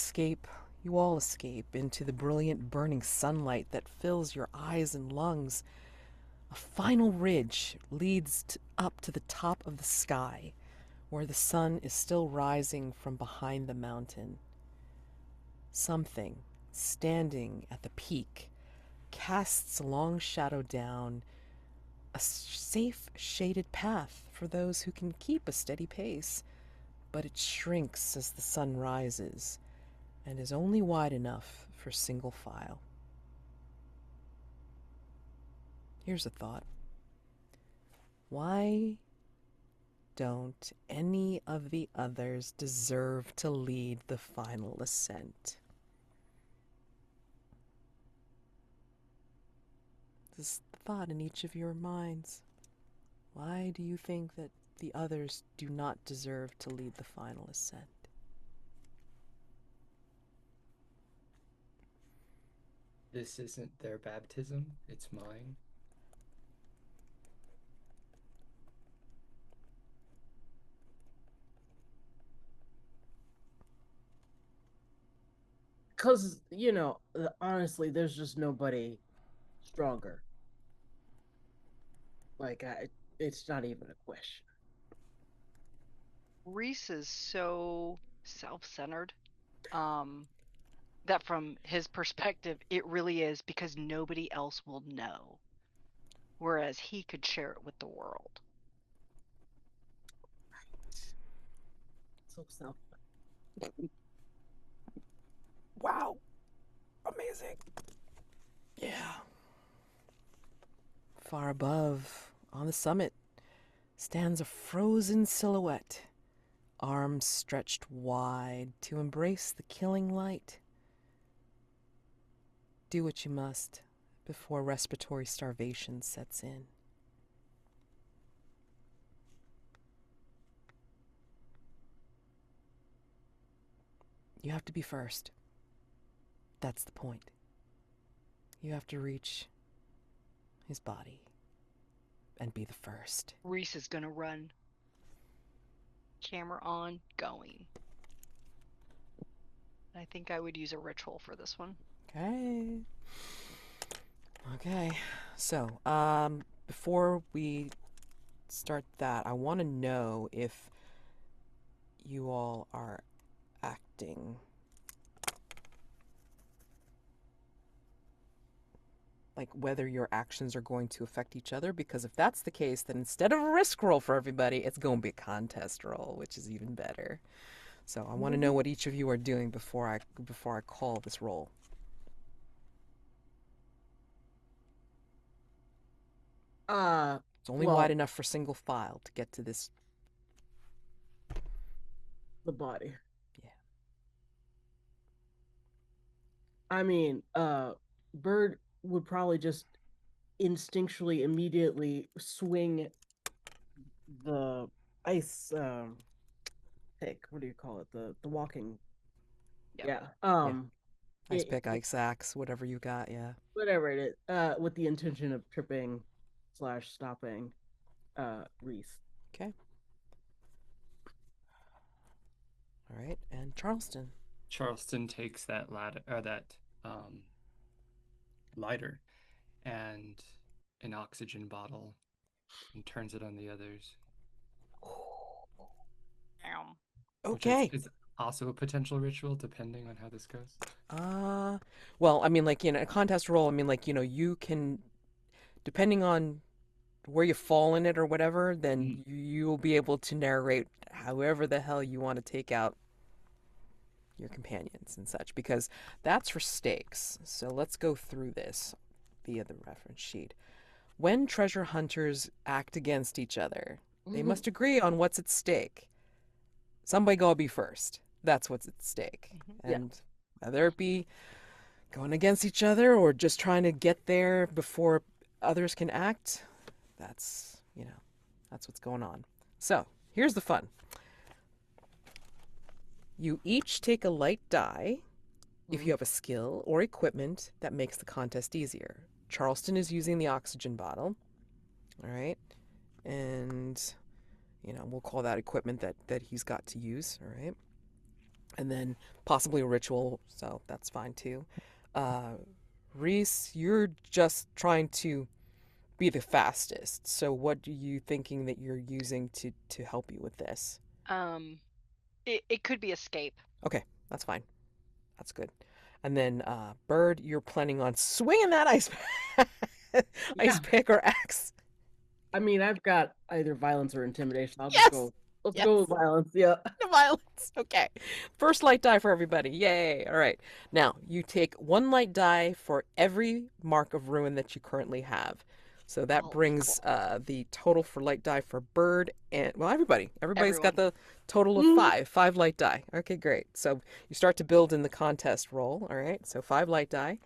all escape into the brilliant burning sunlight that fills your eyes and lungs. A final ridge leads up to the top of the sky, where the sun is still rising from behind the mountain. Something standing at the peak casts a long shadow down, a safe shaded path for those who can keep a steady pace, but it shrinks as the sun rises and is only wide enough for single file. Here's a thought. Why don't any of the others deserve to lead the final ascent? this thought in each of your minds. Why do you think that the others do not deserve to lead the final ascent? This isn't their baptism, it's mine. Because, honestly, there's just nobody stronger. Like, it's not even a question. Reece is so self-centered. That from his perspective, it really is because nobody else will know. Whereas he could share it with the world. So self. Wow. Amazing. Yeah. Far above, on the summit, stands a frozen silhouette, arms stretched wide to embrace the killing light. Do what you must before respiratory starvation sets in. You have to be first. That's the point. You have to reach his body and be the first. Reece is gonna run. Camera on, going. I think I would use a ritual for this one. Okay. So, before we start that, I want to know if you all are acting like whether your actions are going to affect each other, because if that's the case, then instead of a risk roll for everybody, it's going to be a contest roll, which is even better. So I want to know what each of you are doing before I call this roll. It's only Well, wide enough for single file to get to this. the body. Yeah. I mean, Bird would probably just instinctually immediately swing the ice pick. What do you call it? The walking. Yep. Yeah. Ice pick, ice axe, whatever you got. Yeah. Whatever it is. With the intention of tripping / stopping Reece. Okay. All right, and Charleston. Charleston takes that lighter and an oxygen bottle and turns it on the others. Which Okay. is also a potential ritual depending on how this goes. Well, I mean, like, a contest roll, I mean, like, you can, depending on where you fall in it or whatever, then you'll be able to narrate however the hell you want to take out your companions and such, because that's for stakes. So let's go through this via the reference sheet. When treasure hunters act against each other, they must agree on what's at stake. Somebody gotta be first. That's what's at stake. And whether it be going against each other or just trying to get there before others can act, that's what's going on. So here's the fun. You each take a light die if you have a skill or equipment that makes the contest easier. Charleston is using the oxygen bottle. All right. And, we'll call that equipment that he's got to use. All right. And then possibly a ritual. So that's fine too. Reece, you're just trying to be the fastest. So what are you thinking that you're using to help you with this? It could be escape. Okay, that's fine. That's good. And then Bird, you're planning on swinging that ice pick or axe. I mean, I've got either violence or intimidation. I'll Yes! just go. Let's go with violence. Yeah. The violence. Okay. First light die for everybody. Yay. All right. Now, you take one light die for every mark of ruin that you currently have. So that brings the total for light die for Bird and, well, everybody. Everybody's got the total of 5 light die. Okay, great. So you start to build in the contest roll. All right. So 5 light die.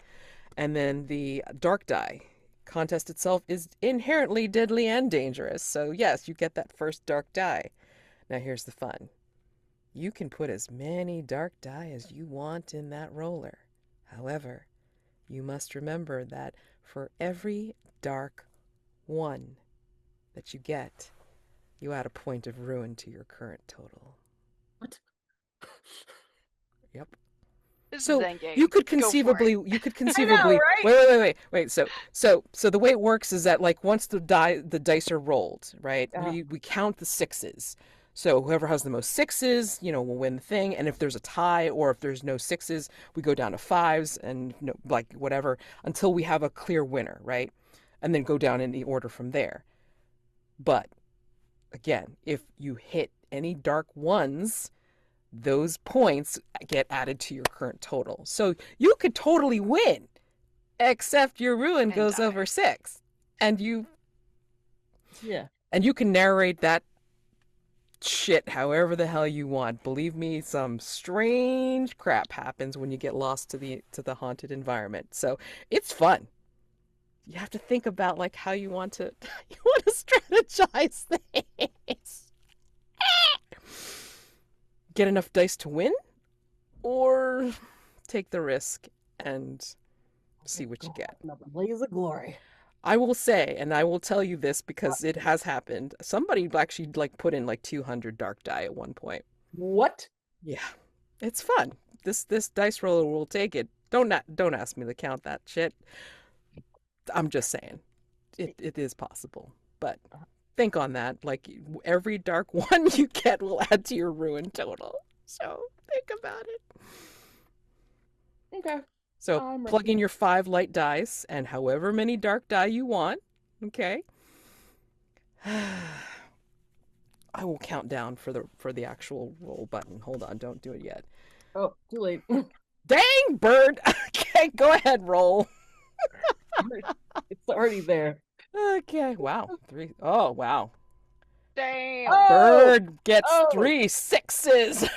And then the dark die contest itself is inherently deadly and dangerous. So, yes, you get that first dark die. Now, here's the fun. You can put as many dark die as you want in that roller. However, you must remember that for every dark one that you get, you add a point of ruin to your current total. What? Yep. This is So Endgame. you could Go for it. conceivably right? wait. So the way it works is that like once the dice are rolled, right? We count the sixes. So whoever has the most sixes, will win the thing. And if there's a tie or if there's no sixes, we go down to fives and like whatever until we have a clear winner, right? And then go down in the order from there. But again, if you hit any dark ones, those points get added to your current total. So you could totally win, except your ruin And goes die. over 6. And you can narrate that shit however the hell you want. Believe me, some strange crap happens when you get lost to the haunted environment. So it's fun. You have to think about like how you want to strategize things. Get enough dice to win, or take the risk and see what you get. Another blaze of glory. I will say, and I will tell you this because it has happened. Somebody actually like put in like 200 dark die at one point. What? Yeah, it's fun. This dice roller will take it. Don't ask me to count that shit. I'm just saying, it is possible, but think on that. Like every dark one you get will add to your ruin total. So think about it. Okay. So plug in your 5 light dice and however many dark die you want. Okay. I will count down for the actual roll button. Hold on, don't do it yet. Oh, too late. Dang, bird. Okay, go ahead, roll. It's already there. Okay. Wow. 3. Oh, wow. Damn. Oh! Bird gets 3 6s.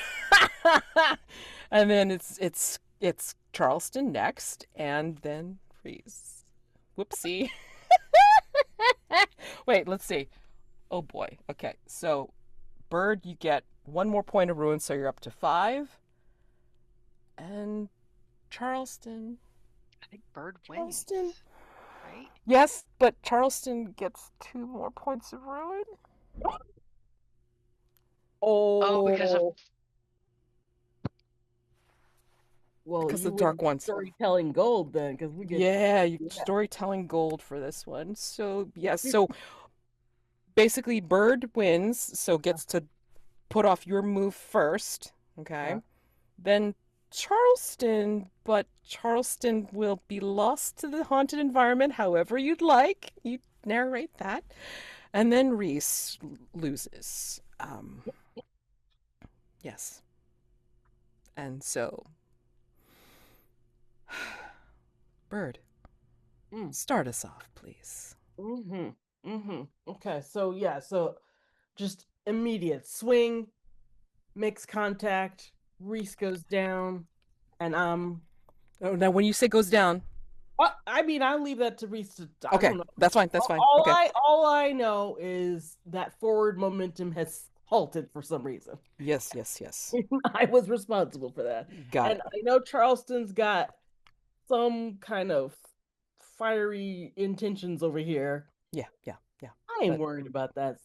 And then it's Charleston next, and then Reece. Whoopsie. Wait, let's see. Oh boy. Okay, so Bird, you get 1 more point of ruin, so you're up to 5. And Charleston. I think Bird wins. Charleston. Right? Yes, but Charleston gets 2 more points of ruin. Oh, because of well, because you the dark win ones. storytelling gold then, because we get storytelling gold for this one. So yes, so basically Bird wins, so gets to put off your move first. Okay, then Charleston, but Charleston will be lost to the haunted environment however you'd like. You narrate that. And then Reece loses. Yes. And so, Bird, start us off, please. Okay, so just immediate swing, makes contact, Reece goes down, and Oh, now when you say goes down. I mean, I'll leave that to Reece to. Okay, I don't know. that's fine. All I know is that forward momentum has halted for some reason. Yes. I was responsible for that. Got it. I know Charleston's got some kind of fiery intentions over here. Yeah. I ain't worried about that.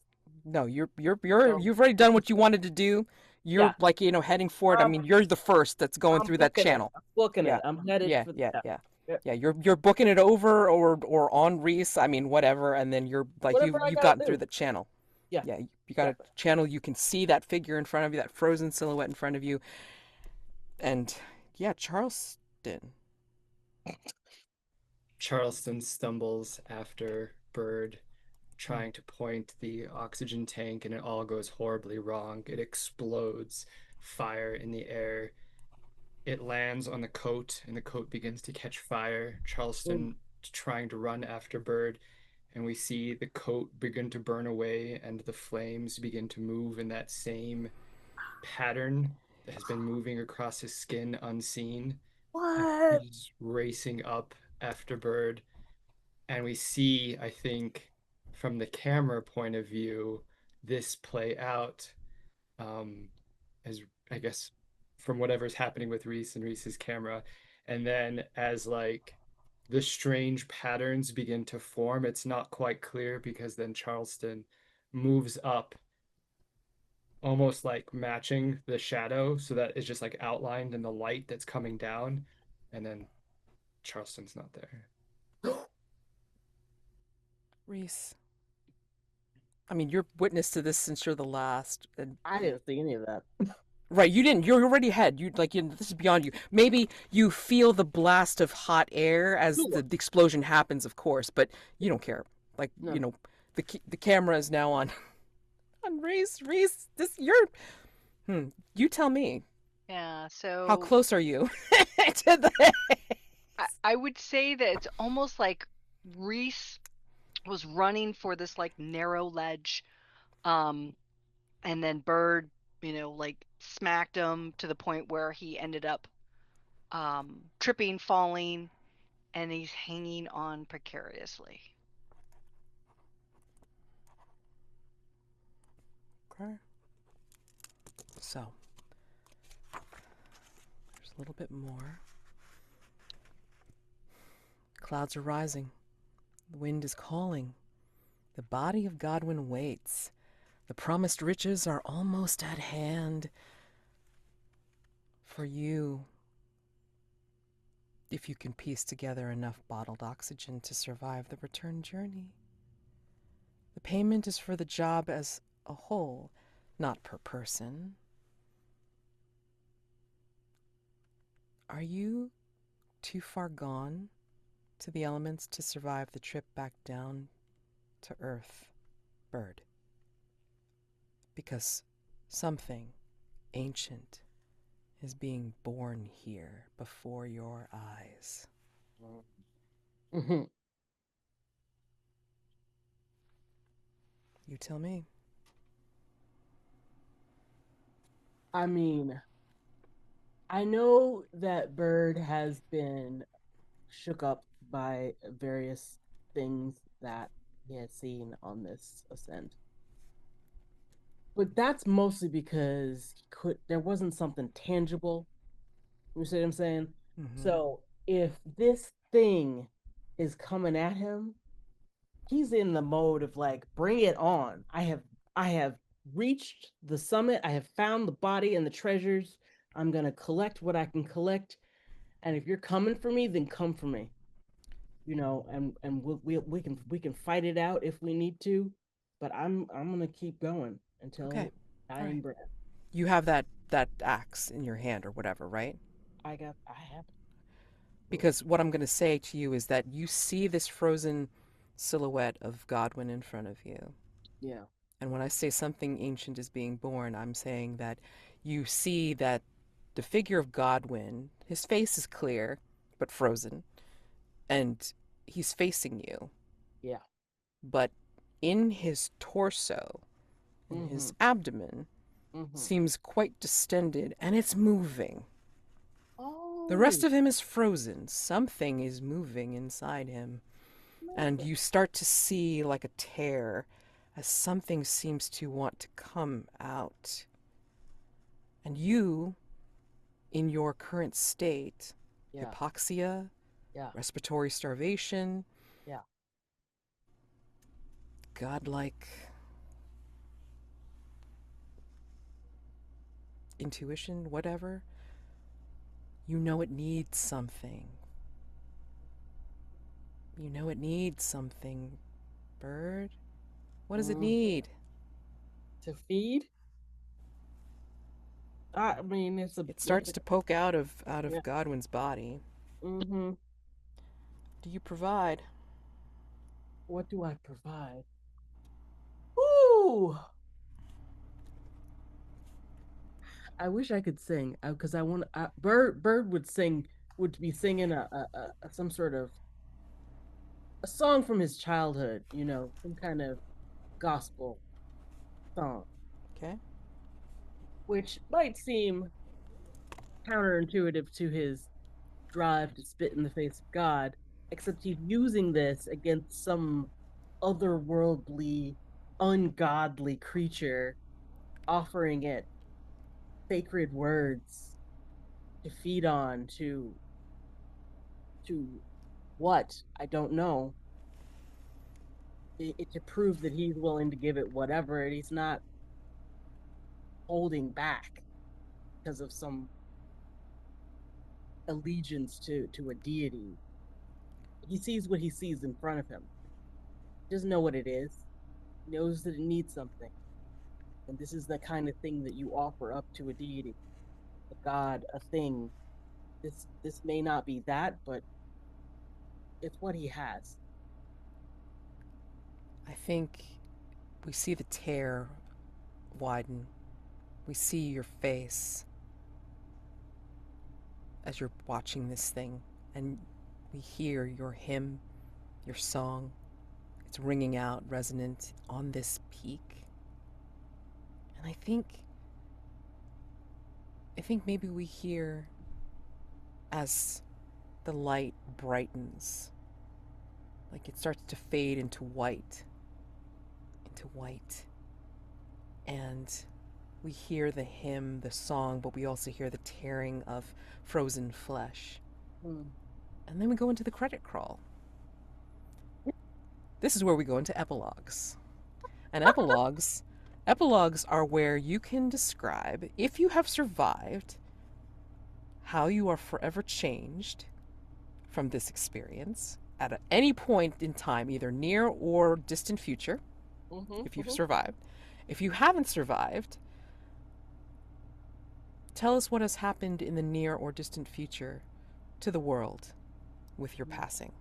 No, you've already done what you wanted to do. You're like, heading forward. I mean, you're the first that's going through that channel. I'm booking it. I'm headed for that. Yeah, you're booking it over or on Reece. I mean, whatever. And then you're like you've gotten through the channel. Yeah, you got a channel. You can see that figure in front of you, that frozen silhouette in front of you. And yeah, Charleston. Charleston stumbles after Bird, trying to point the oxygen tank, and it all goes horribly wrong. It explodes, fire in the air. It lands on the coat, and the coat begins to catch fire. Charleston trying to run after Bird, and we see the coat begin to burn away, and the flames begin to move in that same pattern that has been moving across his skin unseen. What? He's racing up after Bird. and we see, I think, from the camera point of view, this play out, um, as I guess from whatever's happening with Reece and Reece's camera. And then as like the strange patterns begin to form, it's not quite clear because then Charleston moves up almost like matching the shadow so that it's just like outlined in the light that's coming down. And then Charleston's not there. Reese. I mean, you're witness to this since you're the last. And I didn't see any of that. right, you didn't. You're already ahead. You like this is beyond you. Maybe you feel the blast of hot air as Sure. the explosion happens, of course, but you don't care. Like No. you know, the camera is now on on Reese. Reese, this you're. You tell me. Yeah, so How close are you to the? I would say that it's almost like Reese was running for this like narrow ledge, and then Bird, like smacked him to the point where he ended up tripping, falling, and he's hanging on precariously. Okay. So there's a little bit more. Clouds are rising. The wind is calling. The body of Godwin waits. The promised riches are almost at hand for you if you can piece together enough bottled oxygen to survive the return journey. The payment is for the job as a whole, not per person. Are you too far gone to the elements to survive the trip back down to Earth, Bird? Because something ancient is being born here before your eyes. Mm-hmm. You tell me. I mean, I know that Bird has been shook up by various things that he had seen on this ascent. But that's mostly because there wasn't something tangible. You see what I'm saying? Mm-hmm. So if this thing is coming at him, he's in the mode of like, bring it on. I have reached the summit. I have found the body and the treasures. I'm gonna collect what I can collect. And if you're coming for me, then come for me. And we can fight it out if we need to. But I'm gonna keep going Okay. until All dying right. breath. You have that axe in your hand or whatever, right? I have. Because what I'm going to say to you is that you see this frozen silhouette of Godwin in front of you. Yeah. And when I say something ancient is being born, I'm saying that you see that the figure of Godwin, his face is clear but frozen, and he's facing you. Yeah. But in his torso, in his abdomen, seems quite distended, and it's moving. Oh. The rest of him is frozen. Something is moving inside him. And you start to see like a tear as something seems to want to come out. And you, in your current state, Yeah. hypoxia, Yeah. respiratory starvation, Yeah. godlike intuition, whatever, you know it needs something. You know it needs something, Bird. What does it need? To feed? I mean, It starts to poke out of Yeah. Godwin's body. Mm-hmm. Do you provide? What do I provide? Ooh. I wish I could sing because I want Bird would be singing a some sort of a song from his childhood, some kind of gospel song, Okay. which might seem counterintuitive to his drive to spit in the face of God, except he's using this against some otherworldly, ungodly creature, offering it sacred words to feed on, to what? I don't know. To prove that he's willing to give it whatever, and he's not holding back because of some allegiance to a deity. He sees what he sees in front of him. He doesn't know what it is. He knows that it needs something. And this is the kind of thing that you offer up to a deity, a god, a thing. This may not be that, but it's what he has. I think we see the tear widen. We see your face as you're watching this thing, and we hear your hymn, your song. It's ringing out resonant on this peak. And I think maybe we hear as the light brightens, like it starts to fade into white, and we hear the hymn, the song, but we also hear the tearing of frozen flesh. Mm. And then we go into the credit crawl. This is where we go into epilogues. And epilogues are where you can describe, if you have survived, how you are forever changed from this experience at any point in time, either near or distant future, if you've survived. If you haven't survived, tell us what has happened in the near or distant future to the world with your passing.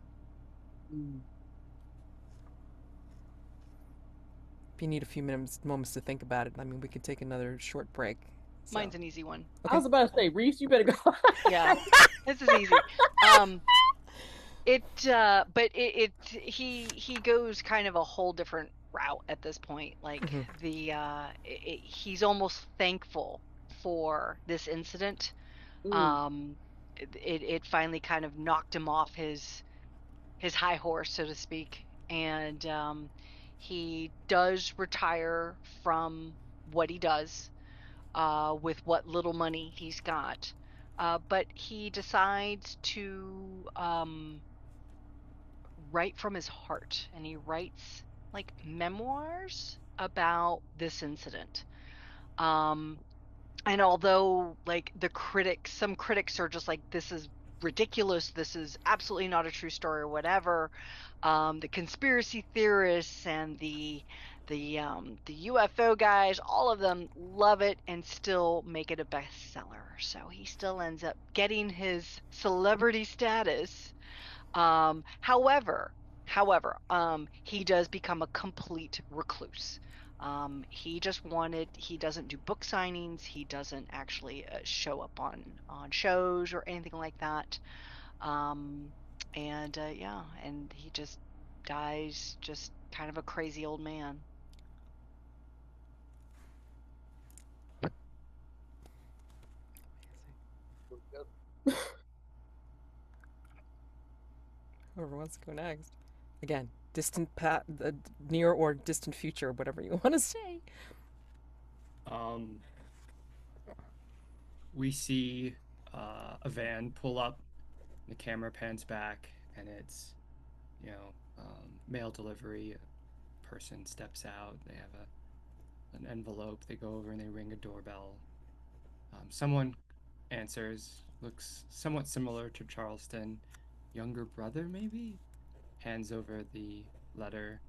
If you need a few moments to think about it, I mean, we could take another short break. So. Mine's an easy one. Okay. I was about to say, Reece, you better go. Yeah, this is easy. He goes kind of a whole different route at this point. Like he's almost thankful for this incident. It finally kind of knocked him off his high horse, so to speak, and he does retire from what he does with what little money he's got. But he decides to write from his heart, and he writes like memoirs about this incident. And although like some critics are just like, this is ridiculous, this is absolutely not a true story or whatever, the conspiracy theorists and the UFO guys, all of them love it and still make it a bestseller. So he still ends up getting his celebrity status. However, he does become a complete recluse. He doesn't do book signings. He doesn't actually show up on shows or anything like that. And he just dies just kind of a crazy old man. Whoever wants to go next. Again, near or distant future, whatever you want to say. We see a van pull up. The camera pans back, and it's, mail delivery. A person steps out. They have an envelope. They go over and they ring a doorbell. Someone answers. Looks somewhat similar to Charleston. Younger brother, maybe? Hands over the letter.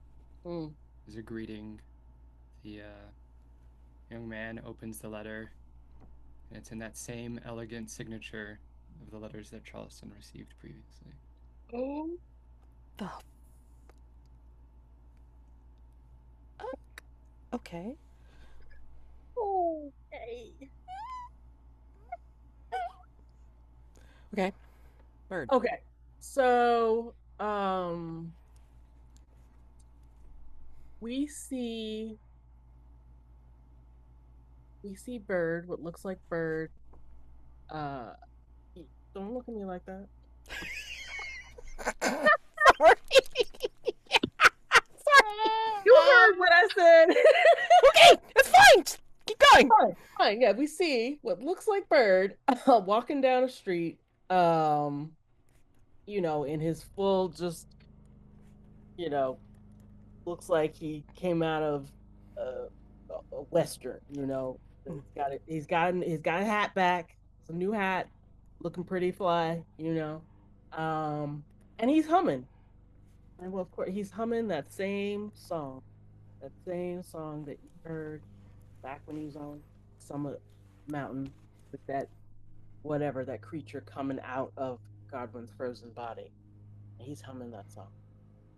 As a greeting. The young man opens the letter, and it's in that same elegant signature of the letters that Charleston received previously. Okay. Okay. Bird. Okay. So, we see Bird, what looks like Bird. Don't look at me like that. Sorry. You heard what I said. Okay, it's fine. Just keep going. Fine, fine. Yeah, we see what looks like Bird walking down the street, in his full just, you know, looks like he came out of uh, a Western, He's got a hat back, it's a new hat, looking pretty fly. And he's humming. And well, of course, he's humming that same song that you heard back when he was on Summit Mountain with that whatever that creature coming out of Godwin's frozen body. And he's humming that song.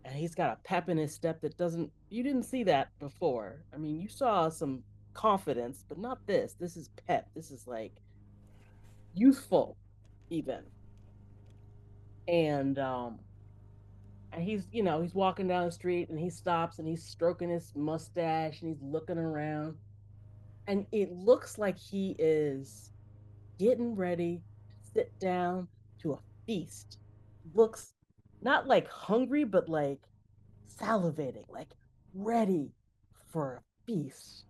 And he's got a pep in his step that doesn't you didn't see that before. I mean, you saw some confidence, but not this. This is pep. This is like youthful even. And he's walking down the street and he stops and he's stroking his mustache and he's looking around. And it looks like he is getting ready to sit down to a feast. Looks not like hungry, but like salivating, like ready for a feast.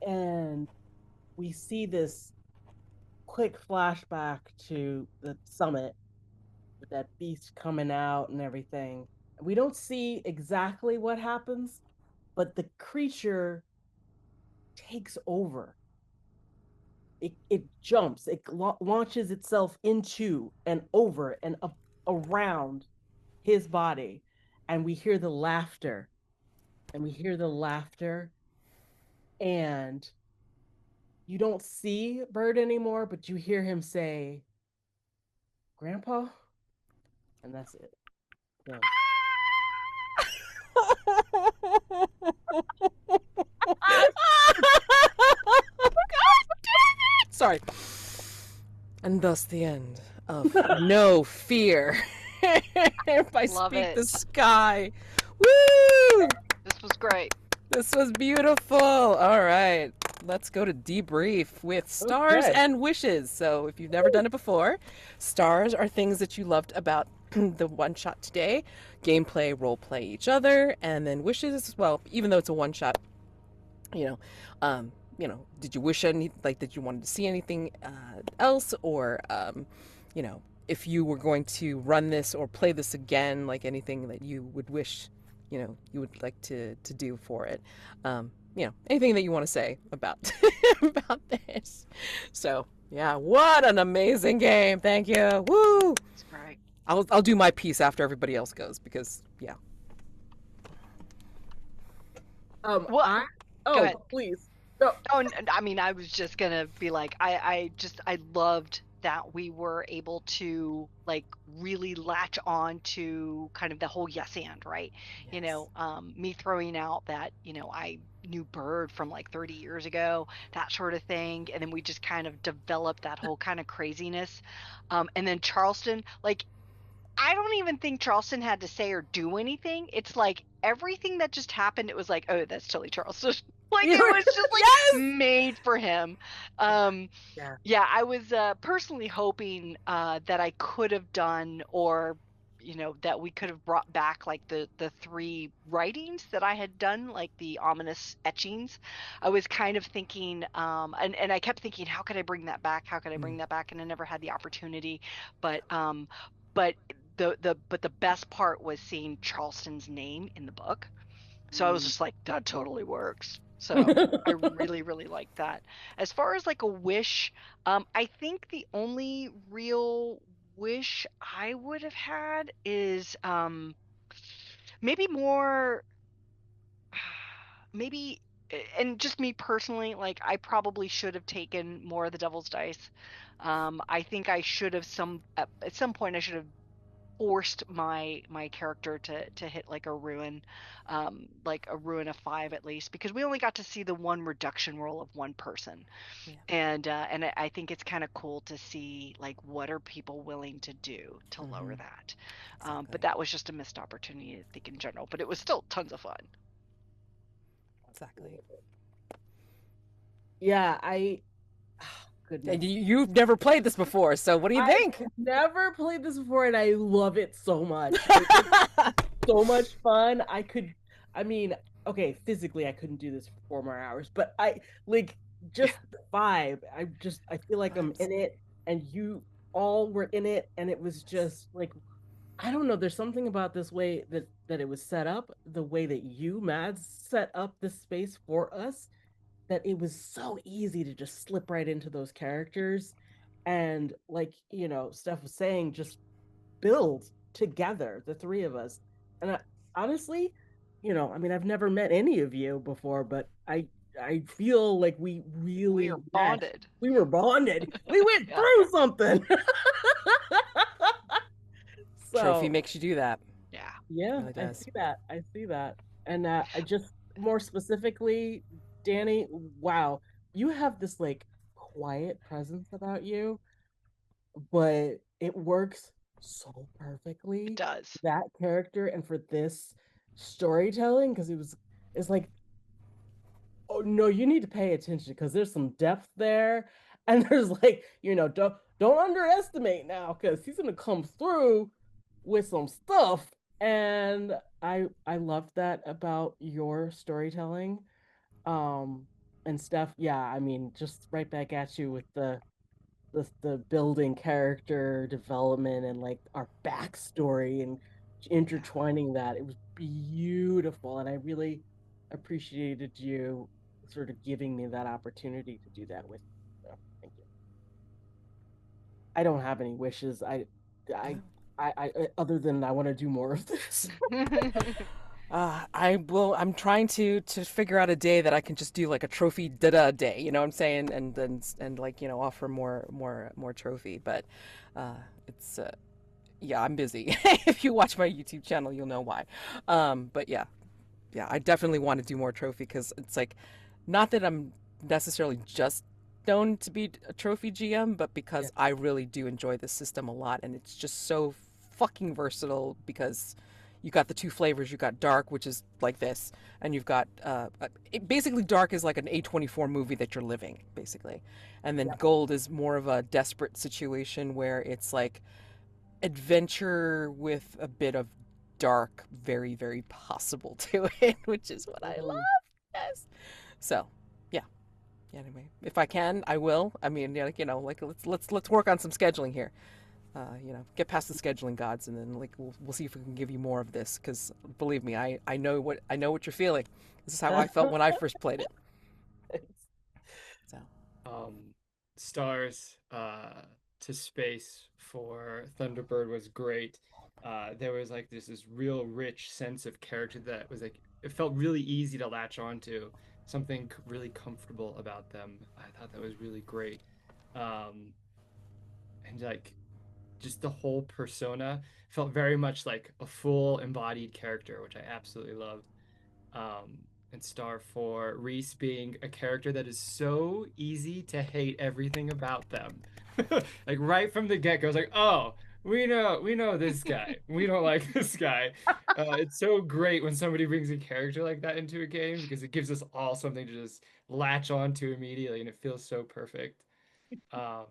And we see this quick flashback to the summit with that beast coming out and everything. We don't see exactly what happens, but the creature takes over. It jumps, it launches itself into and over and up around his body, and we hear the laughter, and you don't see Bird anymore, but you hear him say, "Grandpa," and that's it. Done. Sorry. And thus the end of No Fear by Love Speak it. the Sky. Woo! This was great. This was beautiful. All right. Let's go to debrief with stars Okay. and wishes. So, if you've never done it before, stars are things that you loved about the one shot today. Gameplay, role play each other, and then wishes, well, even though it's a one shot, did you wish that you wanted to see anything else, or if you were going to run this or play this again, like anything that you would wish, you would like to do for it. Anything that you want to say about about this. So yeah, what an amazing game! Thank you. Woo! It's great. I'll do my piece after everybody else goes because yeah. Well, Oh, ahead. please. No. Oh, I mean, I was just gonna be like, I loved that we were able to like really latch on to kind of the whole yes and right. Yes. Me throwing out that I knew Bird from like 30 years ago, that sort of thing, and then we just kind of developed that whole kind of craziness, and then Charleston, like I don't even think Charleston had to say or do anything. It's like everything that just happened, it was like, oh, that's totally Charleston. Like it was just like Yes! made for him. Yeah. Yeah, I was personally hoping that I could have done, or that we could have brought back like the three writings that I had done, like the ominous etchings. I was kind of thinking, and I kept thinking, how could I bring that back? How could I bring that back? And I never had the opportunity. But the best part was seeing Charleston's name in the book. So I was just like, that totally works. So I really, really like that. As far as like a wish, I think the only real wish I would have had is maybe more, maybe, and just me personally, like I probably should have taken more of the devil's dice. I think I should have at some point I should have forced my character to hit like a ruin of 5 at least, because we only got to see the one reduction roll of one person. Yeah. And I think it's kind of cool to see like what are people willing to do to lower that. Exactly. But that was just a missed opportunity, I think, in general, but it was still tons of fun. Exactly. Yeah, goodness. You've never played this before, so what do you think? I've never played this before, and I love it so much. It's so much fun. I mean, okay, physically I couldn't do this for 4 more hours, but I like just the vibe. I feel like I'm in it, and you all were in it, and it was just like, I don't know. There's something about this way that it was set up, the way that you, Mads, set up this space for us, that it was so easy to just slip right into those characters, and like Steph was saying, just build together, the three of us. And honestly, I mean, I've never met any of you before, but I feel like we really We are meshed. bonded. We were bonded. We went Yeah. through something. Trophy So makes you do that. Yeah. yeah, Really I does. see that. I see that. And I just, more specifically, Danny, wow, you have this like quiet presence about you, but it works so It perfectly, does. that character, and for this storytelling, because it's like, oh no, you need to pay attention because there's some depth there, and there's like, don't underestimate now, because he's gonna come through with some stuff. And I love that about your storytelling. um and Steph, yeah, I mean, just right back at you with the building character development and like our backstory and intertwining that. It was beautiful, and I really appreciated you sort of giving me that opportunity to do that with you. So, thank you. I don't have any wishes. I, other than I want to do more of this. I will. I'm trying to figure out a day that I can just do like a trophy da day. You know what I'm saying? And like offer more trophy. But it's yeah, I'm busy. If you watch my YouTube channel, you'll know why. But yeah, I definitely want to do more trophy because it's like, not that I'm necessarily just known to be a trophy GM, but because Yeah. I really do enjoy this system a lot, and it's just so fucking versatile because you got the two flavors. You got dark, which is like this, and you've got basically dark is like an A24 movie that you're living, basically, and then Yeah. gold is more of a desperate situation where it's like adventure with a bit of dark, very, very possible to it, which is what I love. Yes. So, yeah. Anyway, if I can, I will. I mean, yeah, like, like let's work on some scheduling here. Get past the scheduling gods, and then like we'll see if we can give you more of this. Because believe me, I know what you're feeling. This is how I felt when I first played it. So. Stars to space for Thunderbird was great. There was like this real rich sense of character that was like, it felt really easy to latch onto, something really comfortable about them. I thought that was really great. And like just the whole persona felt very much like a full embodied character, which I absolutely loved. Um, and star for Reece being a character that is so easy to hate everything about them. Like right from the get-go, it's like, oh, we know this guy. We don't like this guy. It's so great when somebody brings a character like that into a game because it gives us all something to just latch on to immediately, and it feels so perfect. Um,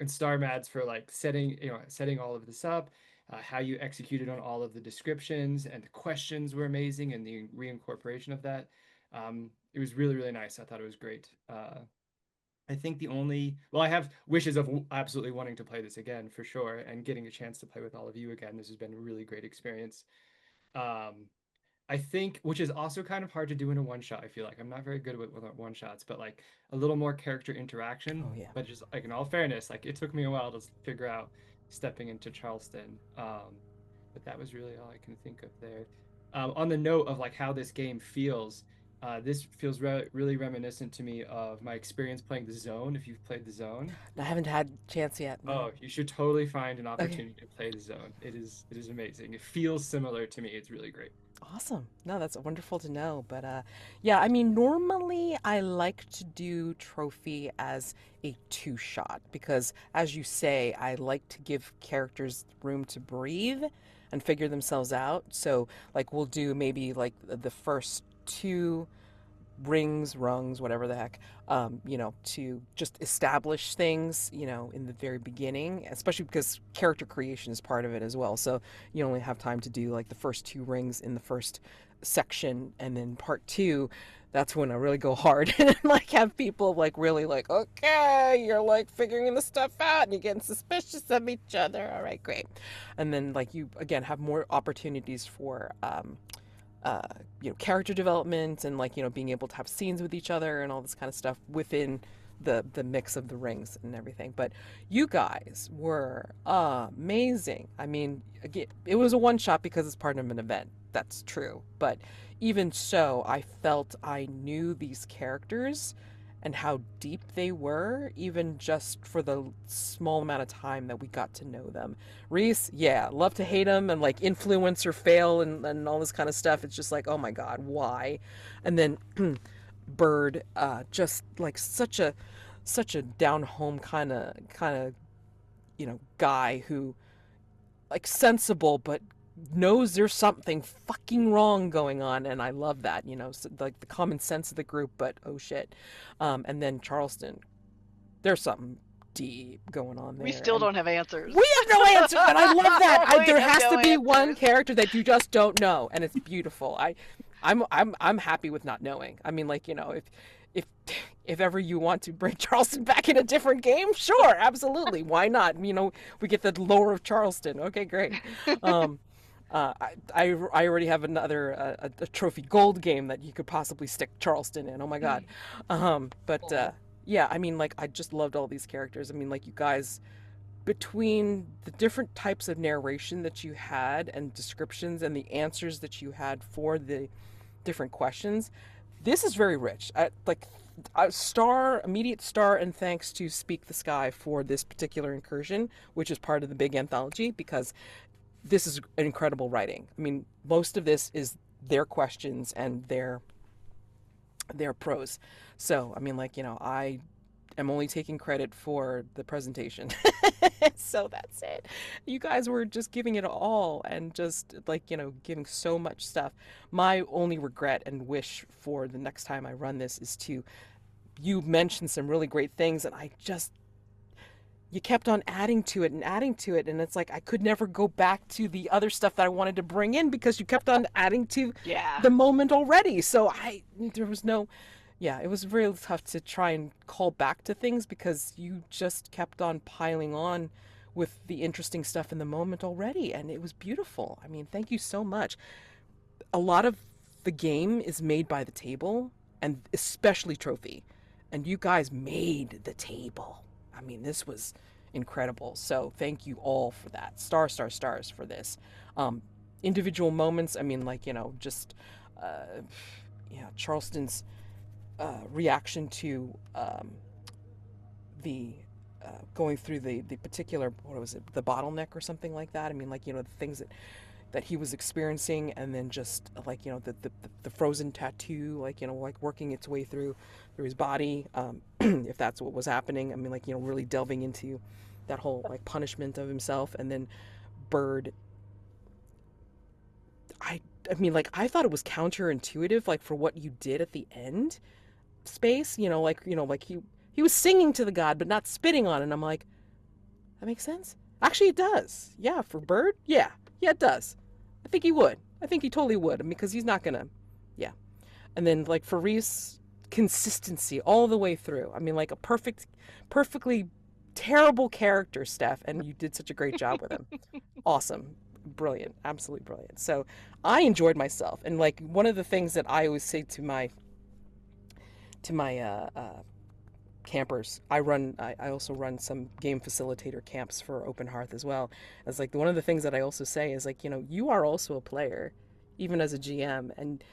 and Star Mads for like setting all of this up, how you executed on all of the descriptions, and the questions were amazing, and the reincorporation of that. It was really, really nice. I thought it was great. I think I have wishes of absolutely wanting to play this again for sure, and getting a chance to play with all of you again. This has been a really great experience. Um, I think, which is also kind of hard to do in a one shot. I feel like I'm not very good with one shots, but like a little more character interaction. Oh yeah. But just like in all fairness, like it took me a while to figure out stepping into Charleston. But that was really all I can think of there. On the note of like how this game feels, this feels really reminiscent to me of my experience playing the Zone. If you've played the Zone, I haven't had a chance yet. No. oh, you should totally find an Okay. opportunity to play the Zone. It is amazing. It feels similar to me. It's really great. Awesome. No, that's wonderful to know. But yeah, I mean, normally I like to do trophy as a two shot because, as you say, I like to give characters room to breathe and figure themselves out. So, like, we'll do maybe like the first two rings, rungs, whatever the heck, you know, to just establish things, you know, in the very beginning, especially because character creation is part of it as well. So you only have time to do like the first 2 rings in the first section, and then part 2, that's when I really go hard and like have people like really like, okay, you're like figuring the stuff out and you're getting suspicious of each other. All right, great. And then like you again have more opportunities for you know, character development and like, you know, being able to have scenes with each other and all this kind of stuff within the mix of the rings and everything. But you guys were amazing. I mean, again, it was a one shot because it's part of an event. That's true. But even so, I felt I knew these characters and how deep they were, even just for the small amount of time that we got to know them. Reece, yeah, love to hate him and like influence or fail and all this kind of stuff. It's just like, oh my God, why? And then Bird, just like such a down home kind of, you know, guy who like sensible, but knows there's something fucking wrong going on, and I love that, you know, so, like the common sense of the group, but oh shit. And then Charleston, there's something deep going on there. We still and don't have answers. we have no answers, and I love that. We There have has no to be one answers. character that you just don't know, and it's beautiful. I'm happy with not knowing. I mean, like, you know, if if ever you want to bring Charleston back in a different game, sure, absolutely, why not? You know, we get the lore of Charleston. Okay, great. I already have another a trophy gold game that you could possibly stick Charleston in. Oh my God. But yeah, I mean, like, I just loved all these characters. I mean, like, you guys, between the different types of narration that you had and descriptions and the answers that you had for the different questions, this is very rich. Like a star, immediate star, and thanks to Speak the Sky for this particular incursion, which is part of the big anthology, because this is incredible writing. I mean, most of this is their questions and their prose. So, I mean, like, you know, I am only taking credit for the presentation. So that's it. You guys were just giving it all and just like, you know, giving so much stuff. My only regret and wish for the next time I run this is to, you mentioned some really great things and you kept on adding to it, and it's like I could never go back to the other stuff that I wanted to bring in because you kept on adding to Yeah. the moment already. So there was no, yeah, it was really tough to try and call back to things because you just kept on piling on with the interesting stuff in the moment already, and it was beautiful. I mean, thank you so much. A lot of the game is made by the table, and especially Trophy, and you guys made the table. I mean, this was incredible. So thank you all for that. Stars for this. Individual moments. I mean, like, you know, just yeah, Charleston's reaction to the going through the particular, what was it, the bottleneck or something like that. I mean, like, you know, the things that he was experiencing, and then just like, you know, the frozen tattoo, like, you know, like working its way through his body, if that's what was happening. I mean, like, you know, really delving into that whole like punishment of himself. And then Bird, I mean, like, I thought it was counterintuitive, like, for what you did at the end, Space, you know, like he was singing to the god but not spitting on it, and I'm like, that makes sense. Actually, it does. Yeah, for Bird, yeah, it does. I think he would. I think he totally would. I mean, because he's not gonna, yeah. And then, like, for Reece, consistency all the way through. I mean, like, a perfectly terrible character, Steph, and you did such a great job with him. Awesome. Brilliant. Absolutely brilliant. So I enjoyed myself. And, like, one of the things that I always say to my campers, I also run some game facilitator camps for Open Hearth as well. It's like one of the things that I also say is, like, you know, you are also a player, even as a GM, and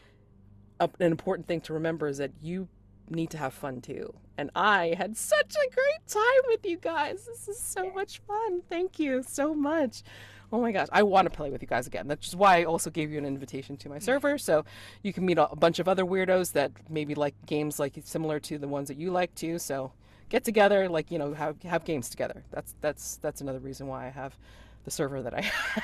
an important thing to remember is that you need to have fun too. And I had such a great time with you guys. This is so much fun. Thank you so much. Oh my gosh, I want to play with you guys again. That's just why I also gave you an invitation to my server, so you can meet a bunch of other weirdos that maybe like games like similar to the ones that you like too. So get together, like, you know, have games together. That's another reason why I have the server that I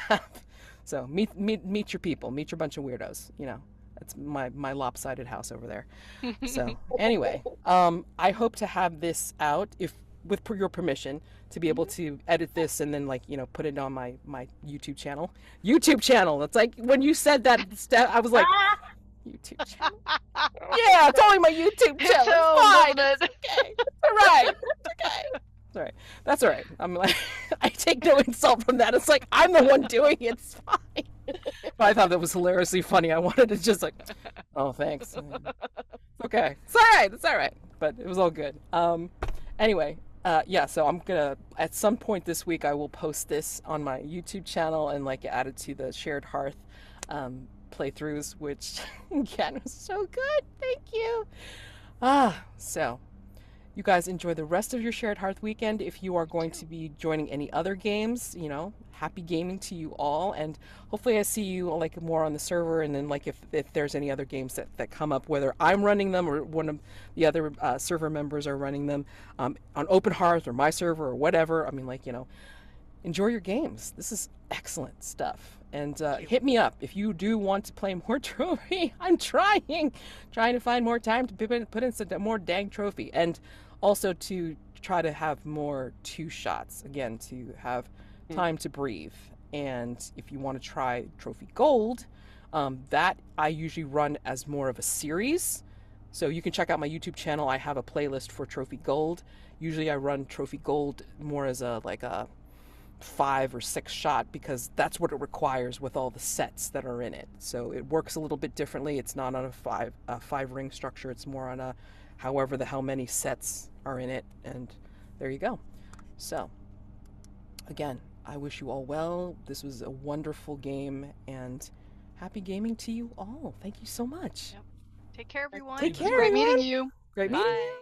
have. So meet your people, meet your bunch of weirdos. You know, That's my lopsided house over there. So anyway, I hope to have this out if with your permission to be able to edit this and then put it on my YouTube channel. YouTube channel. It's like when you said that, Steph, I was like, YouTube channel. Yeah, it's only my YouTube It's channel. home, It's fine. doesn't it? It's okay. It's all right. It's okay. It's all right. That's all right. I'm like, I take no insult from that. It's like I'm the one doing it. It's fine. But I thought that was hilariously funny. I wanted to just like, oh, thanks. Okay. It's all right. It's all right. But it was all good. Anyway, yeah, so I'm gonna at some point this week I will post this on my YouTube channel and add it to the shared Hearth playthroughs, which again was so good. Thank you. So you guys enjoy the rest of your shared Hearth weekend. If you are going to be joining any other games, happy gaming to you all, and hopefully I see you more on the server, and then if there's any other games that come up, whether I'm running them or one of the other server members are running them on Open Hearth or my server or whatever. I mean, enjoy your games. This is excellent stuff. And hit me up if you do want to play more trophy. I'm trying to find more time to put in some more dang trophy, and also to try to have more 2-shots again, to have time to breathe. And if you want to try trophy gold, that I usually run as more of a series. So you can check out my YouTube channel. I have a playlist for trophy gold. Usually I run trophy gold more as a 5 or 6 shot, because that's what it requires with all the sets that are in it. So it works a little bit differently. It's not on a 5 ring structure. It's more on a however the hell many sets are in it. And there you go. So again, I wish you all well. This was a wonderful game, and happy gaming to you all. Thank you so much. Yep. Take care, everyone. Take It was care, great everyone. meeting you. Great meeting you. Bye.